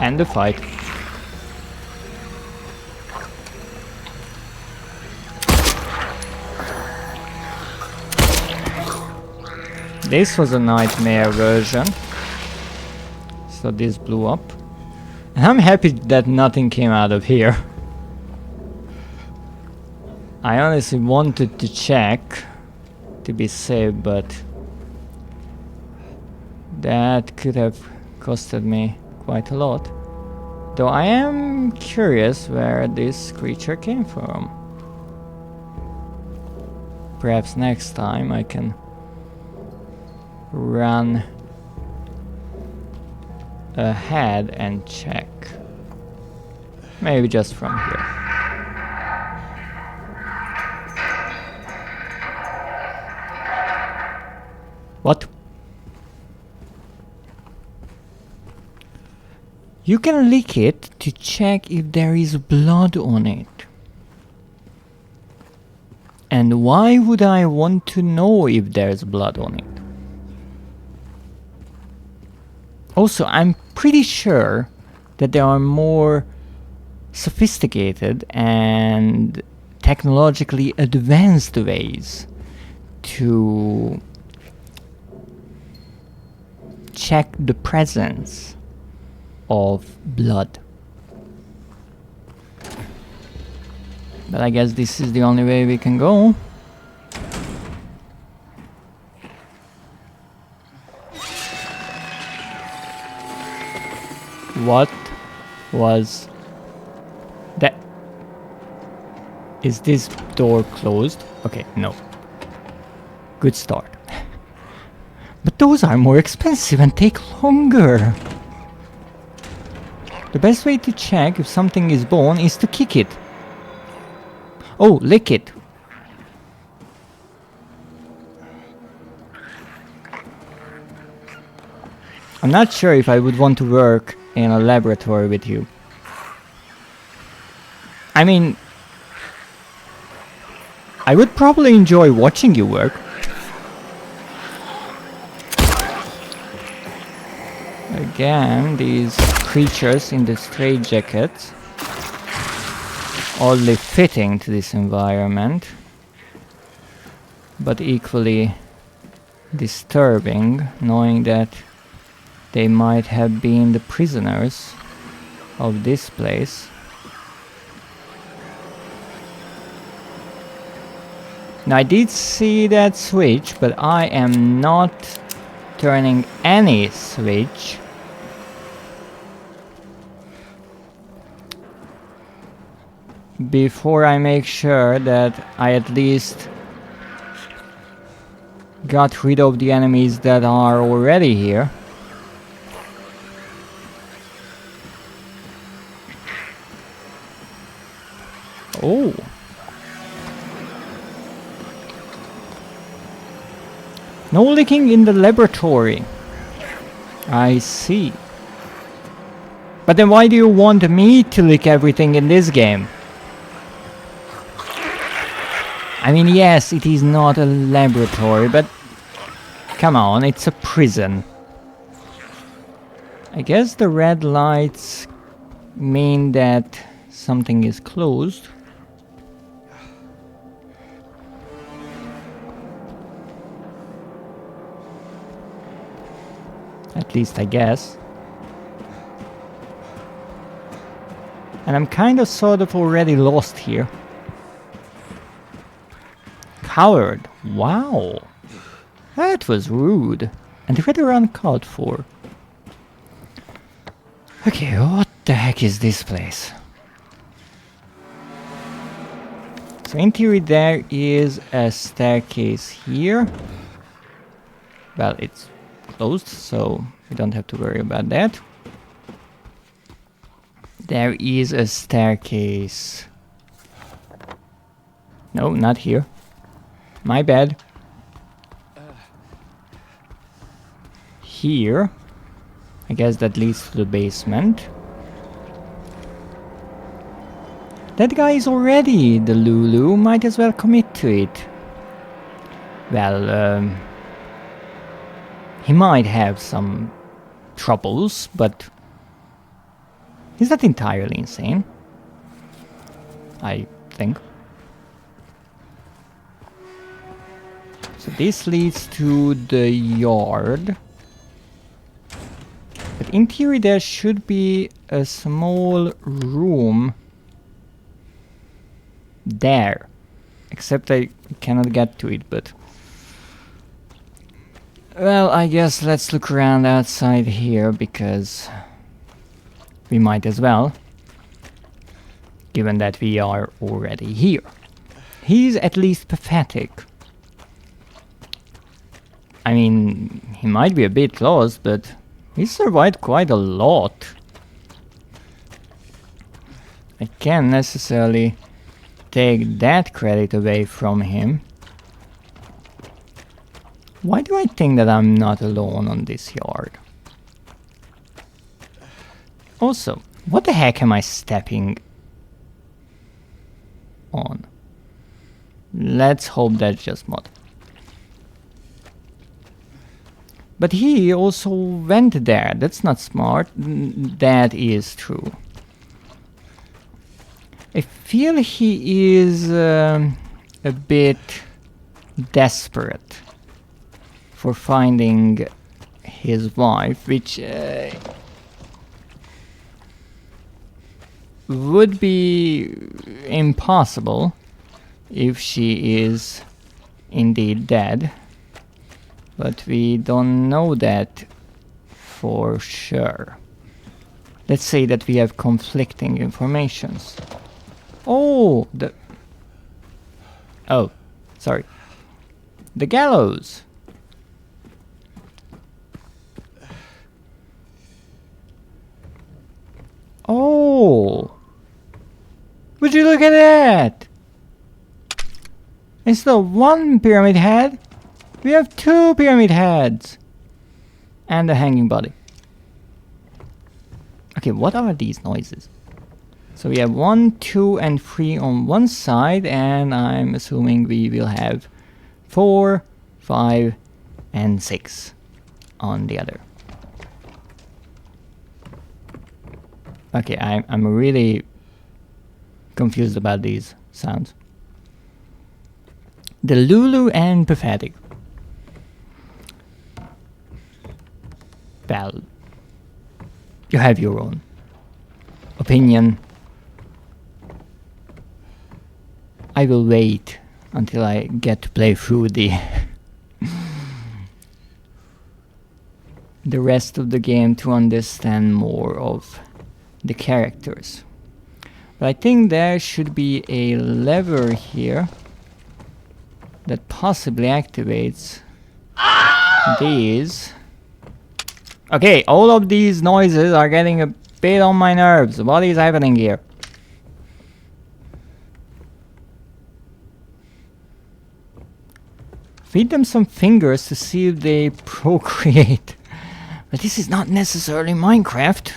And a fight. This was a nightmare version. So this blew up. And I'm happy that nothing came out of here. I honestly wanted to check to be safe, but that could have costed me quite a lot. Though I am curious where this creature came from. Perhaps next time I can run ahead and check. Maybe just from here. What? You can lick it to check if there is blood on it. And why would I want to know if there's blood on it? Also, I'm pretty sure that there are more sophisticated and technologically advanced ways to check the presence of blood. But I guess this is the only way we can go. What was that? Is this door closed? Okay, no. Good start. But those are more expensive and take longer. The best way to check if something is bone is to kick it. Oh, lick it. I'm not sure if I would want to work in a laboratory with you. I mean, I would probably enjoy watching you work. Again, these creatures in the straitjackets, oddly fitting to this environment, but equally disturbing, knowing that they might have been the prisoners of this place. Now I did see that switch, but I am not turning any switch. Before I make sure that I at least got rid of the enemies that are already here. Oh. No licking in the laboratory. I see. But then why do you want me to lick everything in this game? I mean, yes, it is not a laboratory, but come on, it's a prison. I guess the red lights mean that something is closed. At least I guess. And I'm kind of sort of already lost here. coward. Wow. That was rude. And rather uncalled for. Okay, what the heck is this place? So in theory there is a staircase here. Well, it's closed, so we don't have to worry about that. There is a staircase. No, not here. My bad. Here. I guess that leads to the basement. That guy is already the Lulu. Might as well commit to it. Well, he might have some troubles, but he's not entirely insane, I think. So this leads to the yard. But in theory there should be a small room there. Except I cannot get to it, but... Well, I guess let's look around outside here, because we might as well, given that we are already here. He's at least pathetic. I mean, he might be a bit lost, but he survived quite a lot. I can't necessarily take that credit away from him. Why do I think that I'm not alone on this yard? Also, what the heck am I stepping on? Let's hope that's just mud. But he also went there. That's not smart. That is true. I feel he is a bit desperate for finding his wife, which would be impossible if she is indeed dead. But we don't know that for sure. Let's say that we have conflicting informations. Oh, oh, sorry. The gallows. Oh, would you look at that? Instead of one pyramid head, we have 2 pyramid heads. And a hanging body. Okay, what are these noises? So we have 1, 2, and 3 on one side, and I'm assuming we will have 4, 5, and 6 on the other. Okay, I'm really confused about these sounds. The Lulu and pathetic. Well, you have your own opinion. I will wait until I get to play through the the rest of the game to understand more of the characters. But I think there should be a lever here that possibly activates these. Okay, all of these noises are getting a bit on my nerves. What is happening here? Feed them some fingers to see if they procreate. But this is not necessarily Minecraft.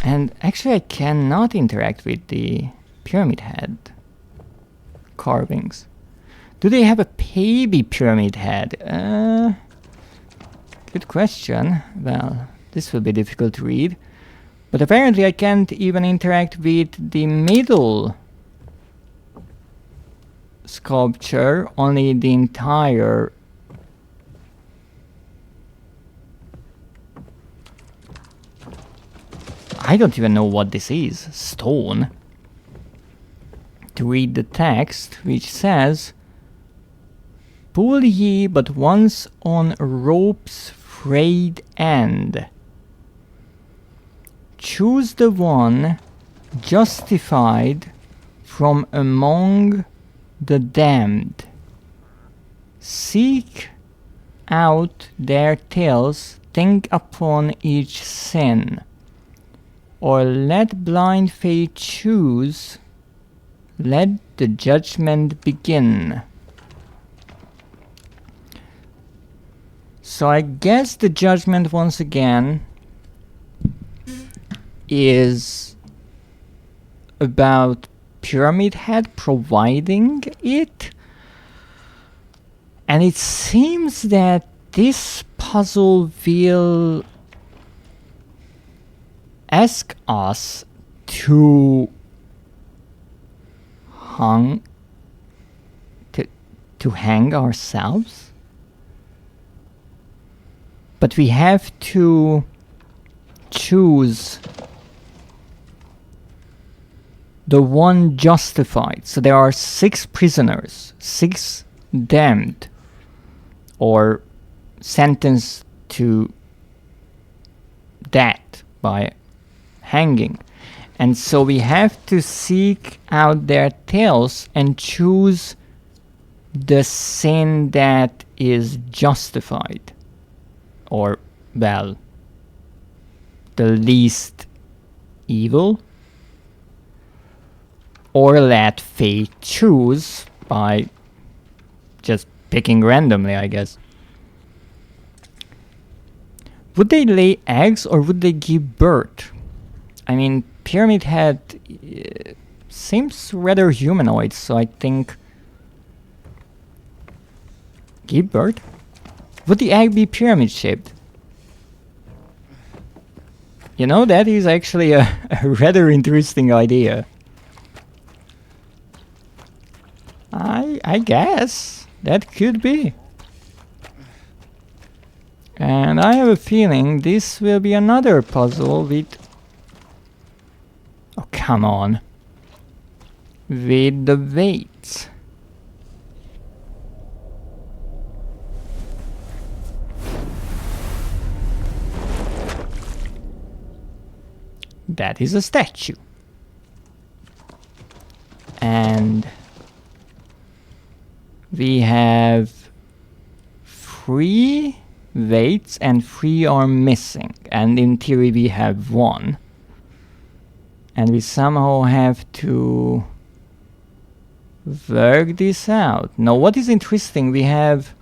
And actually I cannot interact with the pyramid head carvings. Do they have a baby pyramid head? Good question. Well, this will be difficult to read. But apparently I can't even interact with the middle sculpture, only the entire I don't even know what this is. Stone. To read the text, which says pull ye but once on rope's frayed end. Choose the one justified from among the damned. Seek out their tales, think upon each sin, or let blind fate choose, let the judgment begin. So I guess the judgment once again is about Pyramid Head providing it. And it seems that this puzzle will ask us to hang ourselves. But we have to choose the one justified. So there are 6 prisoners, 6 damned, or sentenced to death by hanging. And so we have to seek out their tales and choose the sin that is justified. Or, well, the least evil. Or let fate choose by just picking randomly, I guess. Would they lay eggs or would they give birth? I mean, Pyramid Head seems rather humanoid, so I think... give birth? Would the egg be pyramid shaped? You know, that is actually a rather interesting idea. I guess that could be. And I have a feeling this will be another puzzle with... oh, come on. With the weights. That is a statue. And we have 3 weights and 3 are missing. And in theory we have 1. And we somehow have to work this out. Now what is interesting, we have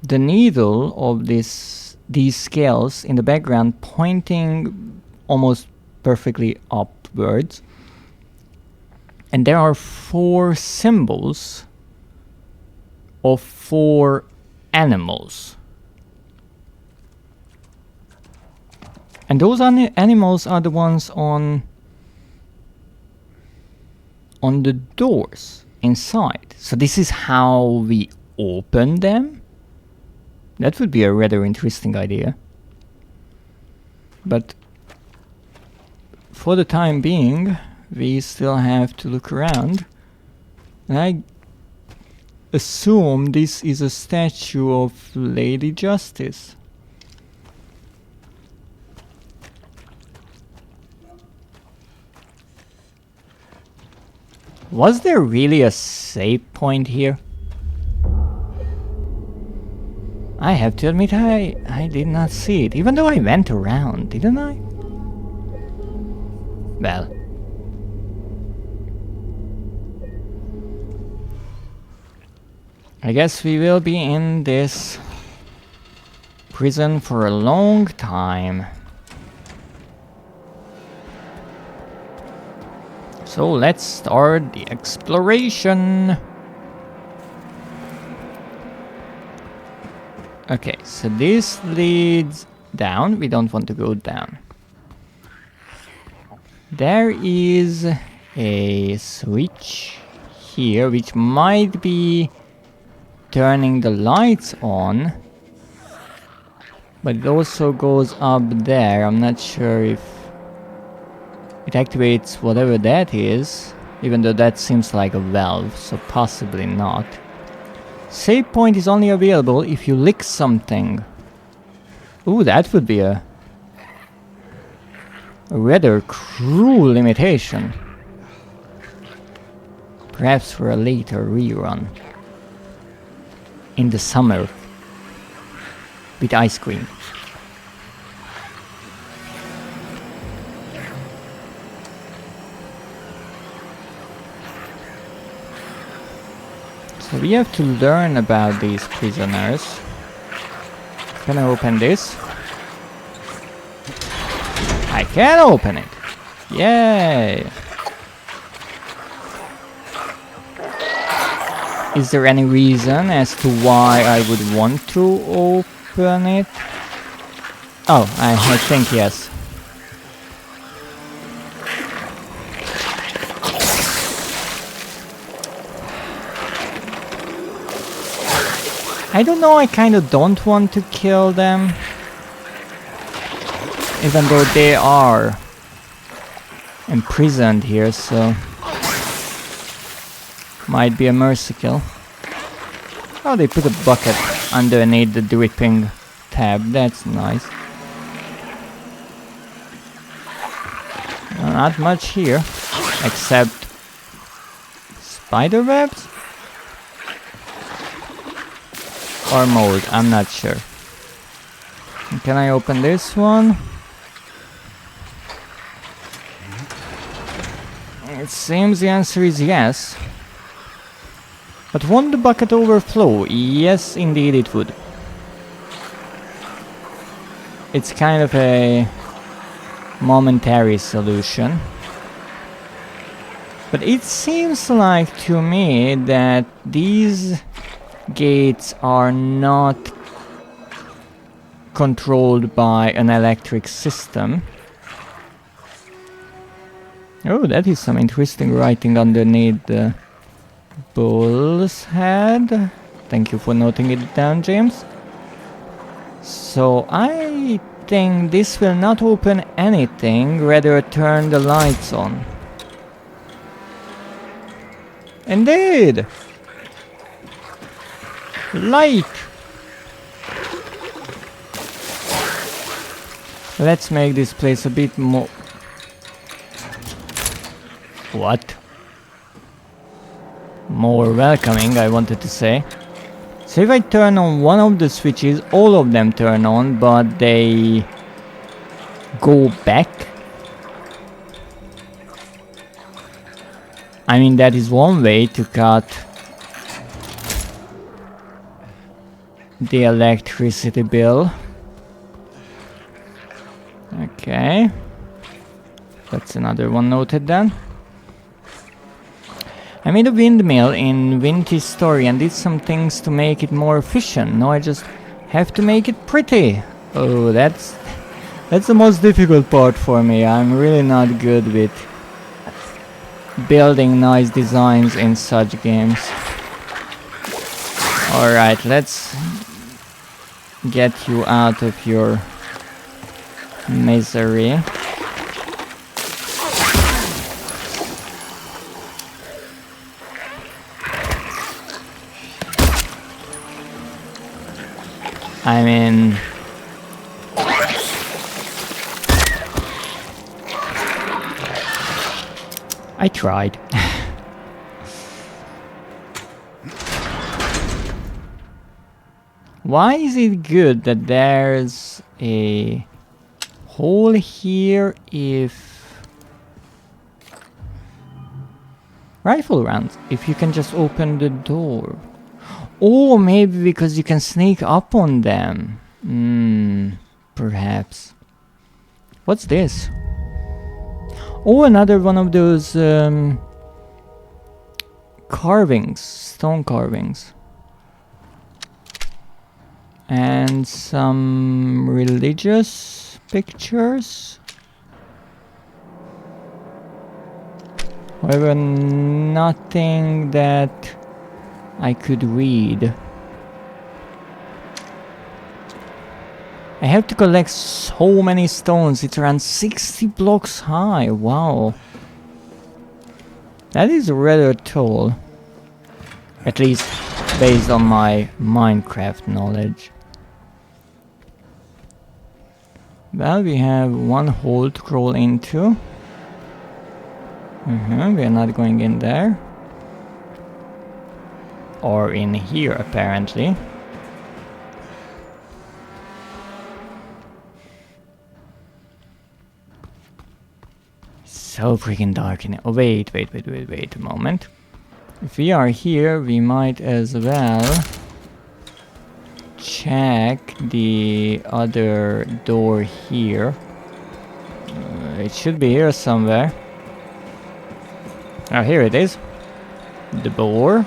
the needle of these scales in the background pointing almost perfectly upwards. And there are 4 symbols of 4 animals. And those animals are the ones on the doors inside. So this is how we open them? That would be a rather interesting idea. But for the time being, we still have to look around. And I assume this is a statue of Lady Justice. Was there really a save point here? I have to admit I did not see it, even though I went around, didn't I? Well. I guess we will be in this prison for a long time. So let's start the exploration. Okay, so this leads down. We don't want to go down. There is a switch here which might be turning the lights on, but it also goes up there. I'm not sure if it activates whatever that is, even though that seems like a valve, so possibly not. Save point is only available if you lick something. Ooh, that would be a rather cruel limitation. Perhaps for a later rerun. In the summer. With ice cream. So we have to learn about these prisoners. Can I open this? I can open it! Yay! Is there any reason as to why I would want to open it? Oh, I think yes. I don't know, I kinda don't want to kill them. Even though they are imprisoned here, so... might be a mercy kill. Oh, they put a bucket underneath the dripping tab, that's nice. Not much here, except... spider webs? Or mold, I'm not sure. Can I open this one? It seems the answer is yes. But won't the bucket overflow? Yes, indeed it would. It's kind of a momentary solution. But it seems like to me that these gates are not controlled by an electric system. Oh, that is some interesting writing underneath the bull's head. Thank you for noting it down, James. So I think this will not open anything, rather turn the lights on. Indeed! Light! Let's make this place a bit more... What? More welcoming, I wanted to say. So if I turn on one of the switches, all of them turn on, but they go back. I mean, that is one way to cut the electricity bill. Okay. That's another one noted then. I made a windmill in Vintage Story and did some things to make it more efficient. Now I just have to make it pretty. Oh, that's the most difficult part for me. I'm really not good with building nice designs in such games. Alright, let's get you out of your misery. I mean... I tried. Why is it good that there's a hole here if... Rifle rounds, if you can just open the door. Oh, maybe because you can sneak up on them. Perhaps. What's this? Oh, another one of those carvings, stone carvings. And some religious pictures. However, nothing that I could read. I have to collect so many stones. It's around 60 blocks high. Wow. That is rather tall. At least based on my Minecraft knowledge. Well, we have one hole to crawl into. We are not going in there. Or in here, apparently. So freaking dark in it. Oh, wait a moment. If we are here, we might as well check the other door here. It should be here somewhere. Oh, here it is. The door.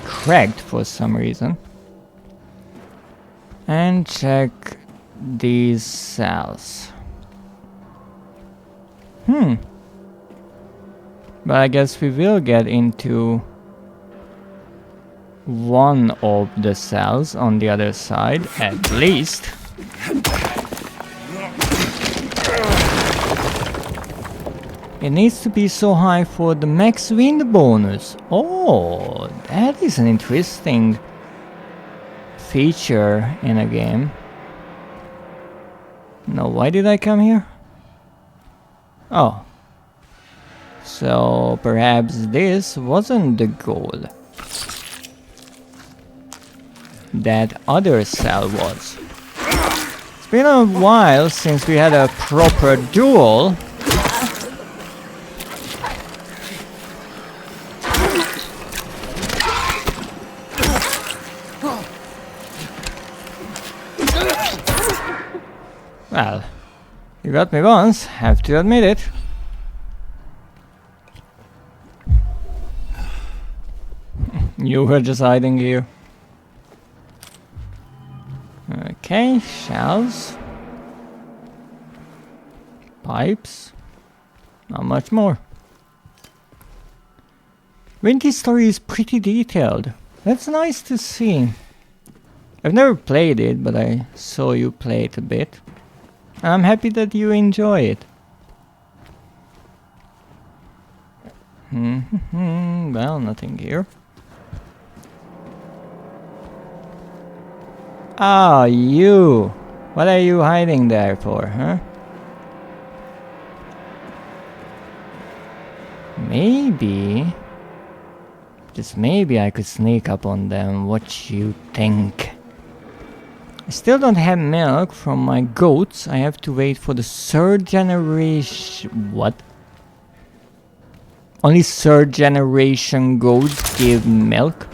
Cracked for some reason. And check these cells. But I guess we will get into one of the cells on the other side, at least. It needs to be so high for the max wind bonus. Oh, that is an interesting feature in a game. Now, why did I come here? Oh. So, perhaps this wasn't the goal. That other cell was. It's been a while since we had a proper duel. Well, you got me once, have to admit it. You were just hiding here. Okay, shells. Pipes. Not much more. Winky's story is pretty detailed. That's nice to see. I've never played it, but I saw you play it a bit. I'm happy that you enjoy it. Well, nothing here. Ah, you! What are you hiding there for, huh? Maybe... just maybe I could sneak up on them. What you think? I still don't have milk from my goats. I have to wait for the third generation... What? Only third generation goats give milk?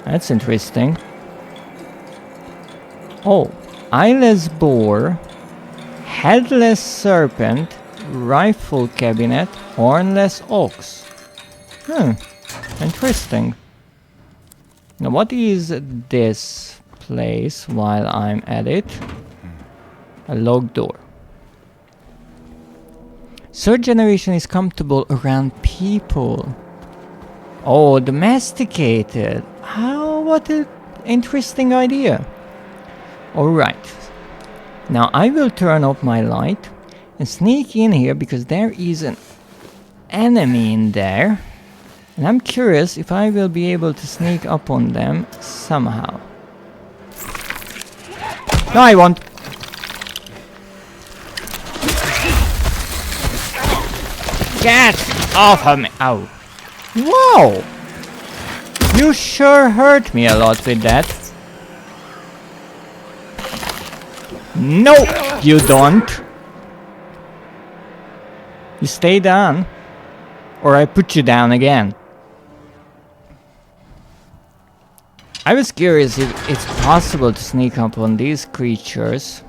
That's interesting. Oh, eyeless boar, headless serpent, rifle cabinet, hornless ox. Interesting. Now what is this place while I'm at it? A locked door. Third generation is comfortable around people. Oh, domesticated. Oh, what an interesting idea. Alright. Now I will turn off my light and sneak in here because there is an enemy in there. And I'm curious if I will be able to sneak up on them somehow. No, I won't. Get off of me. Ow. Wow. You sure hurt me a lot with that. No, you don't. You stay down, or I put you down again. I was curious if it's possible to sneak up on these creatures.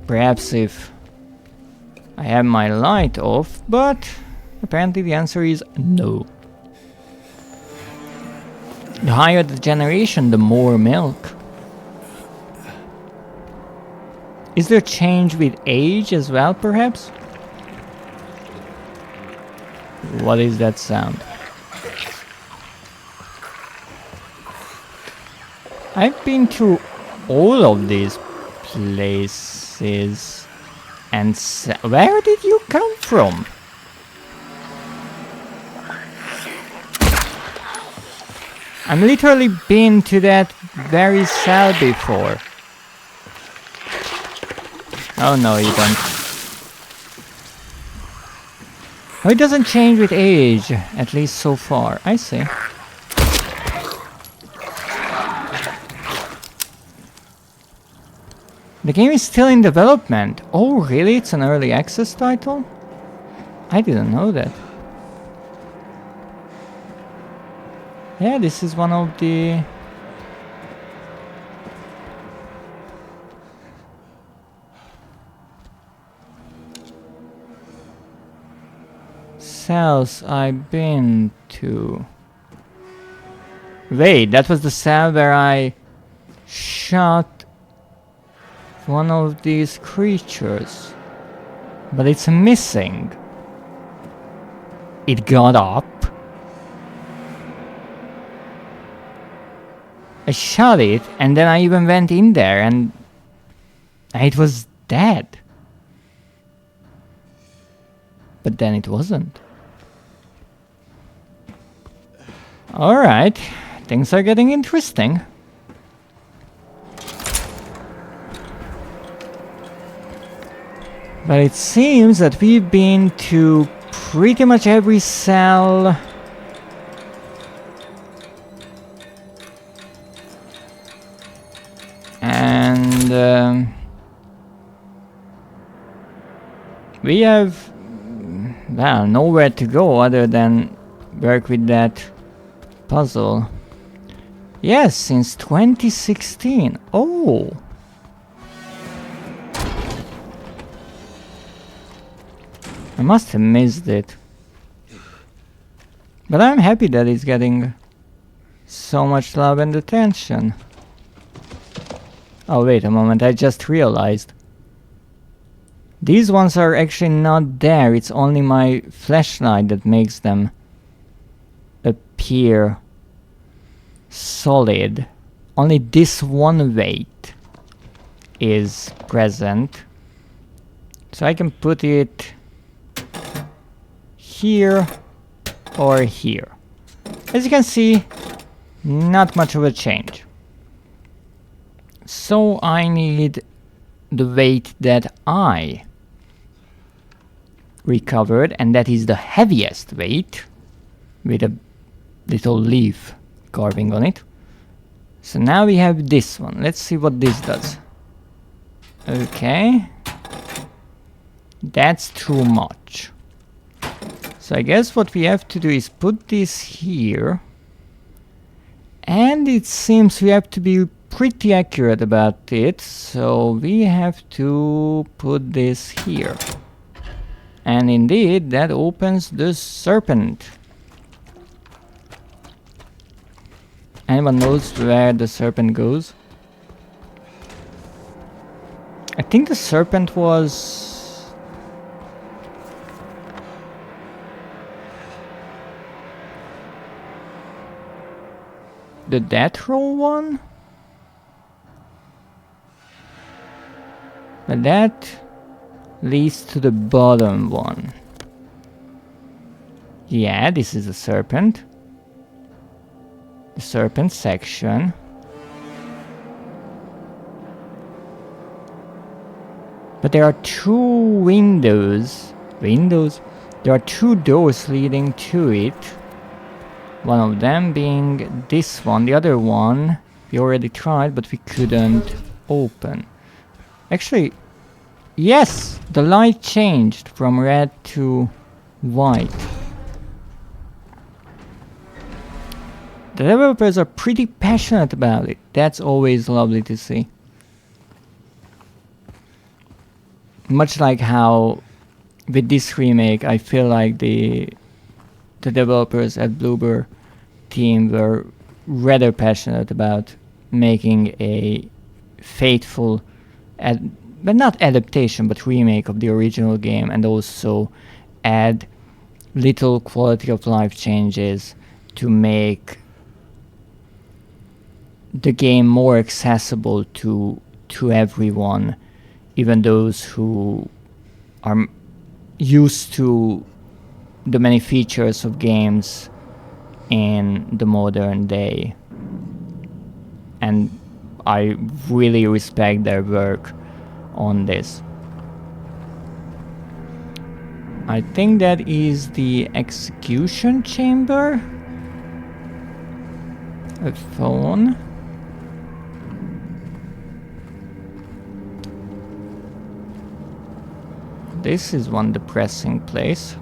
Perhaps if I have my light off, but apparently the answer is no. The higher the generation, the more milk. Is there change with age as well, perhaps? What is that sound? I've been to all of these places and where did you come from? I'm literally been to that very cell before. Oh no, you don't. Oh, it doesn't change with age, at least so far. I see. The game is still in development. Oh, really? It's an early access title? I didn't know that. Yeah, this is one of the... cells I've been to. Wait, that was the cell where I shot one of these creatures. But it's missing. It got up. I shot it, and then I even went in there, and it was dead. But then it wasn't. Alright, things are getting interesting. But it seems that we've been to pretty much every cell. And we have, well, nowhere to go other than work with that puzzle. Yes, since 2016. Oh! I must have missed it. But I'm happy that it's getting so much love and attention. Oh, wait a moment, I just realized. These ones are actually not there, it's only my flashlight that makes them appear solid. Only this one weight is present. So I can put it here or here. As you can see, not much of a change. So I need the weight that I recovered, and that is the heaviest weight with a little leaf carving on it. So now we have this one. Let's see what this does. Okay. That's too much. So I guess what we have to do is put this here. And it seems we have to be pretty accurate about it. So we have to put this here. And indeed, that opens the serpent. Anyone knows where the serpent goes? I think the serpent was... the death row one? But that leads to the bottom one. Yeah, this is the serpent. The serpent section. But there are two windows. There are two doors leading to it. One of them being this one. The other one we already tried, but we couldn't open. Actually, yes! The light changed from red to white. The developers are pretty passionate about it. That's always lovely to see. Much like how with this remake, I feel like the developers at Bloober team were rather passionate about making a faithful, but not adaptation, but remake of the original game, and also add little quality of life changes to make the game more accessible to everyone, even those who are used to the many features of games in the modern day. And I really respect their work on this. I think that is the execution chamber. A phone. This is one depressing place.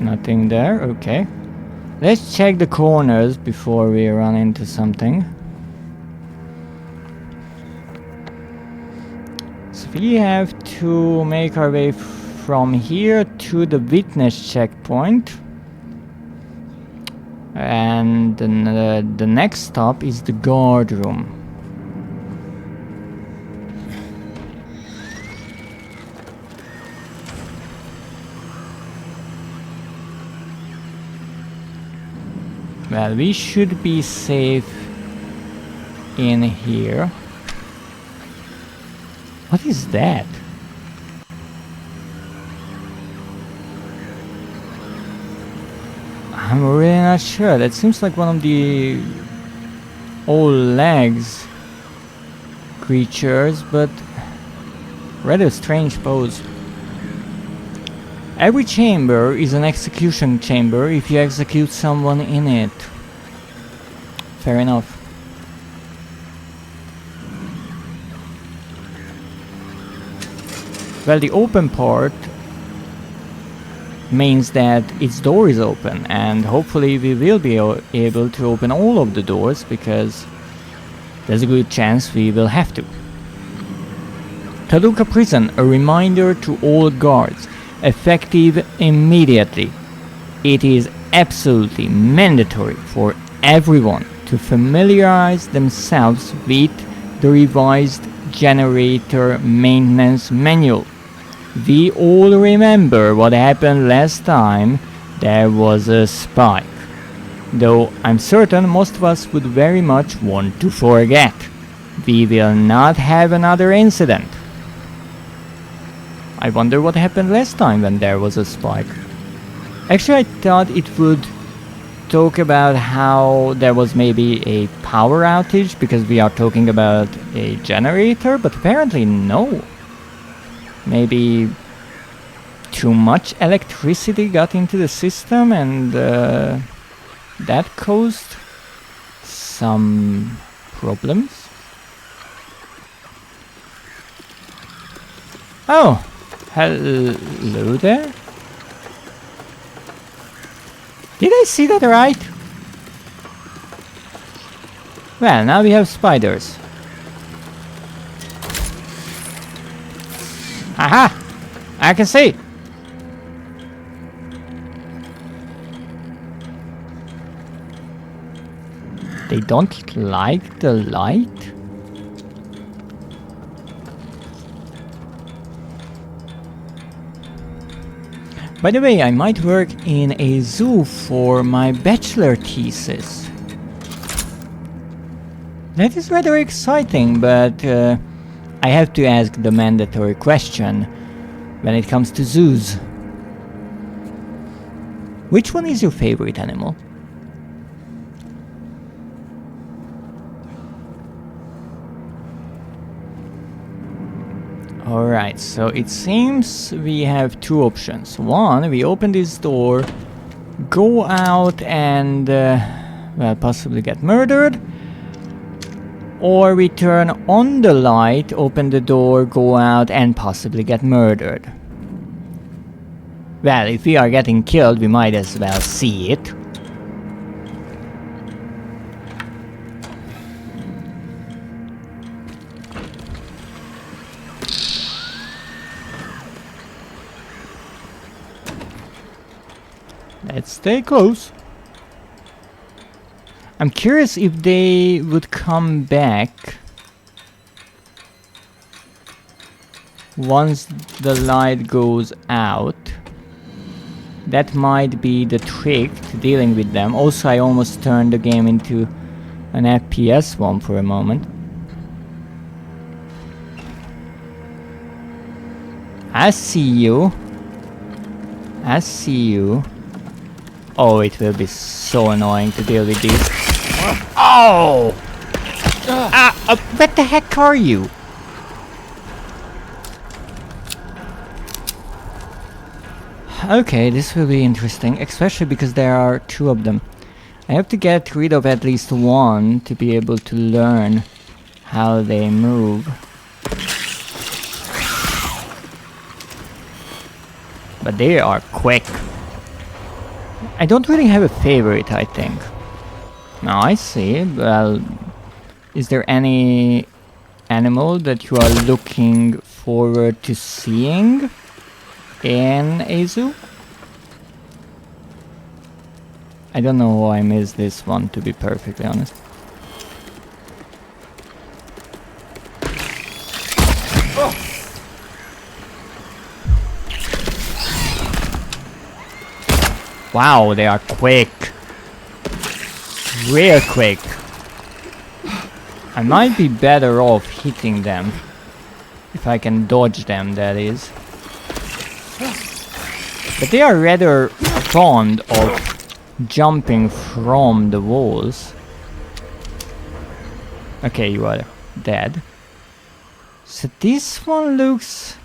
Nothing there, okay. Let's check the corners before we run into something. So we have to make our way from here to the witness checkpoint. And the next stop is the guard room. Well, we should be safe in here. What is that? I'm really not sure. That seems like one of the old legs creatures, but rather strange pose. Every chamber is an execution chamber if you execute someone in it. Fair enough. Well, the open part means that its door is open, and hopefully we will be able to open all of the doors, because there's a good chance we will have to. Taluka Prison, a reminder to all guards. Effective immediately. It is absolutely mandatory for everyone to familiarize themselves with the revised generator maintenance manual. We all remember what happened last time there was a spike, though I'm certain most of us would very much want to forget. We will not have another incident. I wonder what happened last time when there was a spike. Actually, I thought it would talk about how there was maybe a power outage because we are talking about a generator, but apparently no. Maybe too much electricity got into the system, and that caused some problems. Oh! Hello there? Did I see that right? Well, now we have spiders. Aha! I can see! They don't like the light? By the way, I might work in a zoo for my bachelor thesis. That is rather exciting, but I have to ask the mandatory question when it comes to zoos. Which one is your favorite animal? Alright, so it seems we have two options. One, we open this door, go out and, well, possibly get murdered. Or we turn on the light, open the door, go out and possibly get murdered. Well, if we are getting killed, we might as well see it. Let's stay close. I'm curious if they would come back once the light goes out. That might be the trick to dealing with them. Also, I almost turned the game into an FPS one for a moment. I see you. I see you. Oh, it will be so annoying to deal with these. Oh! What the heck are you? Okay, this will be interesting, especially because there are 2 of them. I have to get rid of at least one to be able to learn how they move. But they are quick. I don't really have a favorite, I think. Now I see. Well, is there any animal that you are looking forward to seeing in a zoo? I don't know why I missed this one, to be perfectly honest. Wow, they are quick. Real quick. I might be better off hitting them. If I can dodge them, that is. But they are rather fond of jumping from the walls. Okay, you are dead. So this one looks...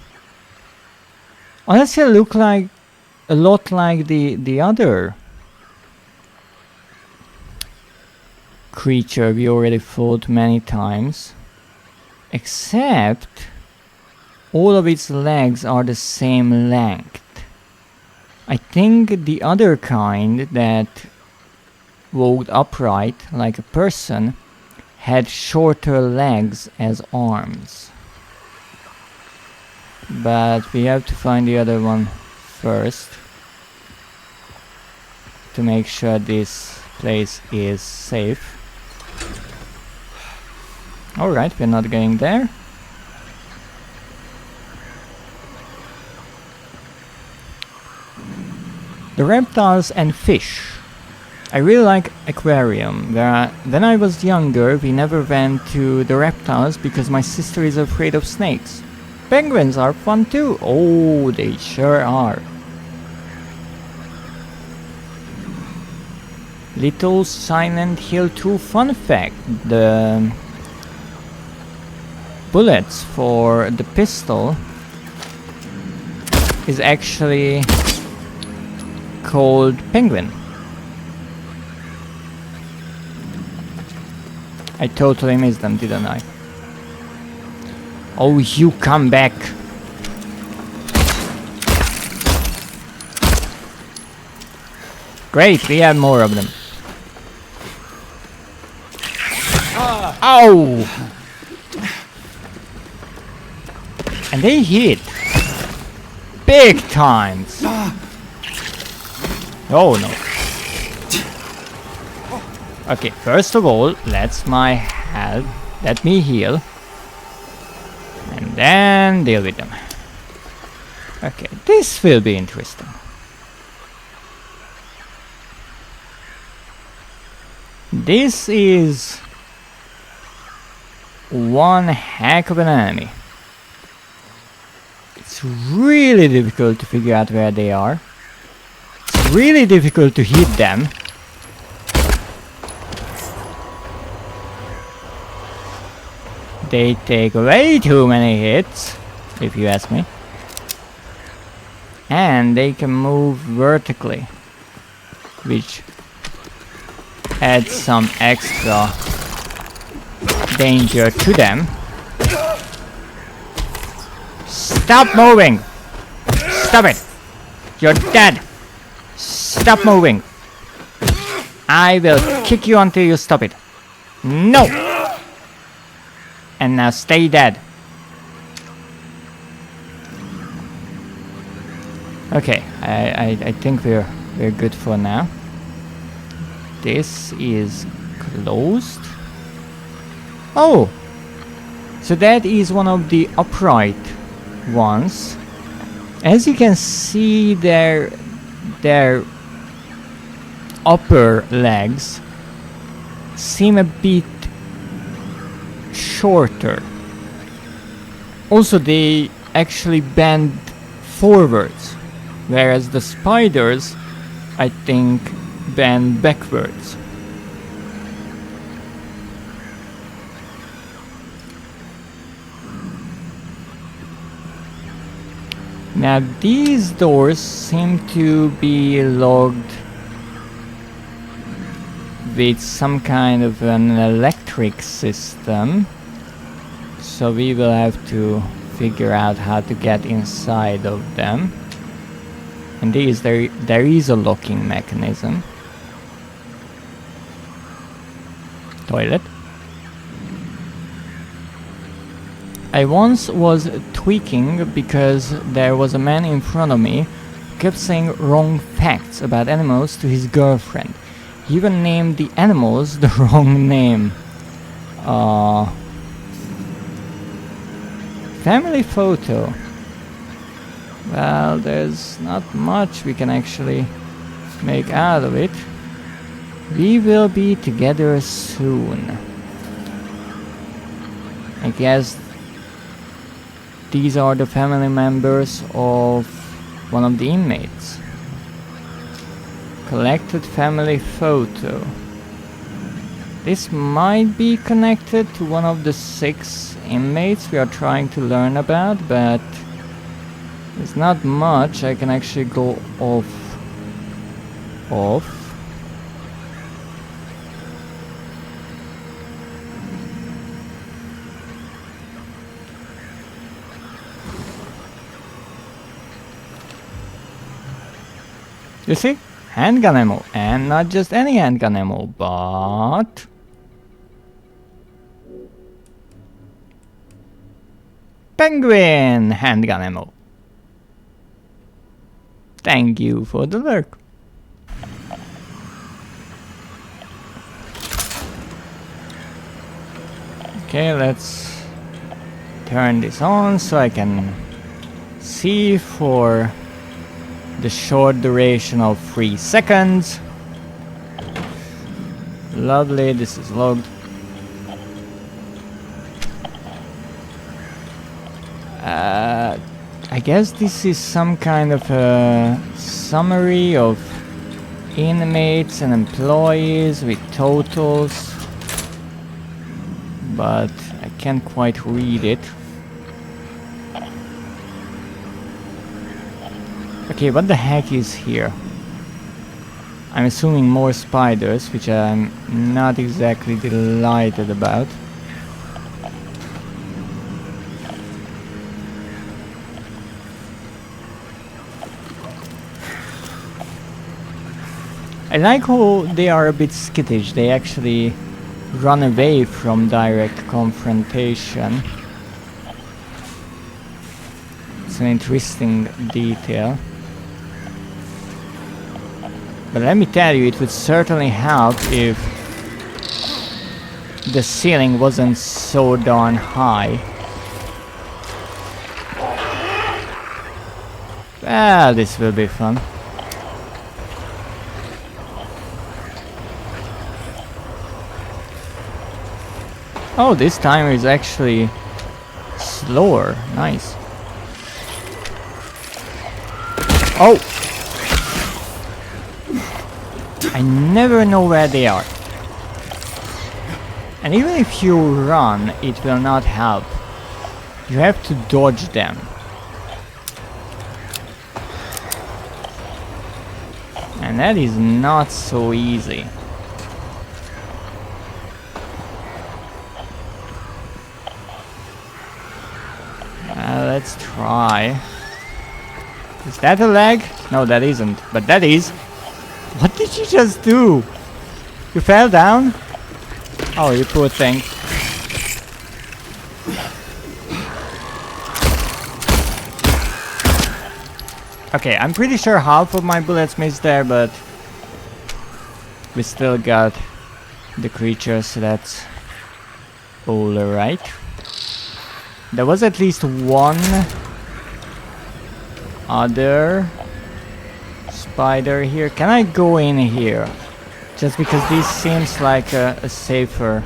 honestly, look like a lot like the other creature we already fought many times, except all of its legs are the same length. I think the other kind that walked upright like a person had shorter legs as arms. But we have to find the other one first to make sure this place is safe. Alright, we're not going there. The reptiles and fish. I really like aquarium. When I was younger, we never went to the reptiles because my sister is afraid of snakes. Penguins are fun too. Oh, they sure are. Little Silent Hill 2 fun fact. The bullets for the pistol is actually called Penguin. I totally missed them, didn't I? Oh, you come back! Great, we have more of them. Ow! And they hit big times. Oh no. Okay, first of all, let me heal. And then deal with them. Okay, this will be interesting. This is one heck of an enemy. It's really difficult to figure out where they are. It's really difficult to hit them. They take way too many hits, if you ask me. And they can move vertically, which adds some extra danger to them. Stop moving! Stop it! You're dead! Stop moving! I will kick you until you stop it. No! And now stay dead. Okay, I think we're good for now. This is closed. Oh! So that is one of the upright ones. As you can see, their upper legs seem a bit shorter. Also, they actually bend forwards, whereas the spiders, I think, bend backwards. Now these doors seem to be logged with some kind of an electric system, so we will have to figure out how to get inside of them. And there is a locking mechanism. Toilet. I once was tweaking because there was a man in front of me who kept saying wrong facts about animals to his girlfriend. He even named the animals the wrong name. Family photo. Well, there's not much we can actually make out of it. We will be together soon. I guess these are the family members of one of the inmates. Collected family photo. This might be connected to one of the 6 inmates we are trying to learn about, but there's not much I can actually go off. You see? Handgun ammo, and not just any handgun ammo, but penguin handgun ammo. Thank you for the lurk. Okay, let's turn this on so I can see for the short duration of 3 seconds. Lovely, this is logged. I guess this is some kind of a summary of inmates and employees with totals, but I can't quite read it. Okay, what the heck is here? I'm assuming more spiders, which I'm not exactly delighted about. I like how they are a bit skittish. They actually run away from direct confrontation. It's an interesting detail. But let me tell you, it would certainly help if the ceiling wasn't so darn high. Well, this will be fun. Oh, this timer is actually slower. Nice. Oh! I never know where they are. And even if you run, it will not help. You have to dodge them. And that is not so easy. Let's try. Is that a leg? No, that isn't. But that is. What did you just do? You fell down? Oh, you poor thing. Okay, I'm pretty sure half of my bullets missed there, but we still got the creature, so that's alright. There was at least one other spider here. Can I go in here? Just because this seems like a safer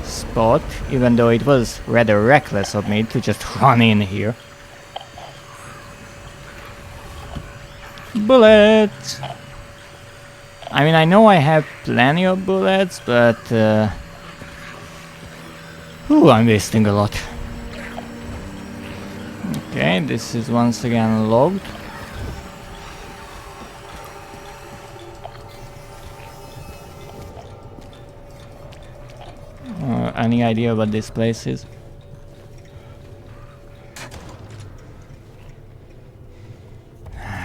spot, even though it was rather reckless of me to just run in here. bullets! I mean, I know I have plenty of bullets, but... ooh, I'm wasting a lot. Okay, this is once again logged. Any idea what this place is?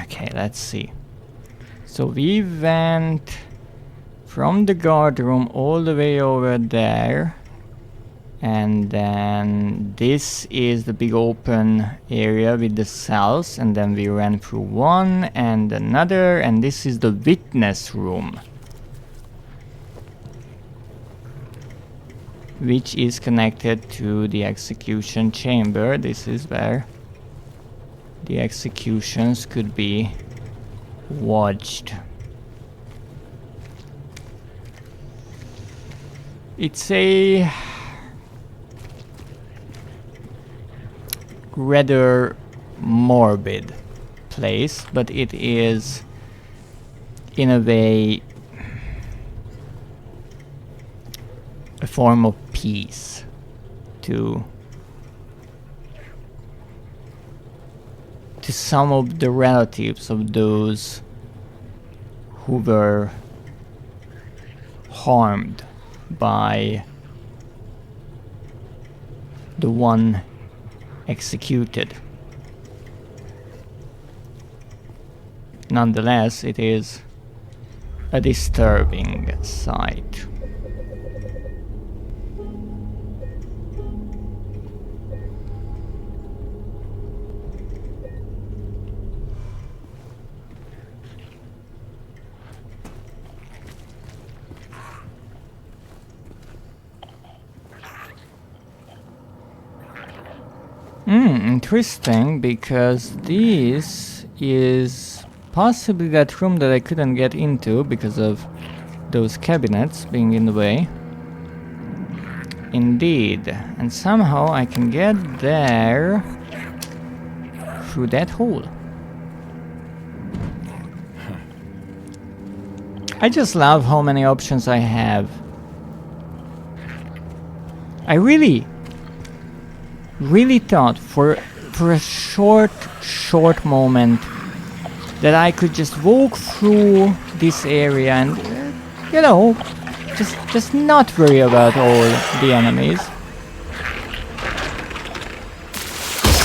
Okay, let's see. So we went from the guard room all the way over there, and then this is the big open area with the cells, and then we ran through one and another, and this is the witness room, which is connected to the execution chamber. This is where the executions could be watched. It's a rather morbid place, but it is in a way a form of peace to some of the relatives of those who were harmed by the one executed. Nonetheless, it is a disturbing sight. Interesting, because this is possibly that room that I couldn't get into because of those cabinets being in the way. Indeed, and somehow I can get there through that hole. I just love how many options I have. I really thought for a short moment that I could just walk through this area and you know, just not worry about all the enemies.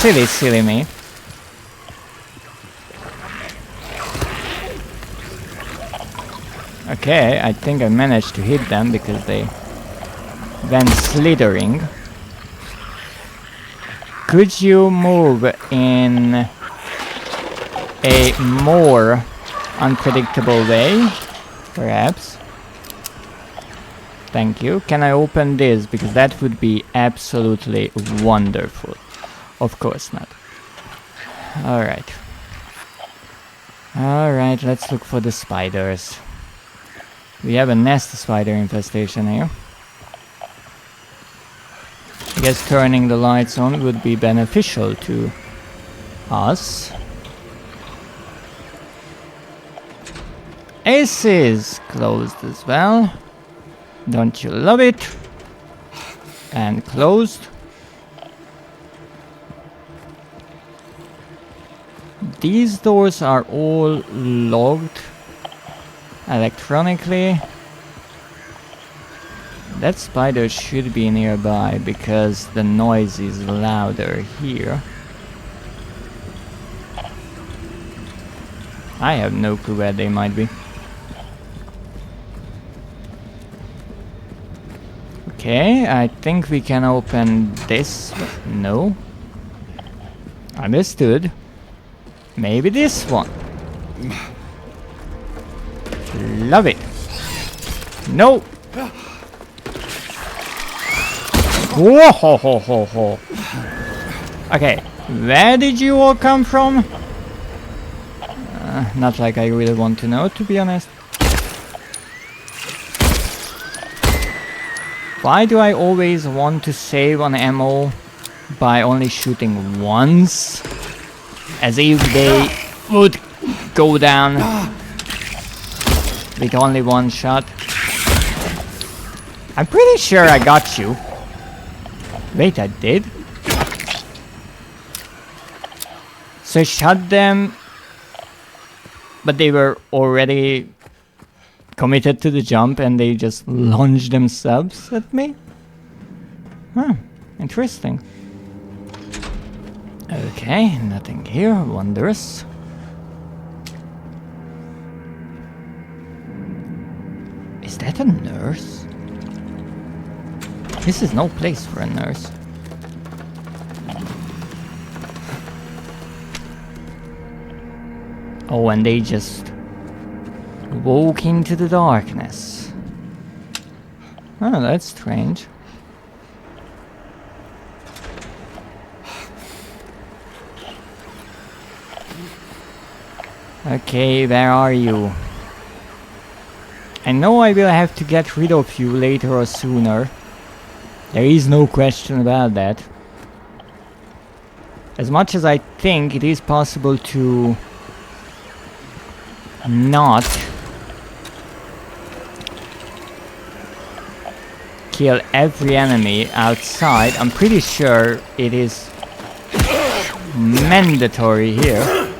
Silly me. Okay, I think I managed to hit them because they went slithering. Could you move in a more unpredictable way, perhaps? Thank you. Can I open this? Because that would be absolutely wonderful. Of course not. Alright. Alright, let's look for the spiders. We have a nest spider infestation here. I guess turning the lights on would be beneficial to us. Ace is closed as well. Don't you love it? And closed. These doors are all locked electronically. That spider should be nearby because the noise is louder here. I have no clue where they might be. Okay, I think we can open this. No. Understood. Maybe this one. Love it. No. Whoa, ho, ho, ho, ho. Okay, where did you all come from? Not like I really want to know, to be honest. Why do I always want to save on ammo by only shooting once? As if they would go down with only one shot. I'm pretty sure I got you. Wait, I did? So I shot them, but they were already committed to the jump and they just launched themselves at me? Huh, interesting. Okay, nothing here, wondrous. Is that a nurse? This is no place for a nurse. Oh, and they just woke into the darkness. Oh, that's strange. Okay, where are you? I know I will have to get rid of you later or sooner. There is no question about that. As much as I think it is possible to not kill every enemy outside, I'm pretty sure it is mandatory here.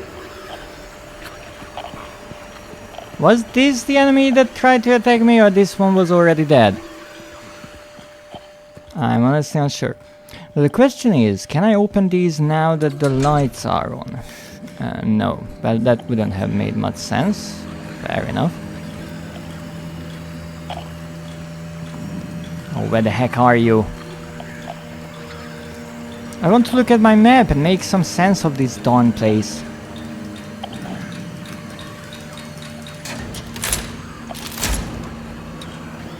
Was this the enemy that tried to attack me, or this one was already dead? I'm honestly not sure. But the question is, can I open these now that the lights are on? No, well, that wouldn't have made much sense. Fair enough. Oh, where the heck are you? I want to look at my map and make some sense of this darn place.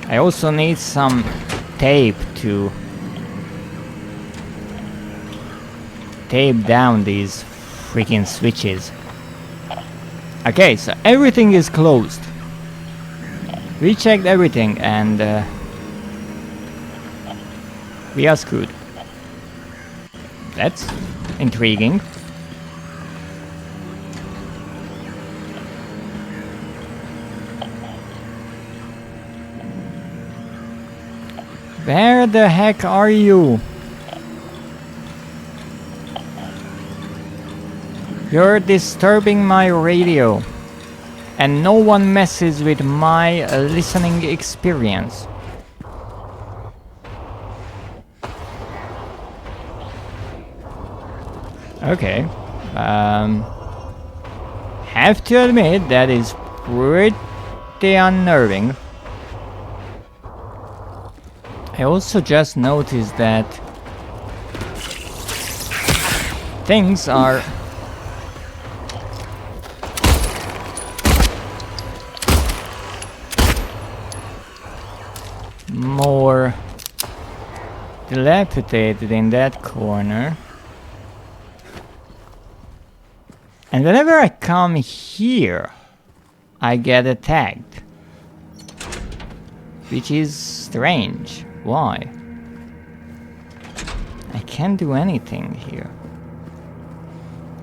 I also need some tape to tape down these freaking switches. Okay, so everything is closed. We checked everything and we are screwed. That's intriguing. Where the heck are you? You're disturbing my radio. And no one messes with my listening experience. Okay. Have to admit that is pretty unnerving. I also just noticed that things are more dilapidated in that corner. And whenever I come here, I get attacked. Which is strange. Why? I can't do anything here.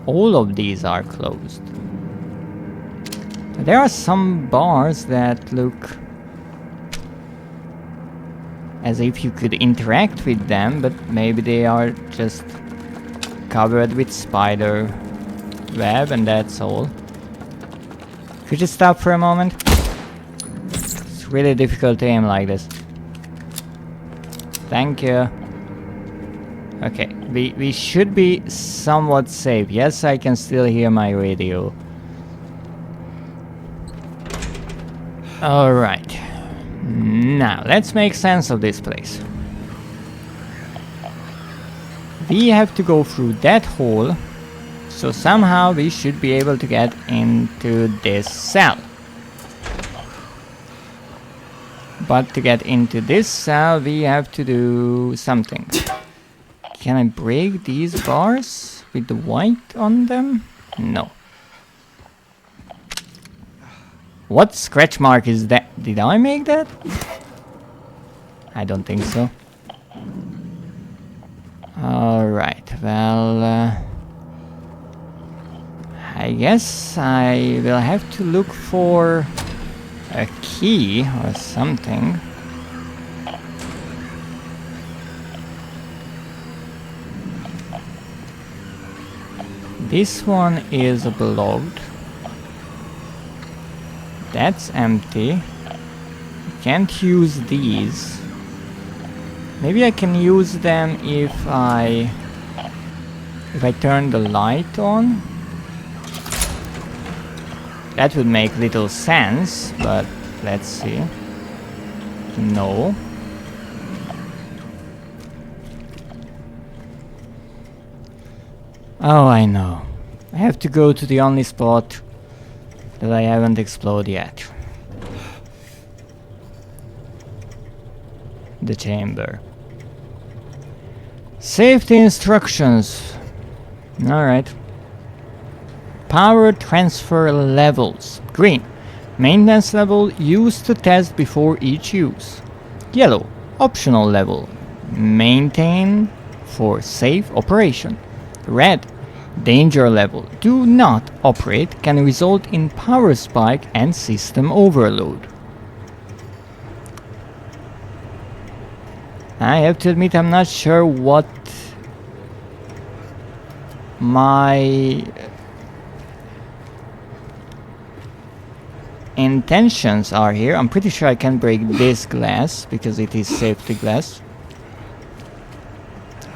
All of these are closed. There are some bars that look as if you could interact with them, but maybe they are just covered with spider web and that's all. Could you stop for a moment? It's really difficult to aim like this. Thank you. Okay, we should be somewhat safe. Yes, I can still hear my radio. Alright. Now, let's make sense of this place. We have to go through that hole, so somehow we should be able to get into this cell. But to get into this cell, we have to do something. Can I break these bars with the white on them? No. What scratch mark is that? Did I make that? I don't think so. Alright, well... I guess I will have to look for a key or something. This one is blocked. That's empty. Can't use these. Maybe I can use them if I turn the light on. That would make little sense, but let's see. No. Oh, I know. I have to go to the only spot that I haven't explored yet. The chamber. Safety instructions. Alright. Power transfer levels. Green. Maintenance level used to test before each use. Yellow. Optional level. Maintain for safe operation. Red. Danger level. Do not operate can result in power spike and system overload. I have to admit I'm not sure what my intentions are here. I'm pretty sure I can break this glass because it is safety glass.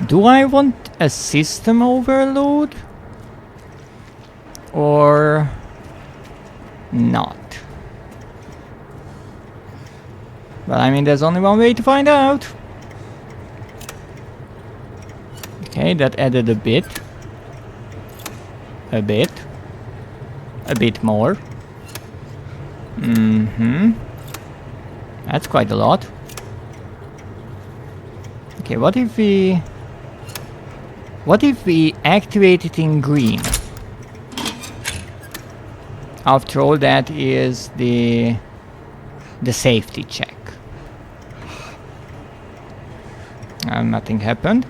Do I want a system overload or not? Well, I mean, there's only one way to find out. Okay, that added a bit. A bit more. That's quite a lot. Okay, what if we activate it in green? After all, that is the safety check. Nothing happened.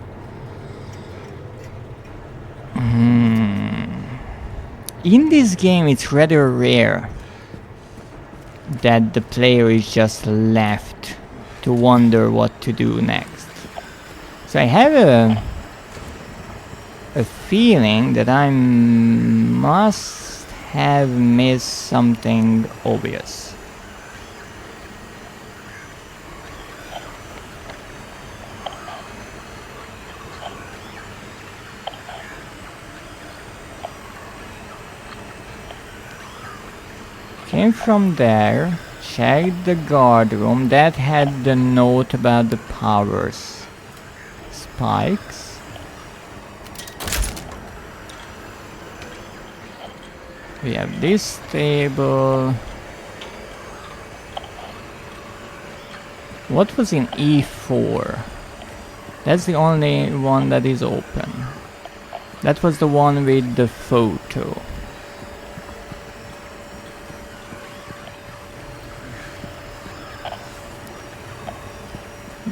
In this game, it's rather rare that the player is just left to wonder what to do next. So I have a feeling that I must have missed something obvious. Came from there, checked the guard room that had the note about the powers. Spikes. We have this table. What was in E4? That's the only one that is open. That was the one with the photo.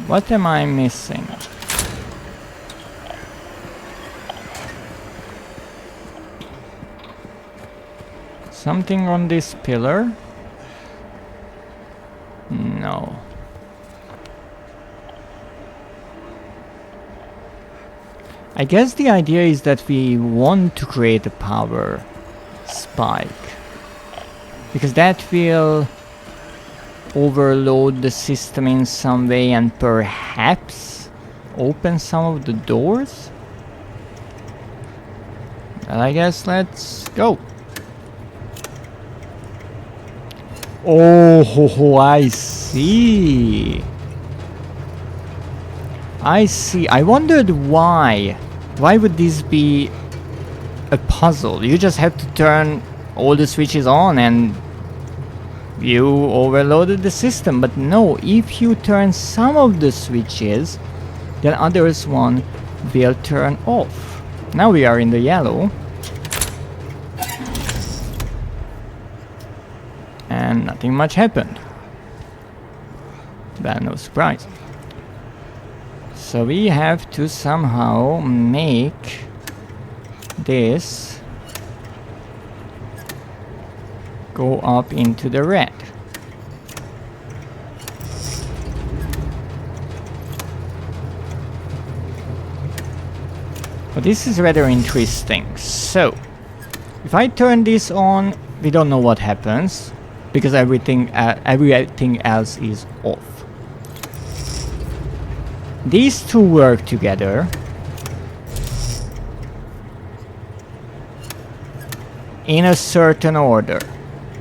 What am I missing? Something on this pillar? No. I guess the idea is that we want to create a power spike, because that will overload the system in some way and perhaps open some of the doors. Well, I guess let's go. Oh, I see. I see. I wondered why. Why would this be a puzzle? You just have to turn all the switches on and you overloaded the system. But no, if you turn some of the switches, then others one will turn off. Now we are in the yellow. And nothing much happened. Well, no surprise. So we have to somehow make this go up into the red. But this is rather interesting. So, if I turn this on, we don't know what happens because everything else is off. These two work together. In a certain order,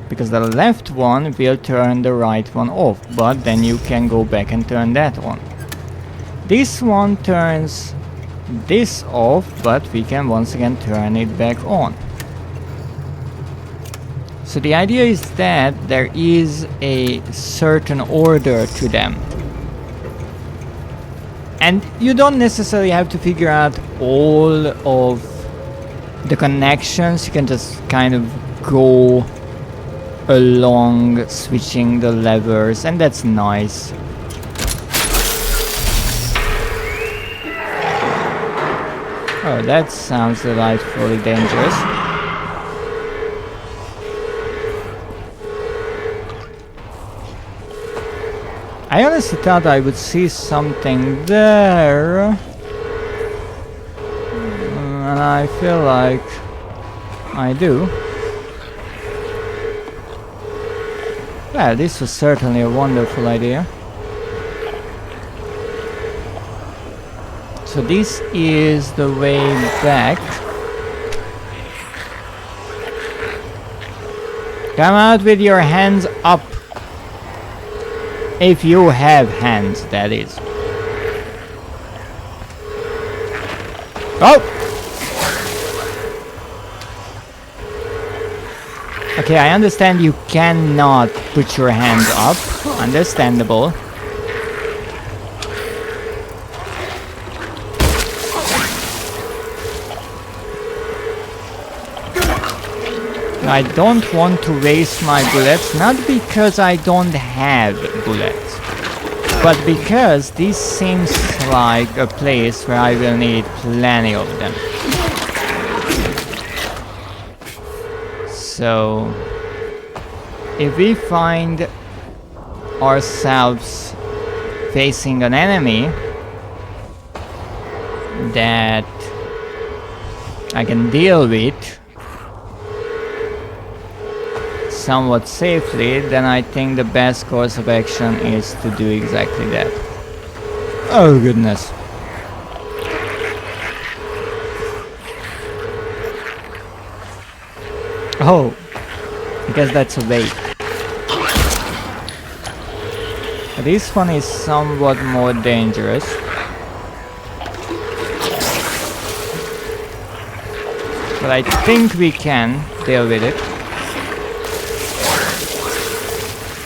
because the left one will turn the right one off, but then you can go back and turn that on. This one turns this off, but we can once again turn it back on. So the idea is that there is a certain order to them. And you don't necessarily have to figure out all of the connections, you can just kind of go along switching the levers, and that's nice. Oh, that sounds delightfully dangerous. I honestly thought I would see something there. And I feel like I do. Well, this was certainly a wonderful idea. So this is the way back. Come out with your hands up. If you have hands, that is. Oh! Okay, I understand you cannot put your hands up. Understandable. I don't want to waste my bullets, not because I don't have bullets, but because this seems like a place where I will need plenty of them. So, if we find ourselves facing an enemy that I can deal with somewhat safely, then I think the best course of action is to do exactly that. Oh goodness. Oh, I guess that's a bait. This one is somewhat more dangerous. But I think we can deal with it.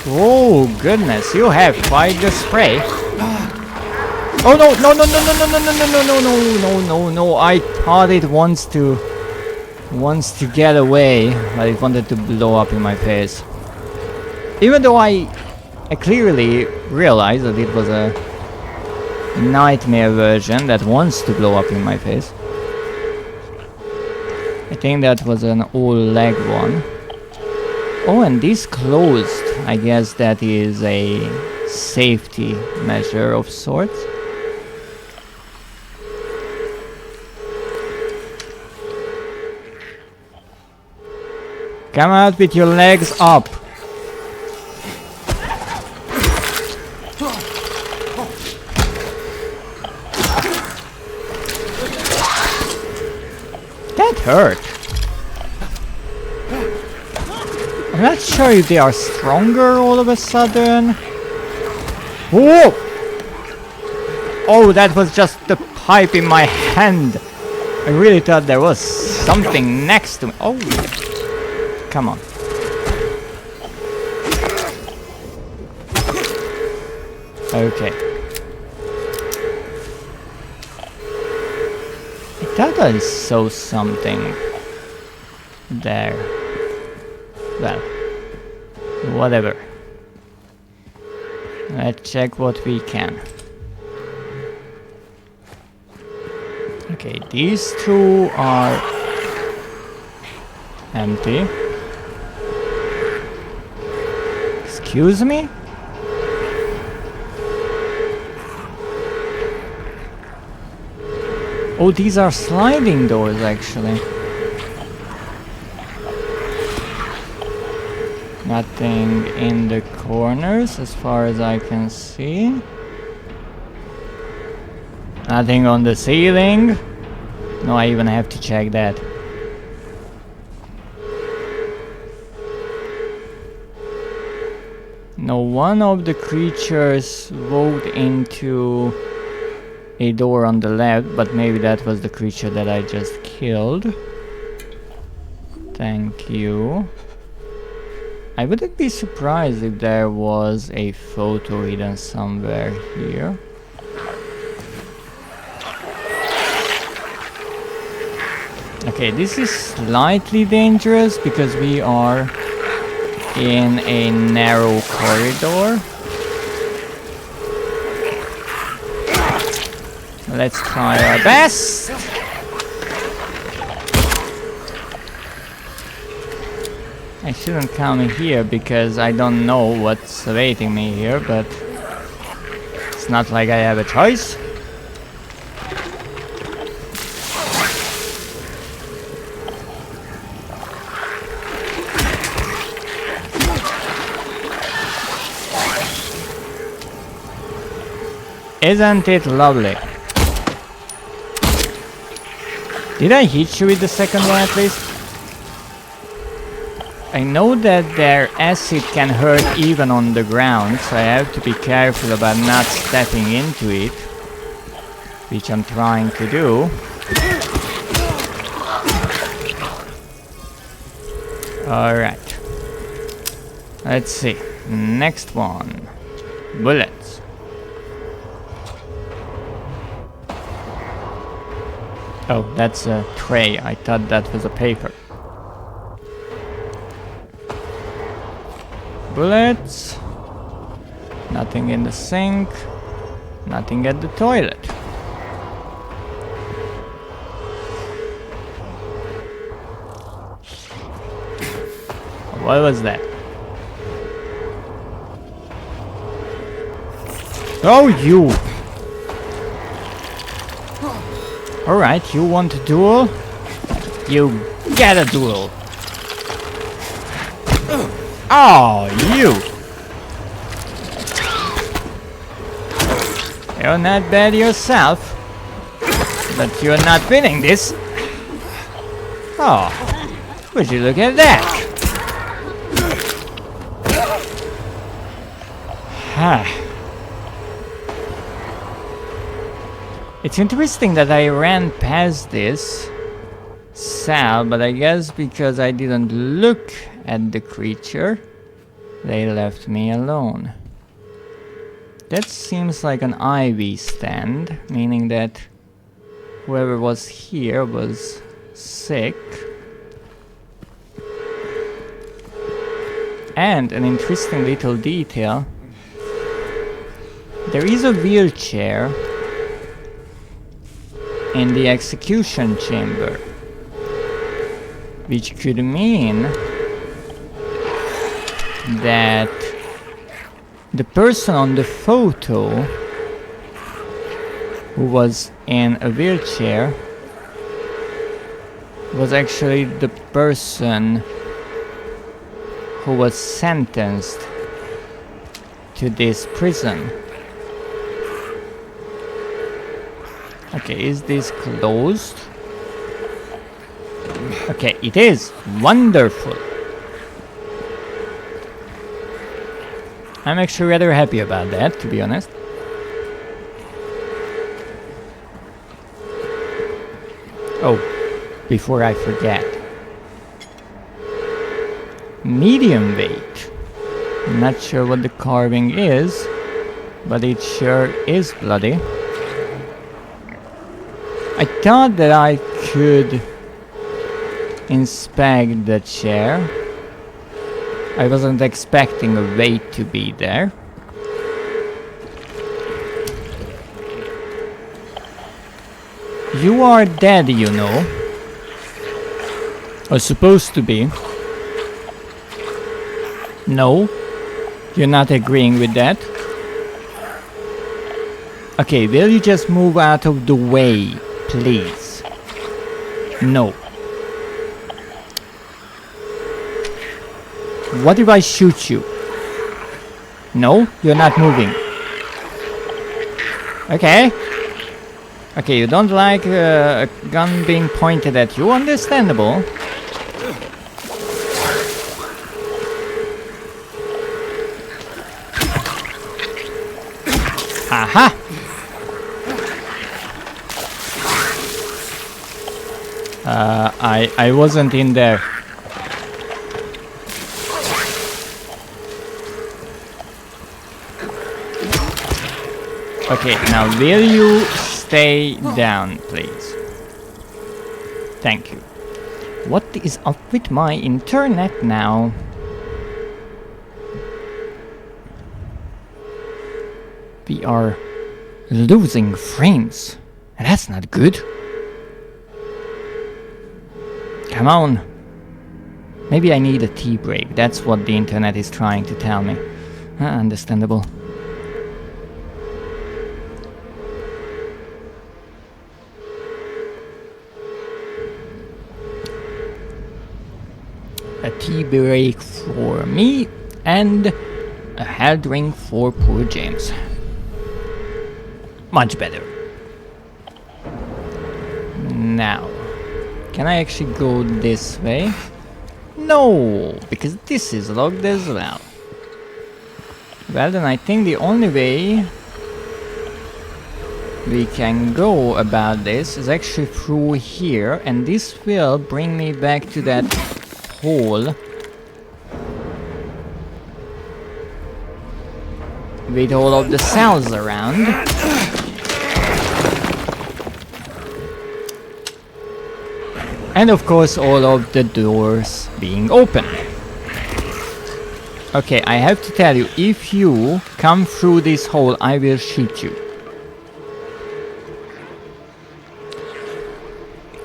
Oh goodness, you have quite the spray. Oh no, no, no, no, no, no, no, no, no, no, no, no, no, no, I thought it wants to get away, but it wanted to blow up in my face. Even though I clearly realized that it was a nightmare version that wants to blow up in my face. I think that was an all leg one. Oh, and this closed. I guess that is a safety measure of sorts. Come out with your legs up. That hurt. I'm not sure if they are stronger all of a sudden. Whoa! Oh, that was just the pipe in my hand. I really thought there was something next to me. Oh, come on. Okay. I thought I saw something there. Well, whatever. Let's check what we can. Okay, these two are empty. Excuse me? Oh, these are sliding doors actually. Nothing in the corners as far as I can see. Nothing on the ceiling. No, I even have to check that. No, one of the creatures walked into a door on the left, but maybe that was the creature that I just killed. Thank you. I wouldn't be surprised if there was a photo hidden somewhere here. Okay, this is slightly dangerous because we are in a narrow corridor. Let's try our best. I shouldn't come here because I don't know what's awaiting me here, but it's not like I have a choice. Isn't it lovely? Did I hit you with the second one at least? I know that their acid can hurt even on the ground, so I have to be careful about not stepping into it, which I'm trying to do. Alright. Let's see. Next one. Bullets. Oh, that's a tray. I thought that was a paper. Bullets. Nothing in the sink. Nothing at the toilet. What was that? Oh, you! Alright, you want a duel? You get a duel! Oh, you! You're not bad yourself, but you're not winning this. Oh, would you look at that? It's interesting that I ran past this cell, but I guess because I didn't look at the creature, they left me alone. That seems like an IV stand, meaning that whoever was here was sick. And an interesting little detail. There is a wheelchair in the execution chamber, which could mean that the person on the photo who was in a wheelchair was actually the person who was sentenced to this prison. Okay, is this closed? Okay, it is. Wonderful. I'm actually rather happy about that, to be honest. Oh, before I forget. Medium weight. Not sure what the carving is, but it sure is bloody. I thought that I could inspect the chair. I wasn't expecting a weight to be there. You are dead, you know. Or supposed to be. No. You're not agreeing with that? Okay, will you just move out of the way, please? No. What if I shoot you? No, you're not moving. Okay. Okay, you don't like a gun being pointed at you. Understandable. Aha! I wasn't in there. Okay, now will you stay down, please? Thank you. What is up with my internet now? We are losing frames. That's not good. Come on. Maybe I need a tea break. That's what the internet is trying to tell me. Understandable. A tea break for me and a hard drink for poor James. Much better. Now, can I actually go this way? No, because this is locked as well. Well, then I think the only way we can go about this is actually through here, and this will bring me back to that hole with all of the cells around. And of course all of the doors being open. Okay, I have to tell you, if you come through this hole, I will shoot you.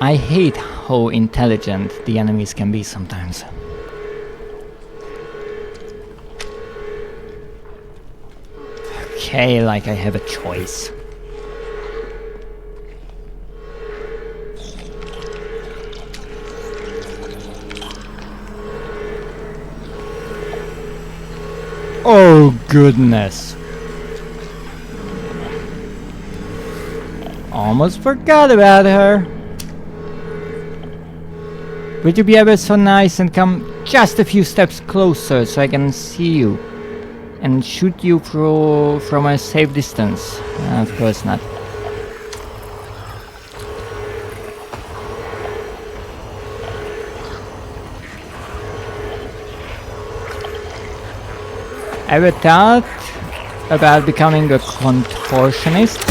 I hate how intelligent the enemies can be sometimes. Okay, like I have a choice. Oh goodness. Almost forgot about her. Would you be ever so nice and come just a few steps closer so I can see you and shoot you from a safe distance? Of course not. Ever thought about becoming a contortionist?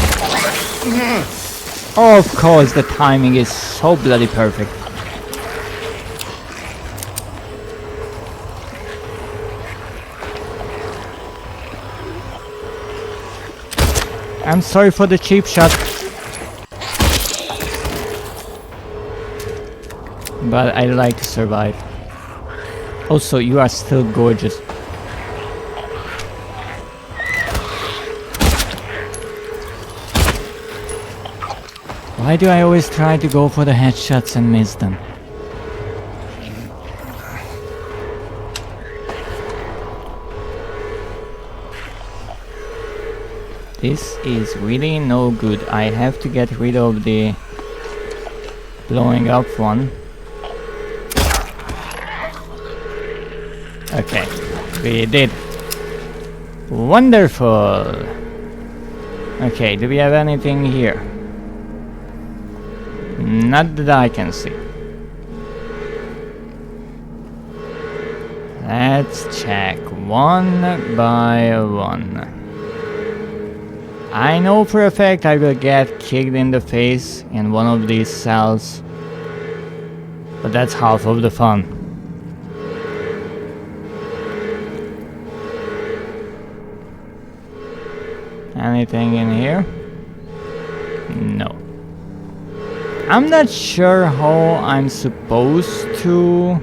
Oh, of course, the timing is so bloody perfect. I'm sorry for the cheap shot. But I like to survive. Also, you are still gorgeous. Why do I always try to go for the headshots and miss them? This is really no good. I have to get rid of the blowing up one. Okay, we did. Wonderful! Okay, do we have anything here? Not that I can see. Let's check one by one. I know for a fact I will get kicked in the face in one of these cells, but that's half of the fun. Anything in here? No. I'm not sure how I'm supposed to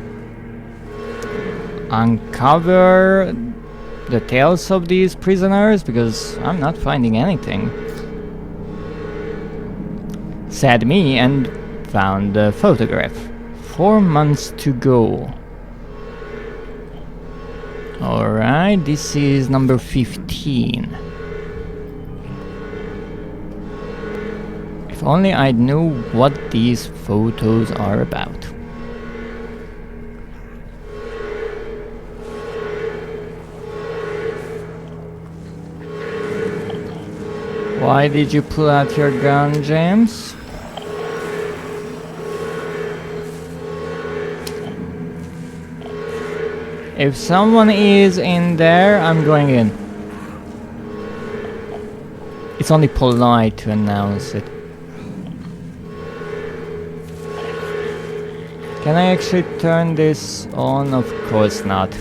uncover details of these prisoners, because I'm not finding anything. Said me, and found the photograph. 4 months to go. Alright, this is number 15. If only I knew what these photos are about. Why did you pull out your gun, James? If someone is in there, I'm going in. It's only polite to announce it. Can I actually turn this on? Of course not.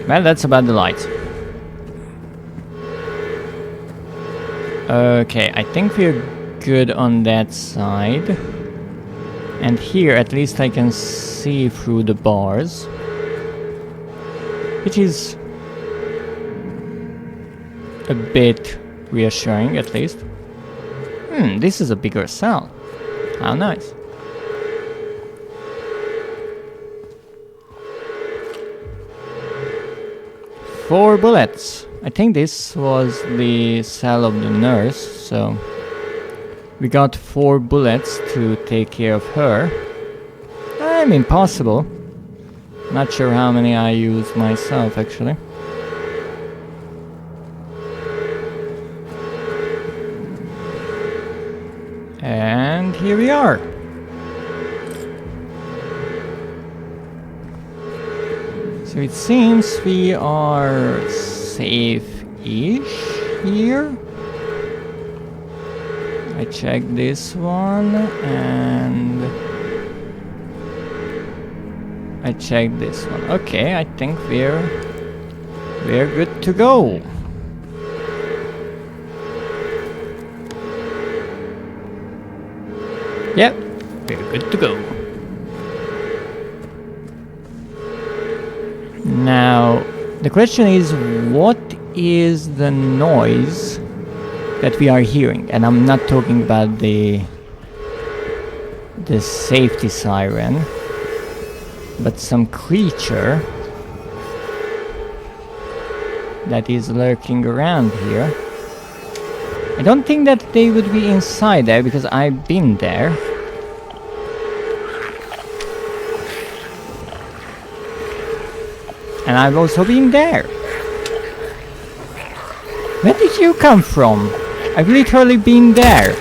Well, that's about the light. Okay, I think we're good on that side. And here, at least I can see through the bars. Which is a bit reassuring, at least. This is a bigger cell. How nice. Four bullets. I think this was the cell of the nurse, so we got 4 bullets to take care of her. I mean, possible. Not sure how many I used myself, actually. And here we are. So it seems we are safe-ish here. I checked this one and I checked this one. Okay, I think we're good to go. Yep, we're good to go. Now, the question is, what is the noise that we are hearing? And I'm not talking about the safety siren, but some creature that is lurking around here. I don't think that they would be inside there, because I've been there. And I've also been there. Where did you come from? I've literally been there.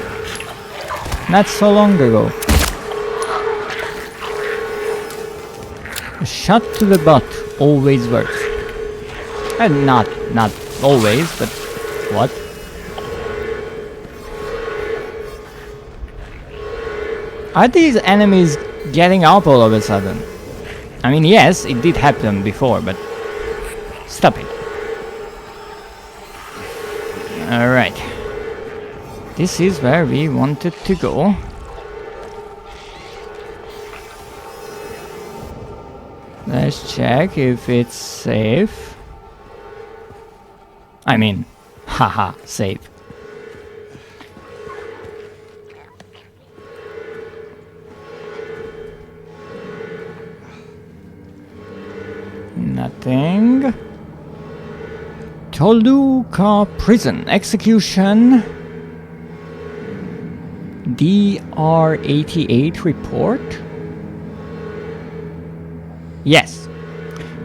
Not so long ago. A shot to the butt always works. And not always, but what? Are these enemies getting up all of a sudden? I mean, yes, it did happen before, but stop it. Alright. This is where we wanted to go. Let's check if it's safe. I mean, haha, safe. Nothing. Toluca Prison Execution. DR-88 report. Yes.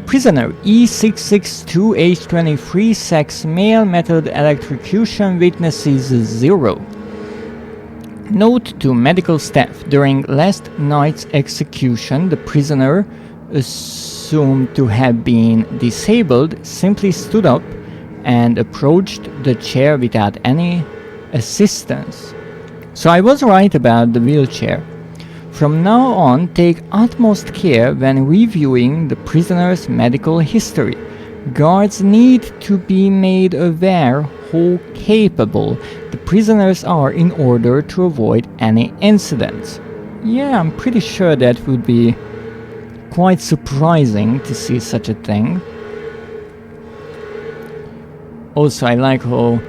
Prisoner E662 age 23 sex male method electrocution witnesses 0. Note to medical staff: during last night's execution, the prisoner, assumed to have been disabled, simply stood up and approached the chair without any assistance. So I was right about the wheelchair. From now on, take utmost care when reviewing the prisoner's medical history. Guards need to be made aware how capable the prisoners are in order to avoid any incidents. Yeah, I'm pretty sure that would be quite surprising to see such a thing. Also, I like how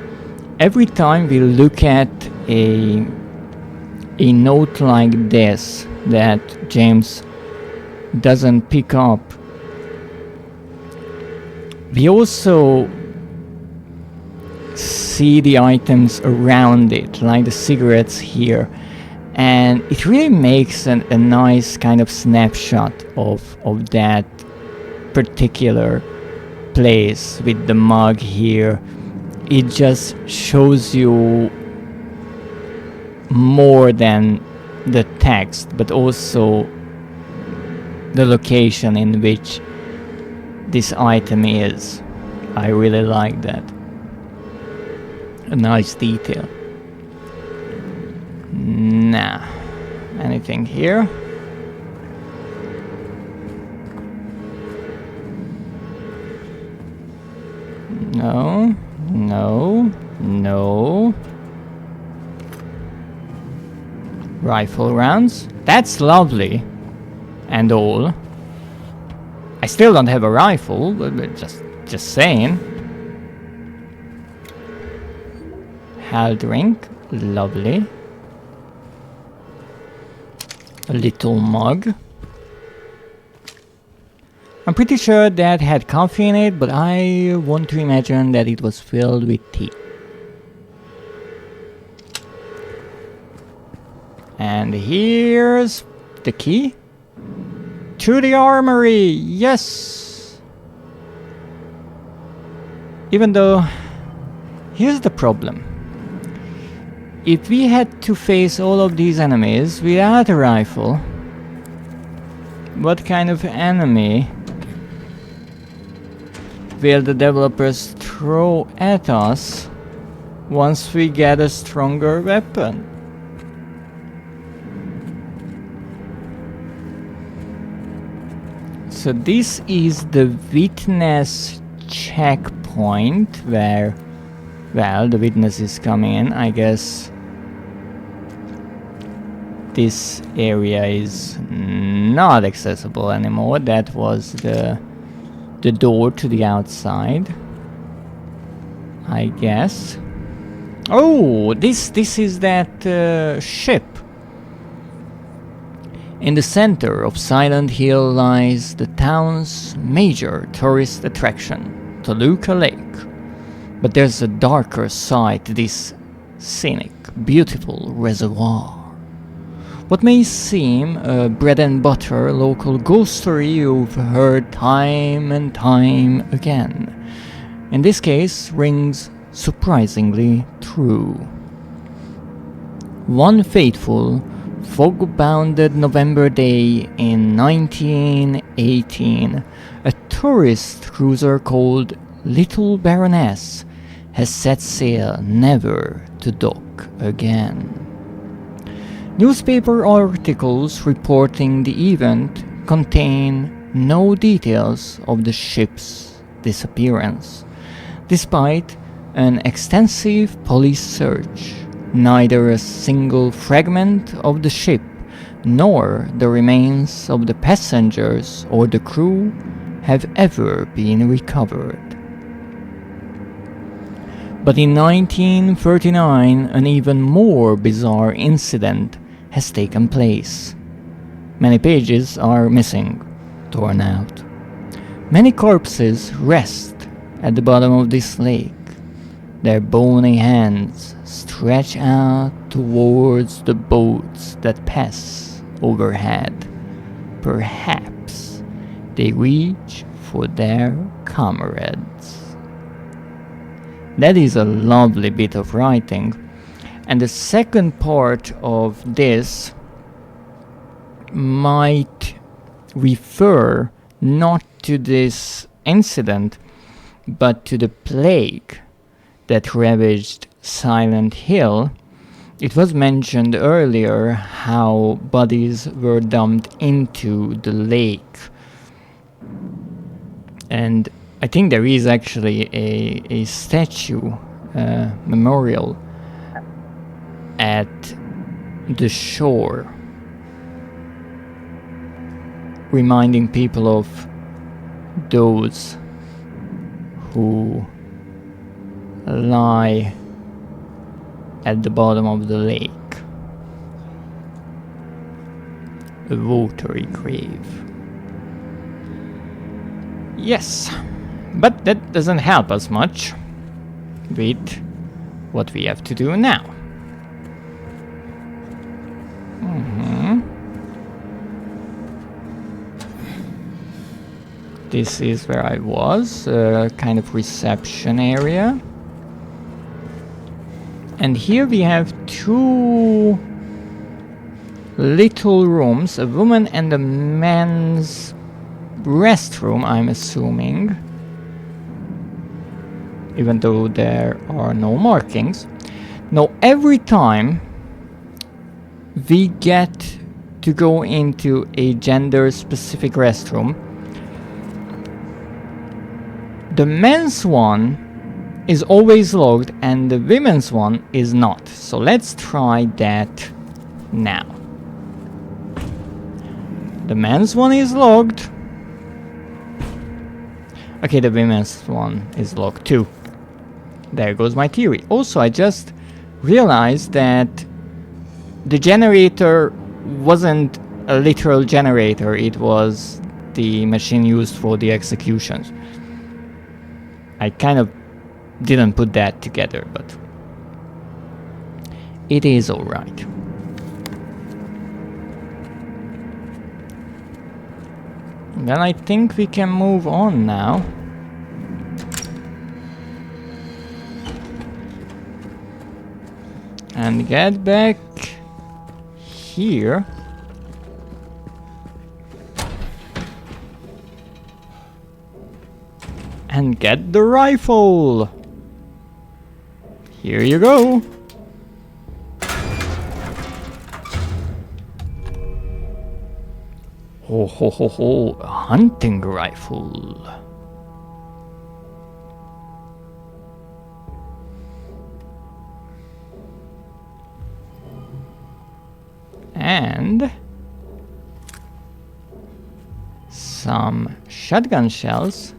every time we look at a note like this that James doesn't pick up, we also see the items around it, like the cigarettes here, and it really makes a nice kind of snapshot of that particular place with the mug here. It just shows you more than the text, but also the location in which this item is. I really like that. A nice detail. Nah. Anything here? No. No. No. Rifle rounds. That's lovely. And all. I still don't have a rifle, but just saying. Hal drink. Lovely. A little mug. I'm pretty sure that had coffee in it, but I want to imagine that it was filled with tea. And here's the key to the armory. Yes! Even though, here's the problem. If we had to face all of these enemies without a rifle, what kind of enemy will the developers throw at us once we get a stronger weapon? So this is the witness checkpoint where, well, the witness is coming in. I guess this area is not accessible anymore. That was the door to the outside, I guess. Oh, this is that ship. In the center of Silent Hill lies the town's major tourist attraction, Toluca Lake. But there's a darker side to this scenic, beautiful reservoir. What may seem a bread and butter local ghost story you've heard time and time again, in this case rings surprisingly true. One fateful, fog-bounded November day in 1918, a tourist cruiser called Little Baroness has set sail never to dock again. Newspaper articles reporting the event contain no details of the ship's disappearance. Despite an extensive police search, neither a single fragment of the ship nor the remains of the passengers or the crew have ever been recovered. But in 1939, an even more bizarre incident has taken place. Many pages are missing, torn out. Many corpses rest at the bottom of this lake. Their bony hands stretch out towards the boats that pass overhead. Perhaps they reach for their comrades. That is a lovely bit of writing. And the second part of this might refer not to this incident, but to the plague that ravaged Silent Hill. It was mentioned earlier how bodies were dumped into the lake. And I think there is actually a statue, memorial at the shore, reminding people of those who lie at the bottom of the lake. A watery grave. Yes, but that doesn't help us much with what we have to do now. This is where I was, kind of reception area. And here we have two little rooms, a woman and a man's restroom, I'm assuming. Even though there are no markings. Now, every time we get to go into a gender-specific restroom, the men's one is always logged and the women's one is not. So let's try that now. The men's one is logged. Okay, the women's one is logged too. There goes my theory. Also, I just realized that the generator wasn't a literal generator, it was the machine used for the executions. I kind of didn't put that together, but it is alright. Then I think we can move on now. And get back here. And get the rifle. Here you go. Ho ho ho ho, a hunting rifle. And some shotgun shells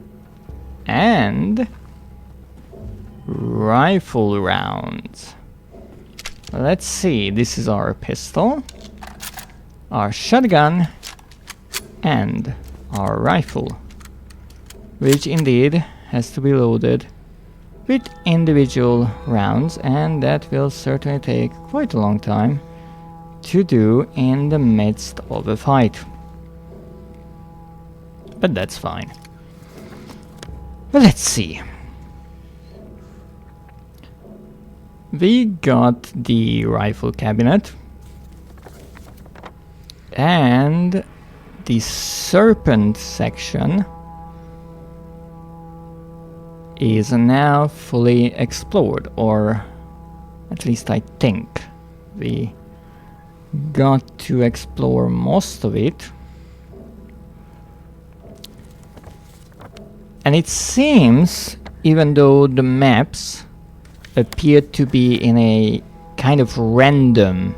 and rifle rounds. Let's see, this is our pistol, our shotgun, and our rifle, which indeed has to be loaded with individual rounds, and that will certainly take quite a long time to do in the midst of a fight. But that's fine. But let's see. We got the rifle cabinet and the serpent section is now fully explored, or at least I think we got to explore most of it. And it seems, even though the maps appear to be in a kind of random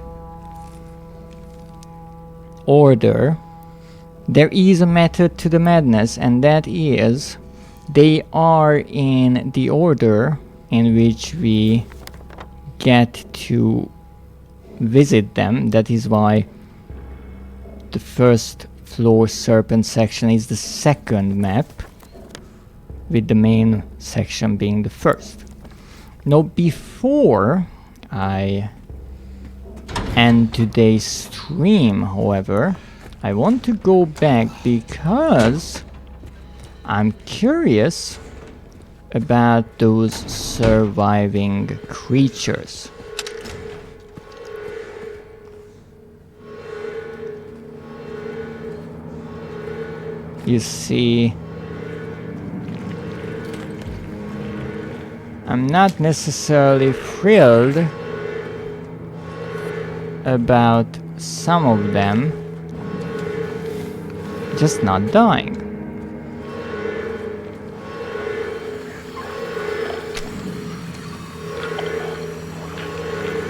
order, there is a method to the madness, and that is they are in the order in which we get to visit them. That is why the first floor serpent section is the second map, with the main section being the first. Now, before I end today's stream, however, I want to go back because I'm curious about those surviving creatures. You see, I'm not necessarily thrilled about some of them just not dying.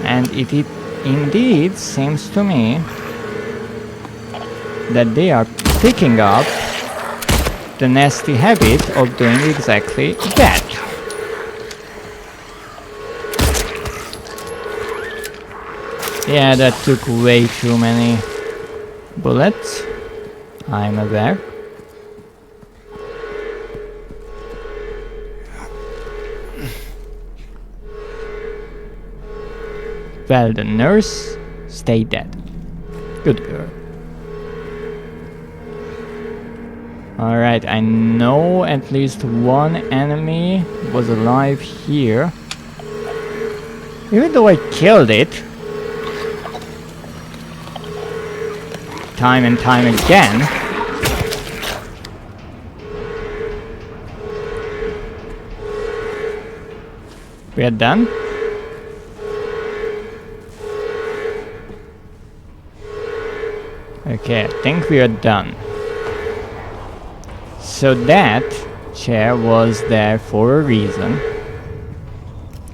And it indeed seems to me that they are picking up the nasty habit of doing exactly that. Yeah, that took way too many bullets. I'm aware. Well, the nurse stayed dead. Good girl. Alright, I know at least one enemy was alive here. Even though I killed it time and time again. We are done. Okay, I think we are done. So that chair was there for a reason.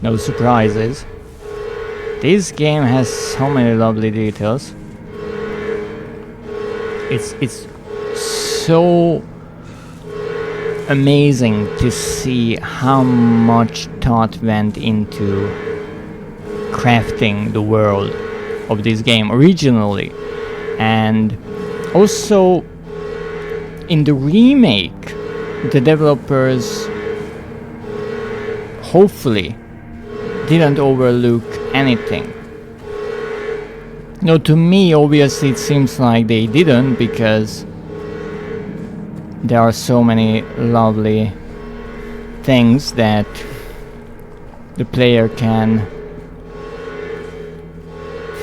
No surprises. This game has so many lovely details. It's so amazing to see how much thought went into crafting the world of this game originally. And also in the remake, the developers hopefully didn't overlook anything. No, to me obviously it seems like they didn't, because there are so many lovely things that the player can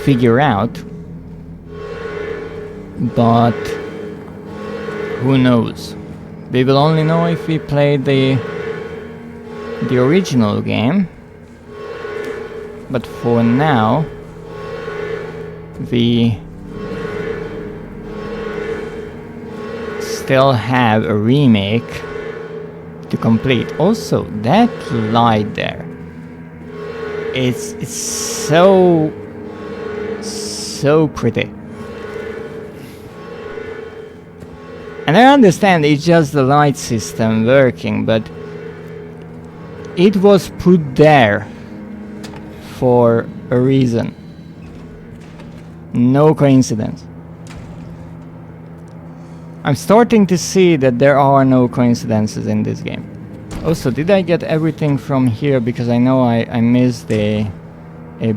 figure out, but who knows? We will only know if we play the original game. But for now, we still have a remake to complete. Also, that light there, it's so pretty. And I understand it's just the light system working, but it was put there for a reason. No coincidence. I'm starting to see that there are no coincidences in this game. Also, did I get everything from here? Because I know I missed a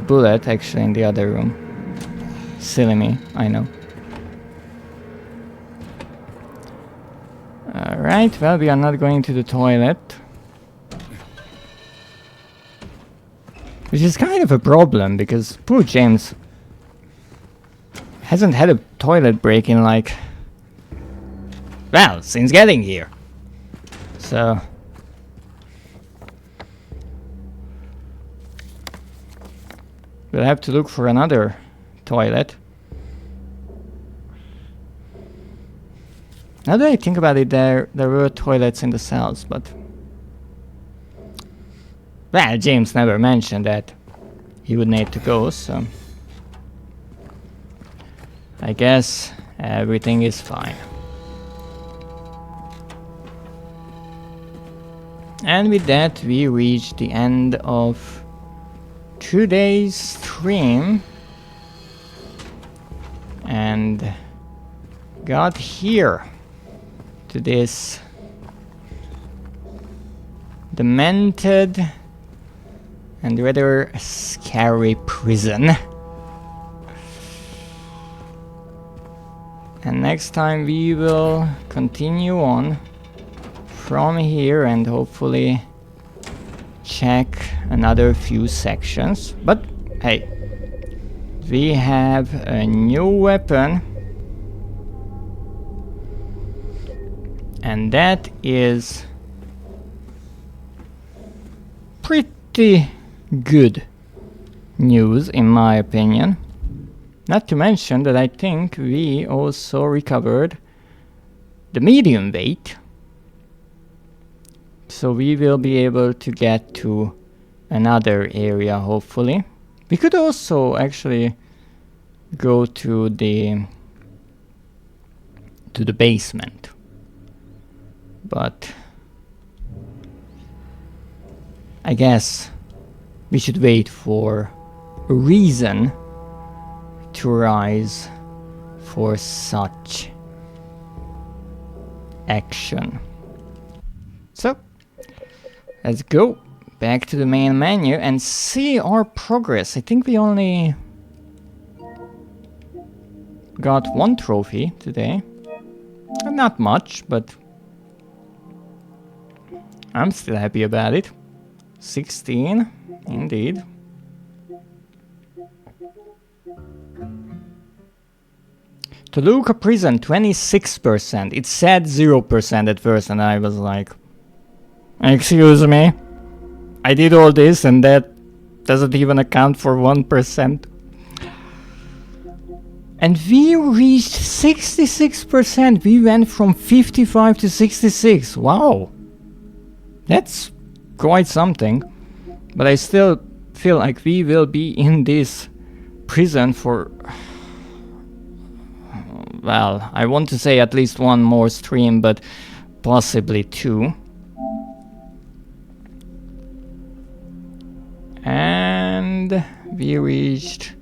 bullet actually in the other room. Silly me, I know. Alright, well, we are not going to the toilet. Which is kind of a problem, because poor James hasn't had a toilet break in like... well, since getting here. So... we'll have to look for another toilet. Now that I think about it, there were toilets in the cells, but... well, James never mentioned that he would need to go, so... I guess everything is fine. And with that, we reach the end of today's stream. And got here to this demented and rather scary prison. And next time we will continue on from here and hopefully check another few sections. But hey, we have a new weapon, and that is pretty good news in my opinion. Not to mention that I think we also recovered the medium weight, so we will be able to get to another area hopefully. We could also actually go to the basement, but I guess we should wait for a reason authorize for such action. So, let's go back to the main menu and see our progress. I think we only got one trophy today. Not much, but I'm still happy about it. 16, indeed. Toluca Prison, 26%. It said 0% at first, and I was like, excuse me? I did all this, and that doesn't even account for 1%. And we reached 66%. We went from 55 to 66. Wow. That's quite something. But I still feel like we will be in this prison for... well, I want to say at least one more stream, but possibly two. And we reached...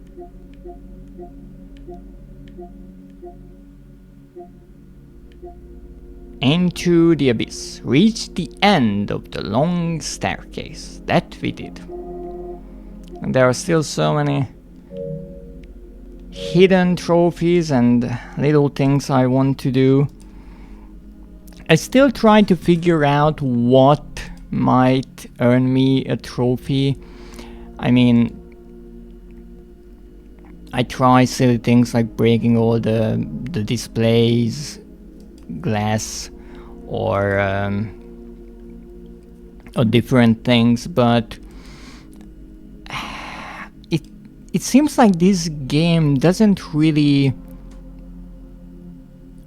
into the abyss. Reached the end of the long staircase. That we did. And there are still so many hidden trophies and little things I want to do. I still try to figure out what might earn me a trophy. I mean, I try silly things like breaking all the displays, glass, or different things, but it seems like this game doesn't really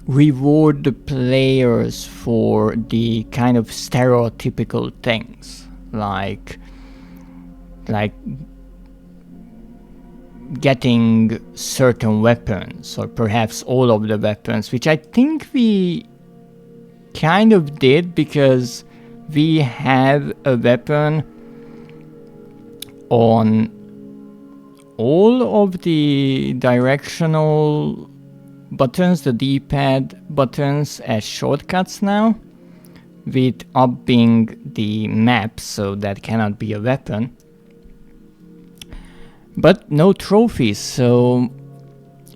reward the players for the kind of stereotypical things, like getting certain weapons, or perhaps all of the weapons, which I think we kind of did, because we have a weapon on all of the directional buttons, the D-pad buttons, as shortcuts now, with upping the map, so that cannot be a weapon. But no trophies, so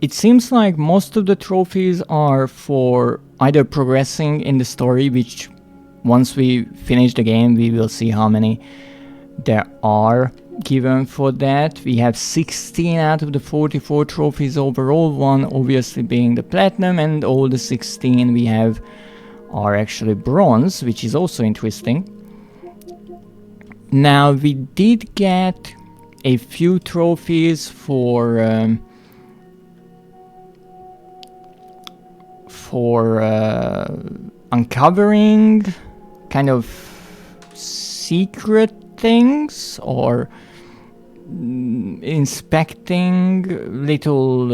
it seems like most of the trophies are for either progressing in the story, which once we finish the game we will see how many there are given for that. We have 16 out of the 44 trophies overall, one obviously being the platinum, and all the 16 we have are actually bronze, which is also interesting. Now, we did get a few trophies for uncovering kind of secret things, or inspecting little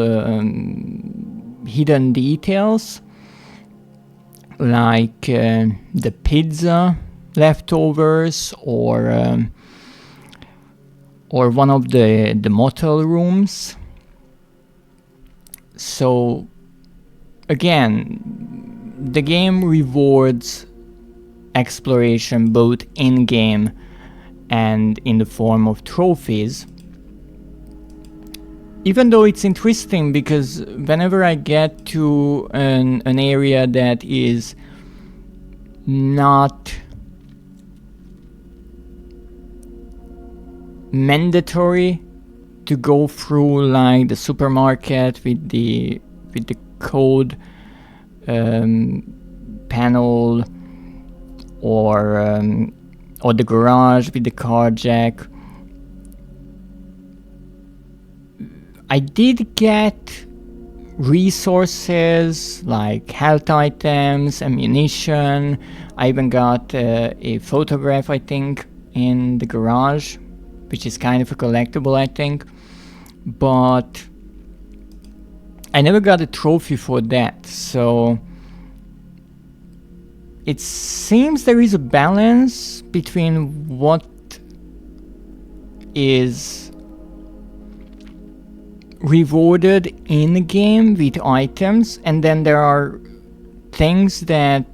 hidden details, like the pizza leftovers, or one of the motel rooms. So again, the game rewards exploration both in-game and in the form of trophies. Even though it's interesting, because whenever I get to an area that is not mandatory to go through, like the supermarket with the code panel, or the garage with the car jack, I did get resources like health items, ammunition. I even got a photograph, I think, in the garage, which is kind of a collectible, I think. But I never got a trophy for that, so it seems there is a balance between what is rewarded in-game with items, and then there are things that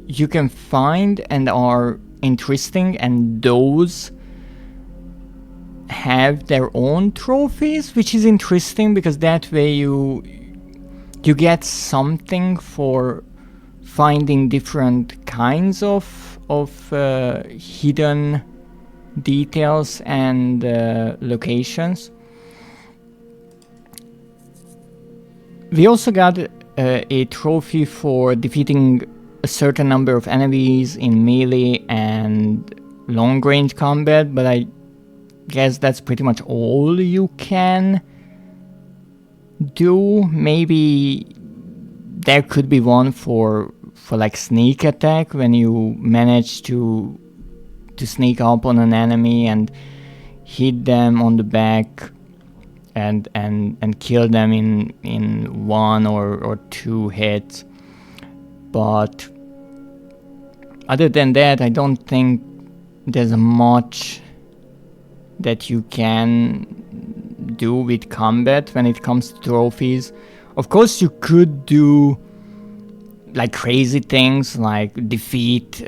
you can find and are interesting, and those have their own trophies, which is interesting because that way you get something for finding different kinds of hidden details and locations. We also got a trophy for defeating a certain number of enemies in melee and long-range combat, but I guess that's pretty much all you can do. Maybe there could be one for like sneak attack, when you manage to sneak up on an enemy and hit them on the back and kill them in one or two hits. But other than that, I don't think there's much that you can do with combat when it comes to trophies. Of course, you could do like crazy things like defeat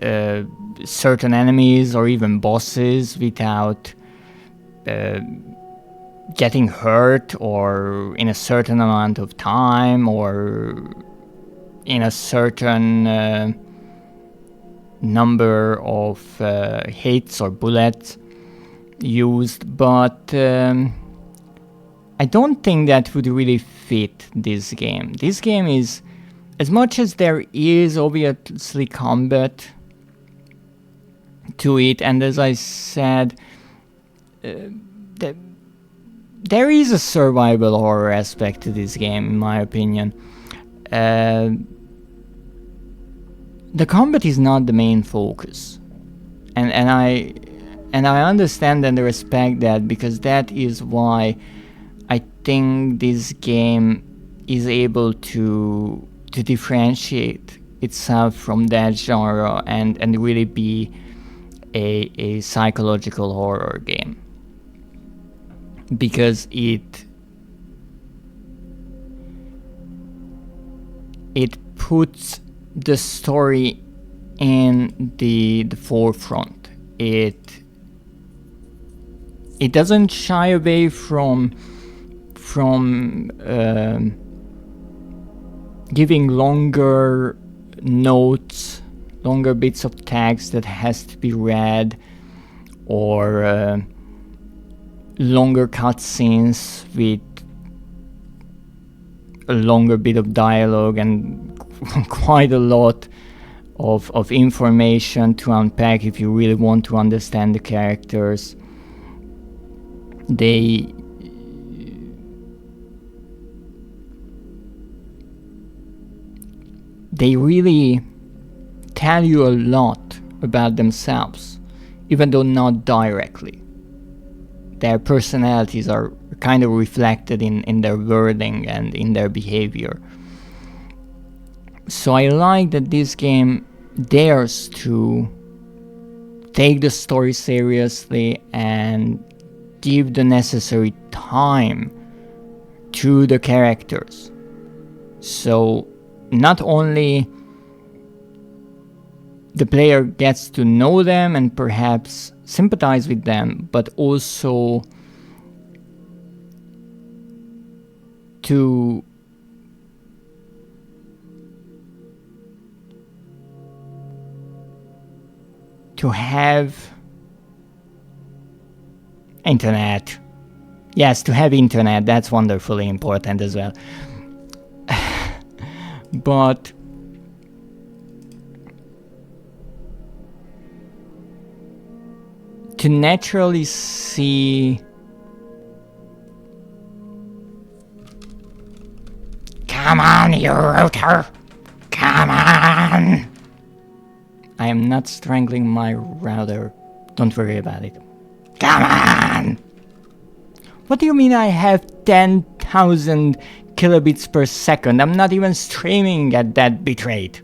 certain enemies or even bosses without getting hurt, or in a certain amount of time, or in a certain number of hits or bullets used, but I don't think that would really fit this game. This game is, as much as there is obviously combat to it, and as I said, there is a survival horror aspect to this game, in my opinion. The combat is not the main focus, and I understand and respect that, because that is why I think this game is able to differentiate itself from that genre and really be a psychological horror game, because it puts the story in the forefront. It doesn't shy away from giving longer notes, longer bits of text that has to be read, or longer cutscenes with a longer bit of dialogue and quite a lot of information to unpack if you really want to understand the characters. They really tell you a lot about themselves, even though not directly. Their personalities are kind of reflected in their wording and in their behavior. So I like that this game dares to take the story seriously and give the necessary time to the characters. So not only the player gets to know them and perhaps sympathize with them, but also to have internet. Yes, to have internet, that's wonderfully important as well. But to naturally see come on, you router! Come on! I am not strangling my router. Don't worry about it. Come on! What do you mean I have 10,000 kilobits per second? I'm not even streaming at that bitrate.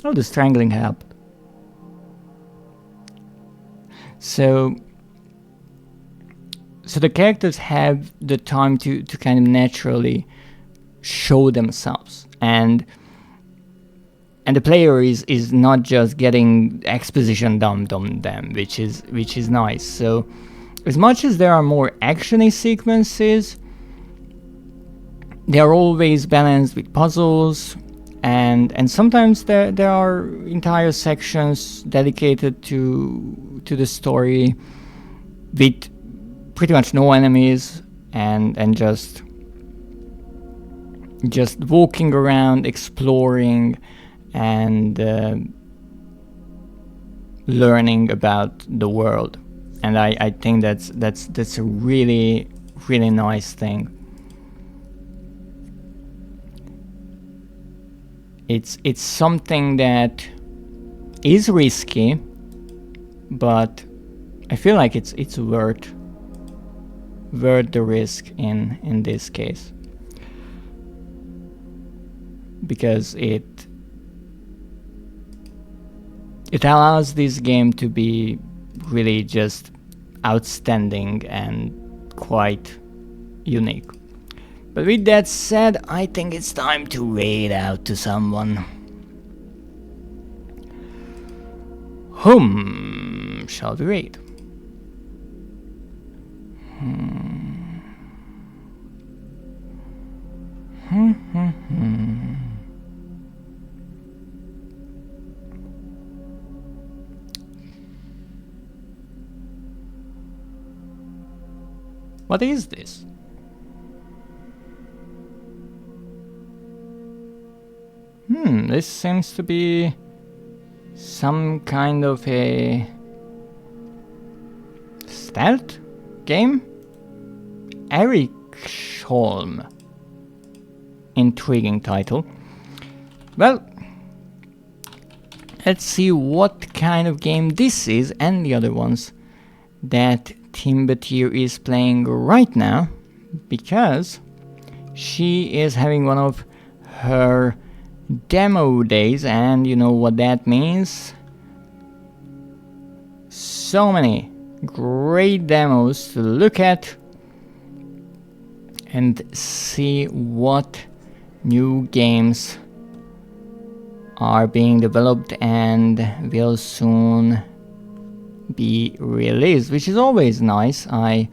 Oh, the strangling helped. So so the characters have the time to kind of naturally show themselves, and the player is not just getting exposition dumped on them, which is nice. So as much as there are more actiony sequences, they are always balanced with puzzles, and sometimes there are entire sections dedicated to the story with pretty much no enemies, and just walking around, exploring, and learning about the world. And I think that's a really, really nice thing. It's something that is risky, but I feel like it's worth the risk in this case, because it allows this game to be really just outstanding and quite unique. But with that said, I think it's time to raid out to someone. Whom shall we raid? What is this? This seems to be some kind of a stealth game? Eriksholm. Intriguing title. Well, let's see what kind of game this is and the other ones that Timbatir is playing right now, because she is having one of her demo days, and you know what that means. So many great demos to look at and see what new games are being developed and will soon be released, which is always nice. I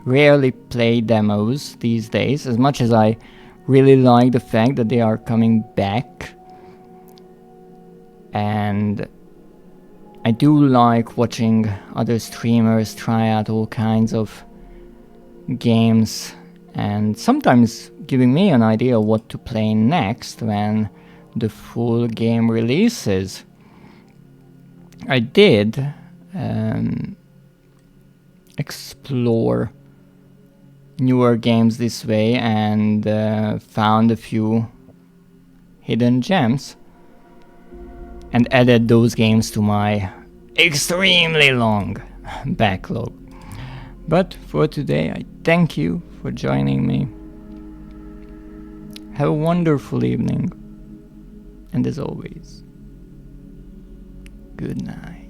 rarely play demos these days, as much as I really like the fact that they are coming back, and I do like watching other streamers try out all kinds of games, and sometimes giving me an idea of what to play next when the full game releases. I did explore newer games this way and found a few hidden gems and added those games to my extremely long backlog. But for today, I thank you for joining me. Have a wonderful evening, and as always, good night.